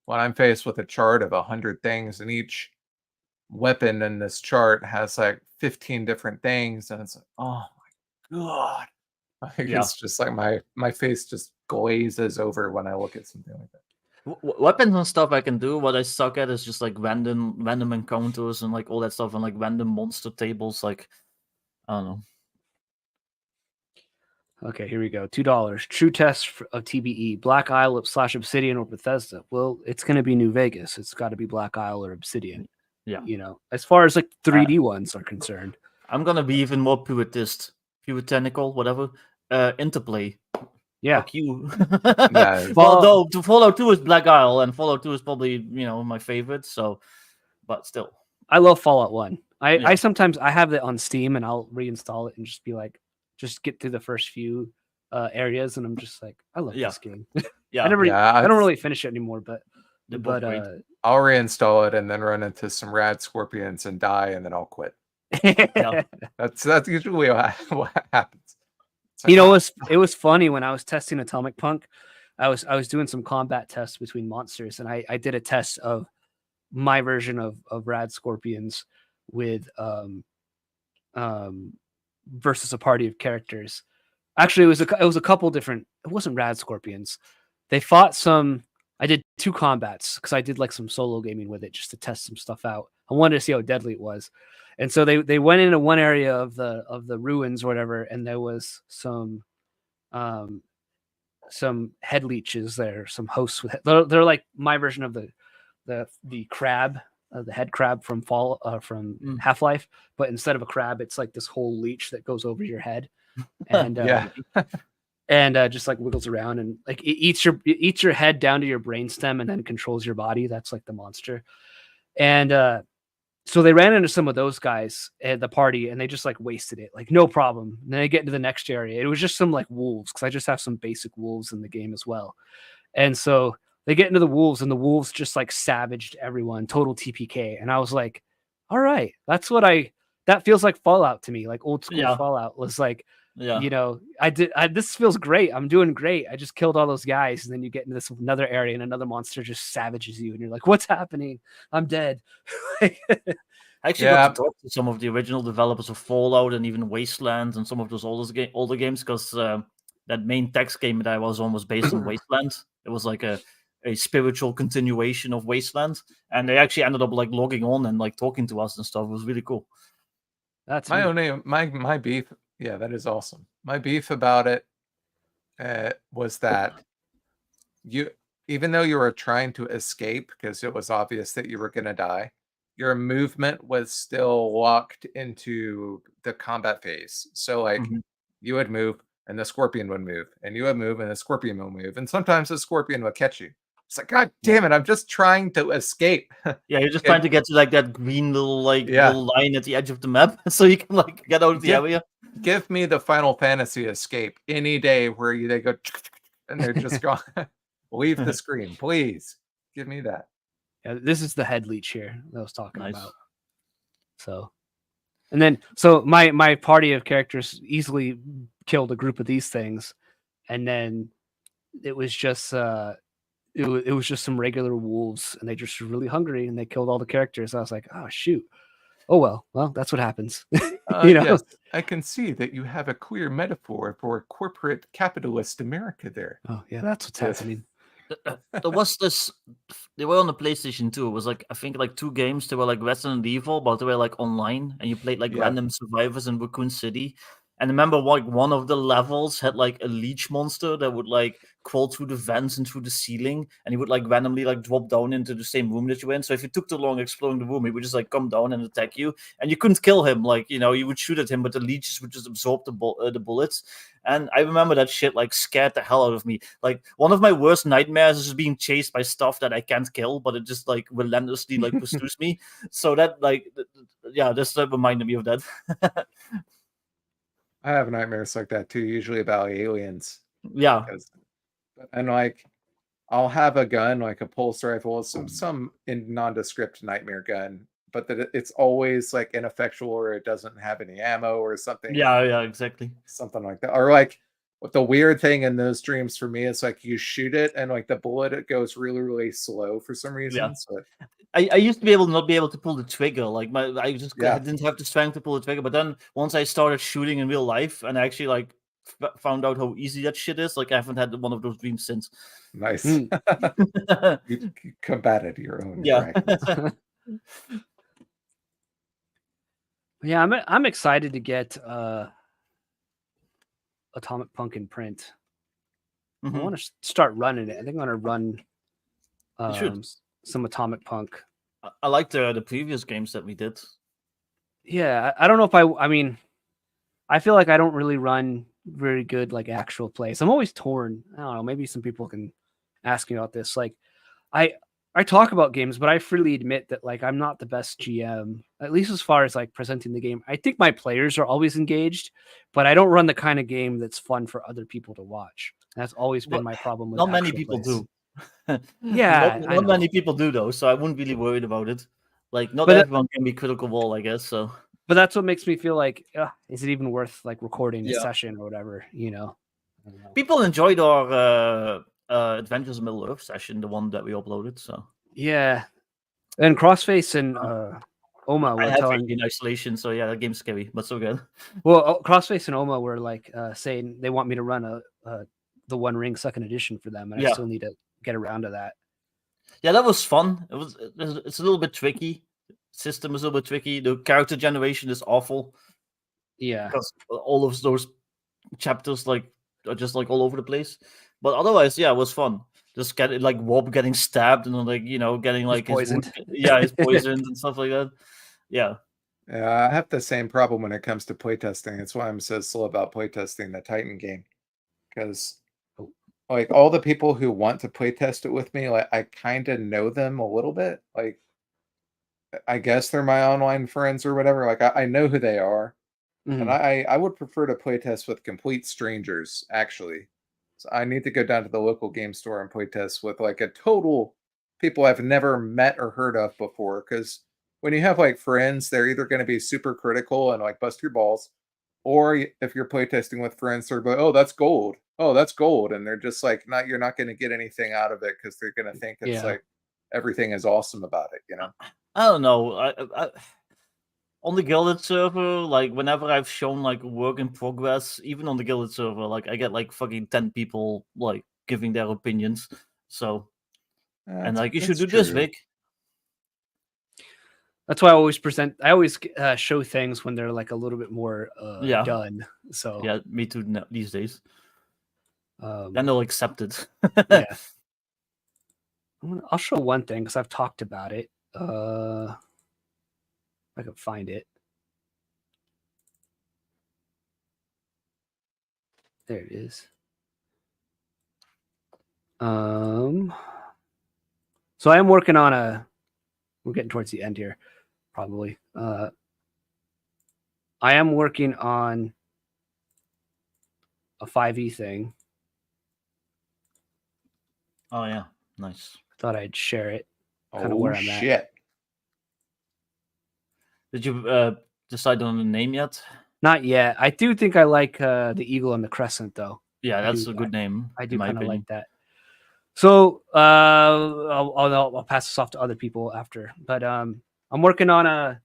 When I'm faced with a chart of 100 things and each weapon in this chart has like 15 different things, and it's like, oh my God. It's just like my face just glazes over when I look at something like that. Weapons and stuff I can do. What I suck at is just like random encounters and like all that stuff and like random monster tables. Like, I don't know. Okay, here we go. $2. True test of TBE. Black Isle / Obsidian or Bethesda. Well, it's going to be New Vegas. It's got to be Black Isle or Obsidian. Yeah. As far as like 3D ones are concerned. I'm going to be even more puritanical, whatever. Interplay. Yeah. Fuck you. Yeah. Well, no, Fallout 2 is Black Isle, and Fallout 2 is probably, my favorite. So, but still. I love Fallout 1. I sometimes I have it on Steam and I'll reinstall it and just be like, just get through the first few areas, and I'm just like, I love this game. Yeah. I don't really finish it anymore, but I'll reinstall it and then run into some rad scorpions and die, and then I'll quit. That's usually what happens. Like, it was funny when I was testing Atomic Punk. I was doing some combat tests between monsters, and I did a test of my version of rad scorpions with versus a party of characters. Actually, it was a couple different. It wasn't rad scorpions. They fought some. I did 2 combats because I did like some solo gaming with it just to test some stuff out. I wanted to see how deadly it was. And so they went into one area of the ruins or whatever, and there was some head leeches there, some hosts with they're like my version of the crab, the head crab from Half-Life, but instead of a crab, it's like this whole leech that goes over your head, and and just like wiggles around and like it eats your head down to your brainstem and then controls your body. That's like the monster, and so they ran into some of those guys at the party and they just like wasted it, like no problem. And then they get into the next area. It was just some like wolves, because I just have some basic wolves in the game as well. And so they get into the wolves and the wolves just like savaged everyone, total TPK. And I was like, all right, that feels like Fallout to me, like old school Fallout was like, this feels great. I'm doing great. I just killed all those guys. And then you get into this another area and another monster just savages you. And you're like, what's happening? I'm dead. I actually got to talk to some of the original developers of Fallout and even Wasteland and some of those older games, because that main text game that I was on was based on Wasteland. It was like a spiritual continuation of Wasteland. And they actually ended up like logging on and like talking to us and stuff. It was really cool. That's my beef. Yeah, that is awesome. My beef about it was that even though you were trying to escape because it was obvious that you were going to die, your movement was still locked into the combat phase. So like you would move and the scorpion would move, and you would move and the scorpion would move, and sometimes the scorpion would catch you. It's like, God damn it, I'm just trying to escape. Yeah, you're just trying to get to like that green little little line at the edge of the map so you can like get out of the area. Give me the Final Fantasy escape any day where they go and they're just gone. Leave the screen, please. Give me that. Yeah, this is the head leech here that I was talking about. So, and then my party of characters easily killed a group of these things, and then it was just it was just some regular wolves, and they just were really hungry, and they killed all the characters. I was like, oh shoot. Oh well, that's what happens. Yes, I can see that you have a clear metaphor for corporate capitalist America there. Oh yeah, that's what's happening. There was this. They were on the PlayStation 2. It was like I think like 2 games. They were like Resident Evil, but they were like online, and you played like random survivors in Raccoon City. And I remember like one of the levels had like a leech monster that would like crawl through the vents and through the ceiling, and he would like randomly like drop down into the same room that you were in. So if you took too long exploring the room, he would just like come down and attack you, and you couldn't kill him. Like you would shoot at him, but the leeches would just absorb the bullets. And I remember that shit like scared the hell out of me. Like one of my worst nightmares is being chased by stuff that I can't kill, but it just like relentlessly like pursues me. So that like this reminded me of that. I have nightmares like that too, usually about aliens. Yeah. And like I'll have a gun, like a pulse rifle, some nondescript nightmare gun, but that it's always like ineffectual, or it doesn't have any ammo or something. Yeah, exactly. Something like that. Or like what the weird thing in those dreams for me is like you shoot it and like the bullet, it goes really, really slow for some reason. Yeah. So I used to be able to not be able to pull the trigger. Like I didn't have the strength to pull the trigger. But then once I started shooting in real life and I actually like found out how easy that shit is, like I haven't had one of those dreams since. Nice. You combated your own. Yeah. Yeah, I'm excited to get Atomic Punk in print. I want to start running it. I think I'm gonna run some Atomic Punk. I like the previous games that we did. Yeah, I don't know if I mean, I feel like I don't really run very good like actual plays. I'm always torn. I don't know. Maybe some people can ask me about this. Like, I talk about games, but I freely admit that like I'm not the best GM, at least as far as like presenting the game. I think my players are always engaged, but I don't run the kind of game that's fun for other people to watch. That's always been my problem with not many people plays. do. Yeah, not many people do though, so I wouldn't really worried about it. Like not everyone can be critical wall, I guess. So, but that's what makes me feel like, is it even worth like recording a session or whatever? People enjoyed our Adventures in Middle Earth session, the one that we uploaded. So yeah, and Crossface and Oma were telling in isolation. So yeah, that game's scary, but so good. Well, Crossface and Oma were like saying they want me to run the One Ring second edition for them, and I still need to get around to that. Yeah, that was fun. It's a little bit tricky. System is a little bit tricky. The character generation is awful. Yeah, because all of those chapters like are just like all over the place. But otherwise, it was fun. Just like Wob getting stabbed and like getting like his poisoned. His poisoned and stuff like that. Yeah. Yeah, I have the same problem when it comes to playtesting. That's why I'm so slow about playtesting the Titan game, because like all the people who want to playtest it with me, like I kind of know them a little bit. Like I guess they're my online friends or whatever. Like I know who they are, and Mhm. I would prefer to playtest with complete strangers. Actually, so I need to go down to the local game store and playtest with like a total people I've never met or heard of before. Because when you have like friends, they're either going to be super critical and like bust your balls, or if you're playtesting with friends, they're like, "Oh, that's gold. Oh, that's gold," and they're just like, "Not, you're not going to get anything out of it because they're going to think it's Yeah. like everything is awesome about it." You know? I don't know. On the Guilded server, like whenever I've shown like work in progress, even on the Guilded server, like I get like fucking 10 people like giving their opinions. So and like you should That's do this, true. Vic. That's why I always I always show things when they're like a little bit more Yeah. done. So Yeah, me too these days. um, Then they'll accept it. yeah. I'll show one thing because I've talked about it. If I can find it. There it is. So I am working on a. We're getting towards the end here, probably. I am working on a 5e thing. Oh yeah, nice. Thought I'd share it. Kind of Oh where I'm at. shit! Did you decide on a name yet? Not yet. I do think I like the eagle and the crescent, though. Yeah, I that's do- a good name. I in do my kind of opinion. like that. So I'll pass this off to other people after. But I'm working on a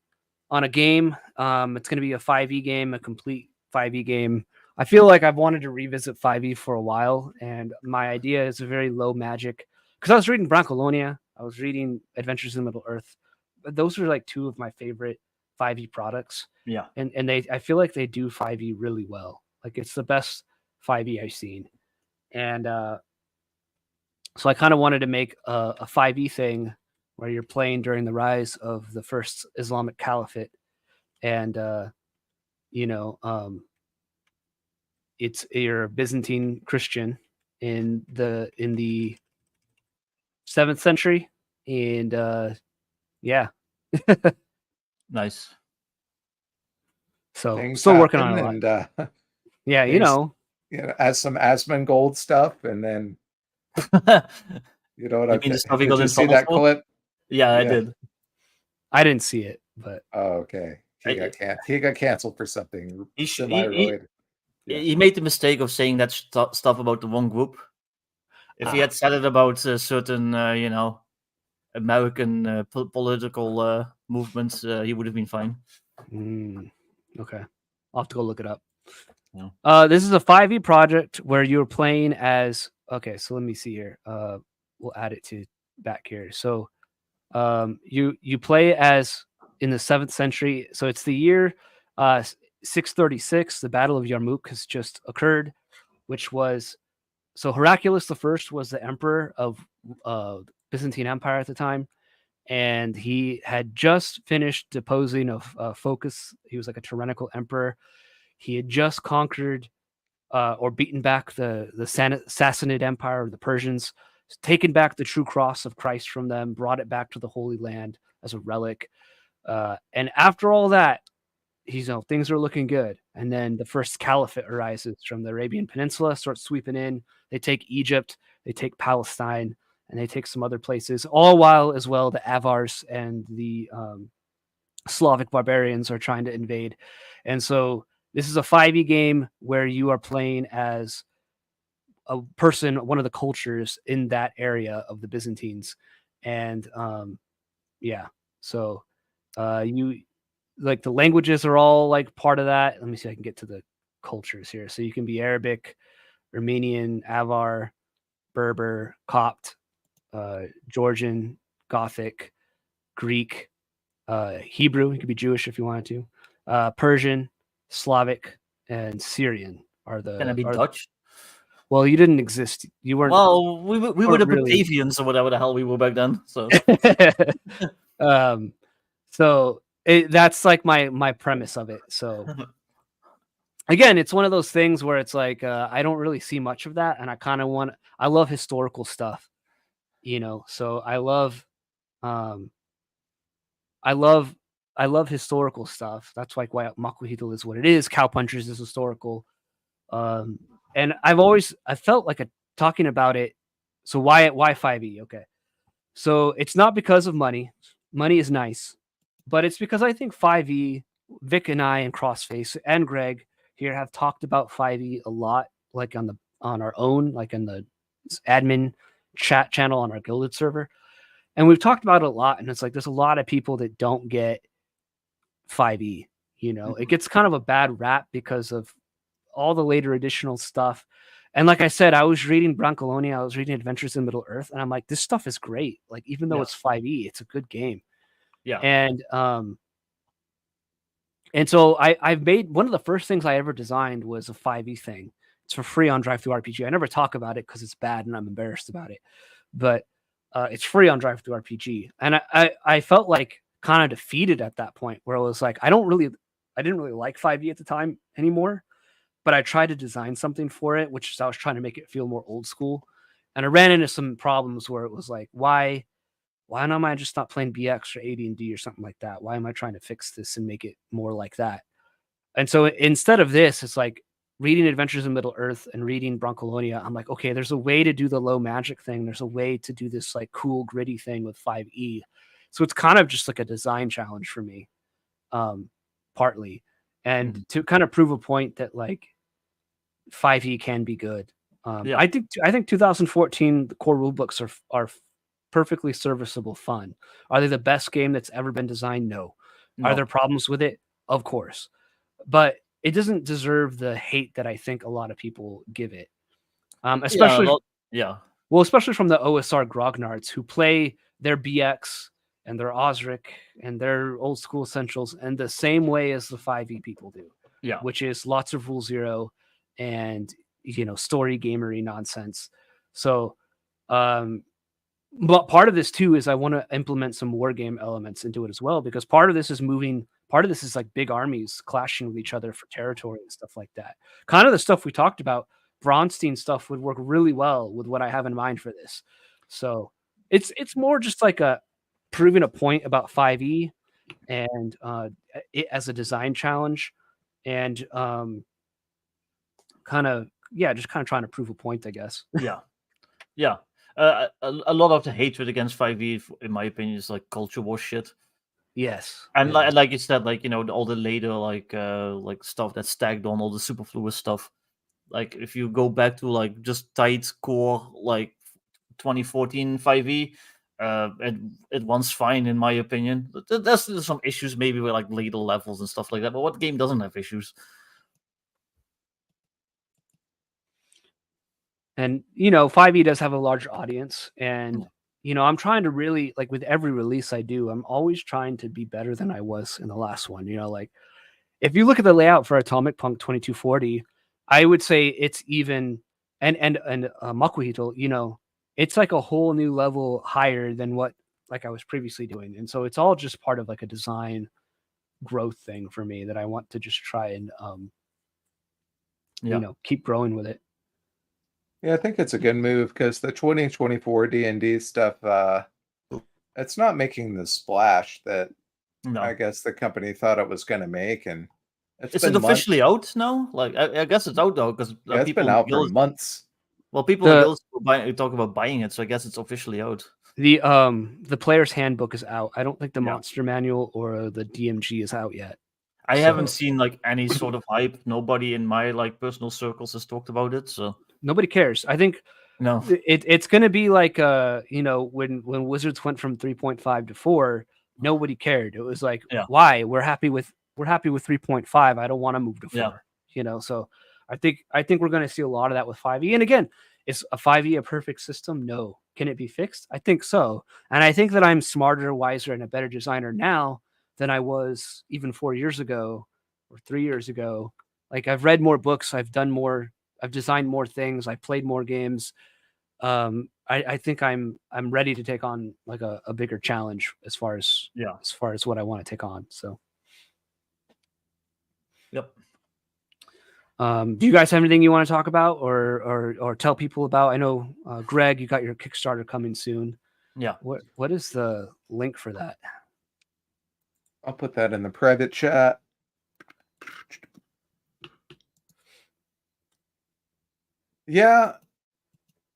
game. It's going to be a 5e game, a complete 5e game. I feel like I've wanted to revisit 5e for a while, and my idea is a very low magic. Because I was reading Brancolonia, I was reading Adventures in Middle Earth. Those are like two of my favorite 5e products. Yeah. And I feel like they do 5e really well. Like it's the best 5e I've seen. And so I kind of wanted to make a 5e thing where you're playing during the rise of the first Islamic Caliphate, and it's you're a Byzantine Christian in the 7th century, and yeah, Nice. so Things still working on happen, a lot. and Yeah, things, as some Asmongold stuff, and then you know what? You mean the stuff he Did got you in see trouble that for? clip? Yeah, I Yeah. did. I didn't see it, but Oh, okay. He got canceled for something He semi-related. Yeah. he made the mistake of saying that stuff about the wrong group. If he had said it about certain, American political movements, he would have been fine. okay, I'll have to go look it up. Yeah. This is a 5e project where you're playing as. Okay, so let me see here. We'll add it to back here. So, you play as in the 7th century. So it's the year 636. The Battle of Yarmouk has just occurred, which was so Heraclius I was the emperor of Byzantine Empire at the time, and he had just finished deposing of Phocas. He was like a tyrannical emperor. He had just conquered or beaten back the Sassanid Empire, or the Persians, taken back the true cross of Christ from them, brought it back to the Holy Land as a relic. And after all that, things are looking good. And then the first caliphate arises from the Arabian Peninsula, starts sweeping in. They take Egypt, they take Palestine, and they take some other places. All while, as well, the Avars and the Slavic barbarians are trying to invade. And so this is a 5e game where you are playing as a person, one of the cultures in that area of the Byzantines. And yeah, so you like the languages are all like part of that. Let me see if I can get to the cultures here. So you can be Arabic, Armenian, Avar, Berber, Copt, Georgian, Gothic, Greek, Hebrew. You could be Jewish if you wanted to. Persian, Slavic, and Syrian are the. Can I be Dutch? Well, you didn't exist. You weren't. Well, we were the really... Batavians or whatever the hell we were back then. So, that's like my premise of it. So again, it's one of those things where it's like I don't really see much of that, and I love historical stuff, so I love I love historical stuff. That's like why Makuhito is what it is. Cow Punchers is historical. And I felt like talking about it. So why 5e? Okay. So it's not because of money. Money is nice, but it's because I think 5e, Vic and I and Crossface and Greg here have talked about 5e a lot, like on our own, like in the admin chat channel on our Guilded server. And we've talked about it a lot, and it's like there's a lot of people that don't get 5e. It gets kind of a bad rap because of all the later additional stuff. And like I said, I was reading Brancolonia, I was reading Adventures in Middle Earth, and I'm like, this stuff is great. Like, even though it's 5e, it's a good game. Yeah. And so I've made one of the first things I ever designed was a 5e thing. It's for free on DriveThruRPG. I never talk about it because it's bad and I'm embarrassed about it. But it's free on DriveThruRPG. And I felt like kind of defeated at that point where I was like, I didn't really like 5e at the time anymore. But I tried to design something for it, which is I was trying to make it feel more old school. And I ran into some problems where it was like, why am I just not playing BX or AD&D or something like that? Why am I trying to fix this and make it more like that? And so instead of this, it's like reading Adventures in Middle Earth and reading Brancolonia. I'm like, okay, there's a way to do the low magic thing. There's a way to do this like cool gritty thing with 5e. So it's kind of just like a design challenge for me, partly. And to kind of prove a point that like 5e can be good. I think 2014 the core rulebooks are perfectly serviceable fun. Are they the best game that's ever been designed? No. Are there problems with it? Of course. But it doesn't deserve the hate that I think a lot of people give it. Especially from the OSR grognards who play their BX and their Osric and their old school essentials in the same way as the 5e people do. Yeah. Which is lots of rule zero and story gamery nonsense. So but part of this too is I want to implement some war game elements into it as well, because part of this is like big armies clashing with each other for territory and stuff like that. Kind of the stuff we talked about, Braunstein stuff would work really well with what I have in mind for this. So it's more just like proving a point about 5e and it as a design challenge, and just kind of trying to prove a point, I guess. Yeah. A lot of the hatred against 5e, in my opinion, is like culture war shit. Yes. And like you said, like all the later like stuff that's tagged on, all the superfluous stuff. Like if you go back to like just tight core like 2014 5e, it runs fine in my opinion. There's some issues maybe with like later levels and stuff like that, but what game doesn't have issues? And 5e does have a large audience, and I'm trying to really, like, with every release I do, I'm always trying to be better than I was in the last one. Like if you look at the layout for Atomic Punk 2240, I would say it's even and Makuhito, it's like a whole new level higher than what like I was previously doing. And so it's all just part of like a design growth thing for me that I want to just try and keep growing with it. Yeah, I think it's a good move because the 2024 D&D stuff, it's not making the splash that I guess the company thought it was going to make. And is it officially out now? Like, I guess it's out now because it's been out for months. Well, people in Guilds talk about buying it, so I guess it's officially out. The player's handbook is out. I don't think the monster manual or the DMG is out yet. I haven't seen like any sort of hype. Nobody in my like personal circles has talked about it, so nobody cares. I think it's going to be like when Wizards went from 3.5 to 4, nobody cared. It was like, why? We're happy with 3.5. I don't want to move to 4. So I think we're going to see a lot of that with 5e. And again, is a 5e a perfect system? No. Can it be fixed? I think so. And I think that I'm smarter, wiser, and a better designer now than I was even 4 years ago or 3 years ago. Like I've read more books, I've designed more things, I've played more games. I think I'm ready to take on like a bigger challenge as far as what I want to take on. So yep. Do you guys have anything you want to talk about or tell people about? I know Greg, you got your Kickstarter coming soon. Yeah. What is the link for that? I'll put that in the private chat. Yeah,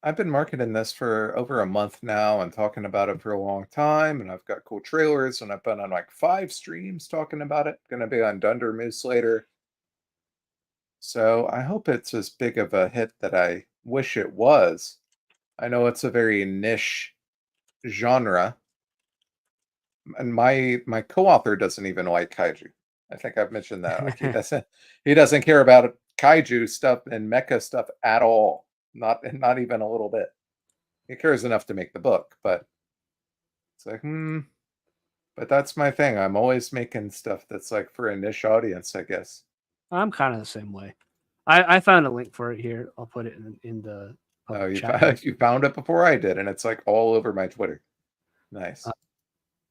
I've been marketing this for over a month now and talking about it for a long time, and I've got cool trailers, and I've been on like 5 streams talking about it. Gonna be on Dunder Moose later. So I hope it's as big of a hit that I wish it was. I know it's a very niche genre, and my co-author doesn't even like kaiju. I think I've mentioned that. Like he doesn't care about kaiju stuff and mecha stuff at all. Not even a little bit. He cares enough to make the book, but it's like, but that's my thing. I'm always making stuff that's like for a niche audience, I guess. I'm kind of the same way. I found a link for it here. I'll put it in the chat. You found it before I did, and it's like all over my Twitter. Nice.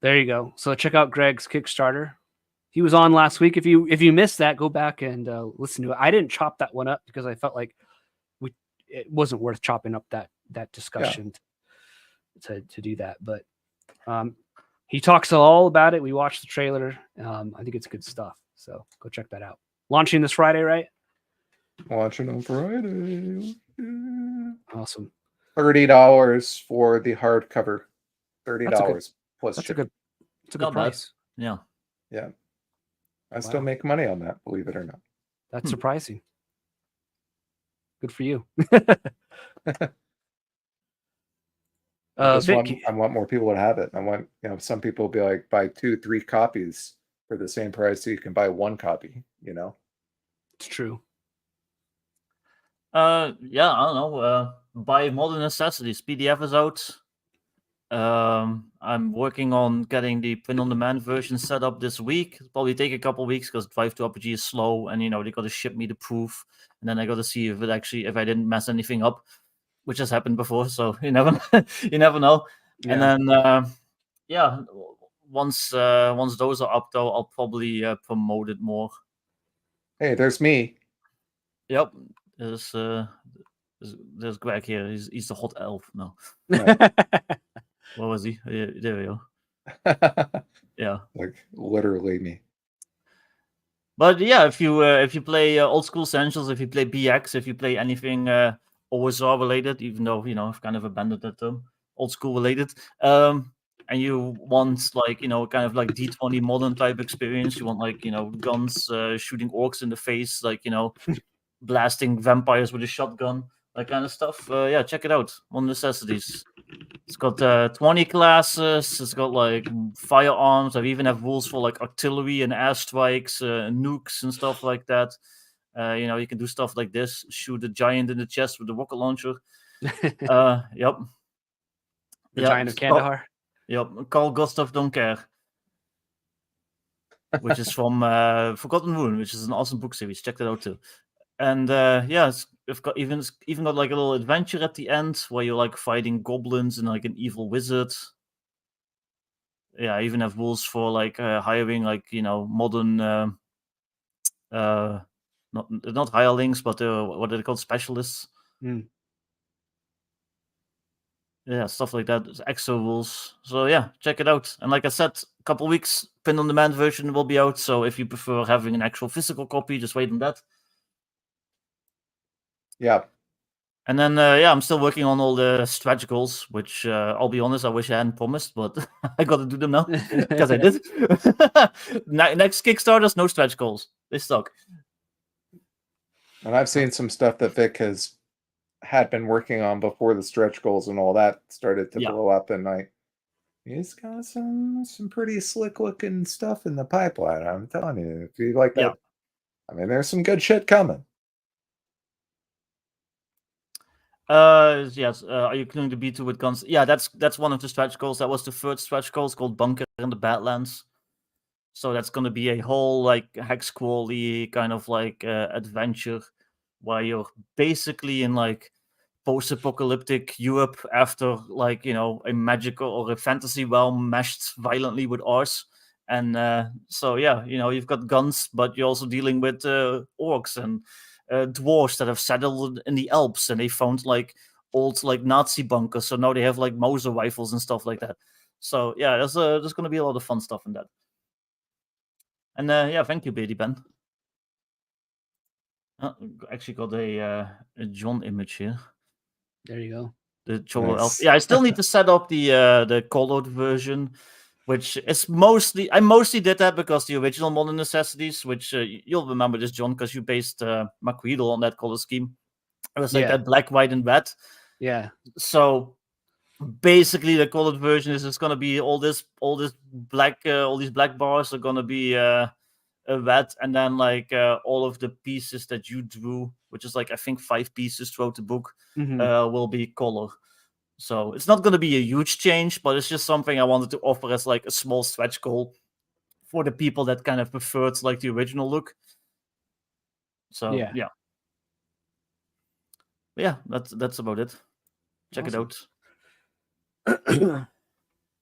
There you go. So check out Greg's Kickstarter. He was on last week. If you missed that, go back and listen to it. I didn't chop that one up because I felt like it wasn't worth chopping up that discussion to do that. But he talks all about it. We watched the trailer. I think it's good stuff. So go check that out. Launching this Friday, right? Launching on Friday. Awesome. $30 for the hardcover. $30 plus shipping. It's a good price. Yeah. Yeah. I still make money on that, believe it or not. That's surprising. Good for you. I want more people to have it. I want, some people will be like, buy 2-3 copies for the same price so you can buy 1 copy, It's true. Yeah, I don't know. Buy Modern Necessities. PDF is out. I'm working on getting the print-on-demand version set up this week. It'll probably take a couple weeks because Drive to RPG is slow, and they got to ship me the proof, and then I got to see if I didn't mess anything up, which has happened before. So you never know. Yeah. And then once those are up, though, I'll probably promote it more. Hey, there's me. Yep, there's Greg here. He's the hot elf now. What was he? Yeah, there we go. Yeah, like literally me. But yeah, if you play Old School Essentials, if you play BX, if you play anything OSR related, even though I've kind of abandoned that term, old school related, and you want kind of like D20 modern type experience, you want guns shooting orcs in the face, blasting vampires with a shotgun, that kind of stuff. Yeah, check it out. Modern Necessities. It's got 20 classes. It's got firearms. I even have rules for artillery and airstrikes, nukes and stuff like that. You can do stuff like this: shoot a giant in the chest with a rocket launcher. Yep. The Giant of Kandahar. Yep. Carl Gustav don't care. Which is from Forgotten Moon, which is an awesome book series. Check that out too. And it's got even got a little adventure at the end where you're fighting goblins and an evil wizard. Yeah, I even have rules for hiring modern not hirelings, but what are they called, specialists. Yeah, stuff like that. There's extra rules. So yeah, check it out. And like I said, a couple weeks, print-on-demand version will be out. So if you prefer having an actual physical copy, just wait on that. Yeah. And then, I'm still working on all the stretch goals, which I'll be honest, I wish I hadn't promised, but I got to do them now because I did. Next Kickstarters, no stretch goals. They suck. And I've seen some stuff that Vic had been working on before the stretch goals and all that started to blow up, and he's got some pretty slick looking stuff in the pipeline. I'm telling you, if you like that, I mean, there's some good shit coming. Yes. Are you going to be with guns? Yeah, that's one of the stretch goals. That was the third stretch goal. It's called Bunker in the Badlands. So that's going to be a whole hex crawly kind of adventure where you're basically in post-apocalyptic Europe after a magical or a fantasy realm meshed violently with ours. And so yeah, you've got guns, but you're also dealing with orcs and dwarves that have settled in the Alps, and they found old Nazi bunkers. So now they have Mauser rifles and stuff like that. So yeah, there's going to be a lot of fun stuff in that. And yeah, thank you, Ben. Actually got a John image here. There you go. The Cholo Nice. elf. Yeah, I still need to set up the colored version, which is mostly I mostly did that because the original Modern Necessities, which you'll remember this, John, because you based Macquedel on that color scheme. It was like that black, white, and red. Yeah. So basically, the colored version is just gonna be all this black, all these black bars are gonna be red, and then like all of the pieces that you drew, which is like I think 5 pieces throughout the book, will be color. So it's not going to be a huge change, but it's just something I wanted to offer as like a small stretch goal for the people that kind of preferred like the original look. So yeah, that's about it. Check it out.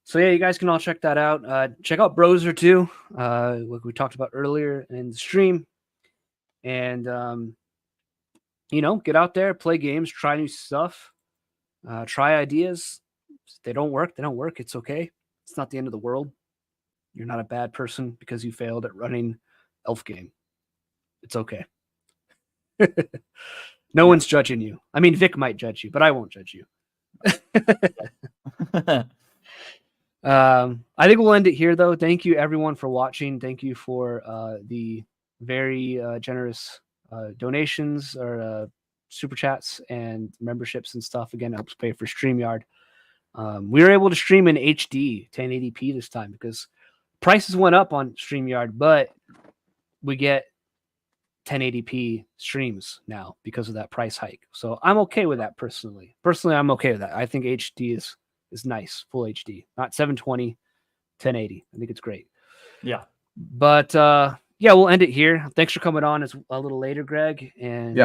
So yeah, you guys can all check that out. Check out Brozer too, like we talked about earlier in the stream, and get out there, play games, try new stuff, try ideas. If they don't work, they don't work. It's okay. It's not the end of the world. You're not a bad person because you failed at running elf game. It's okay. No one's judging you. I mean, Vic might judge you, but I won't judge you. I think we'll end it here, though. Thank you, everyone, for watching. Thank you for the very generous donations or super chats and memberships and stuff. Again, it helps pay for StreamYard. We were able to stream in HD 1080p this time because prices went up on StreamYard, but we get 1080p streams now because of that price hike. So I'm okay with that personally. Personally, I'm okay with that. I think HD is nice, full HD, not 720, 1080. I think it's great. Yeah. But yeah, we'll end it here. Thanks for coming on a little later, Greg. And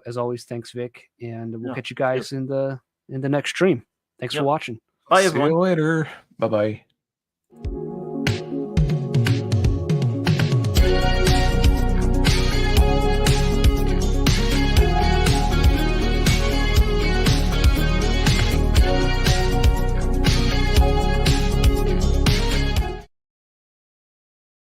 as always, thanks, Vic. And we'll catch you guys in the next stream. Thanks for watching. Bye, everyone. See you later. Bye-bye.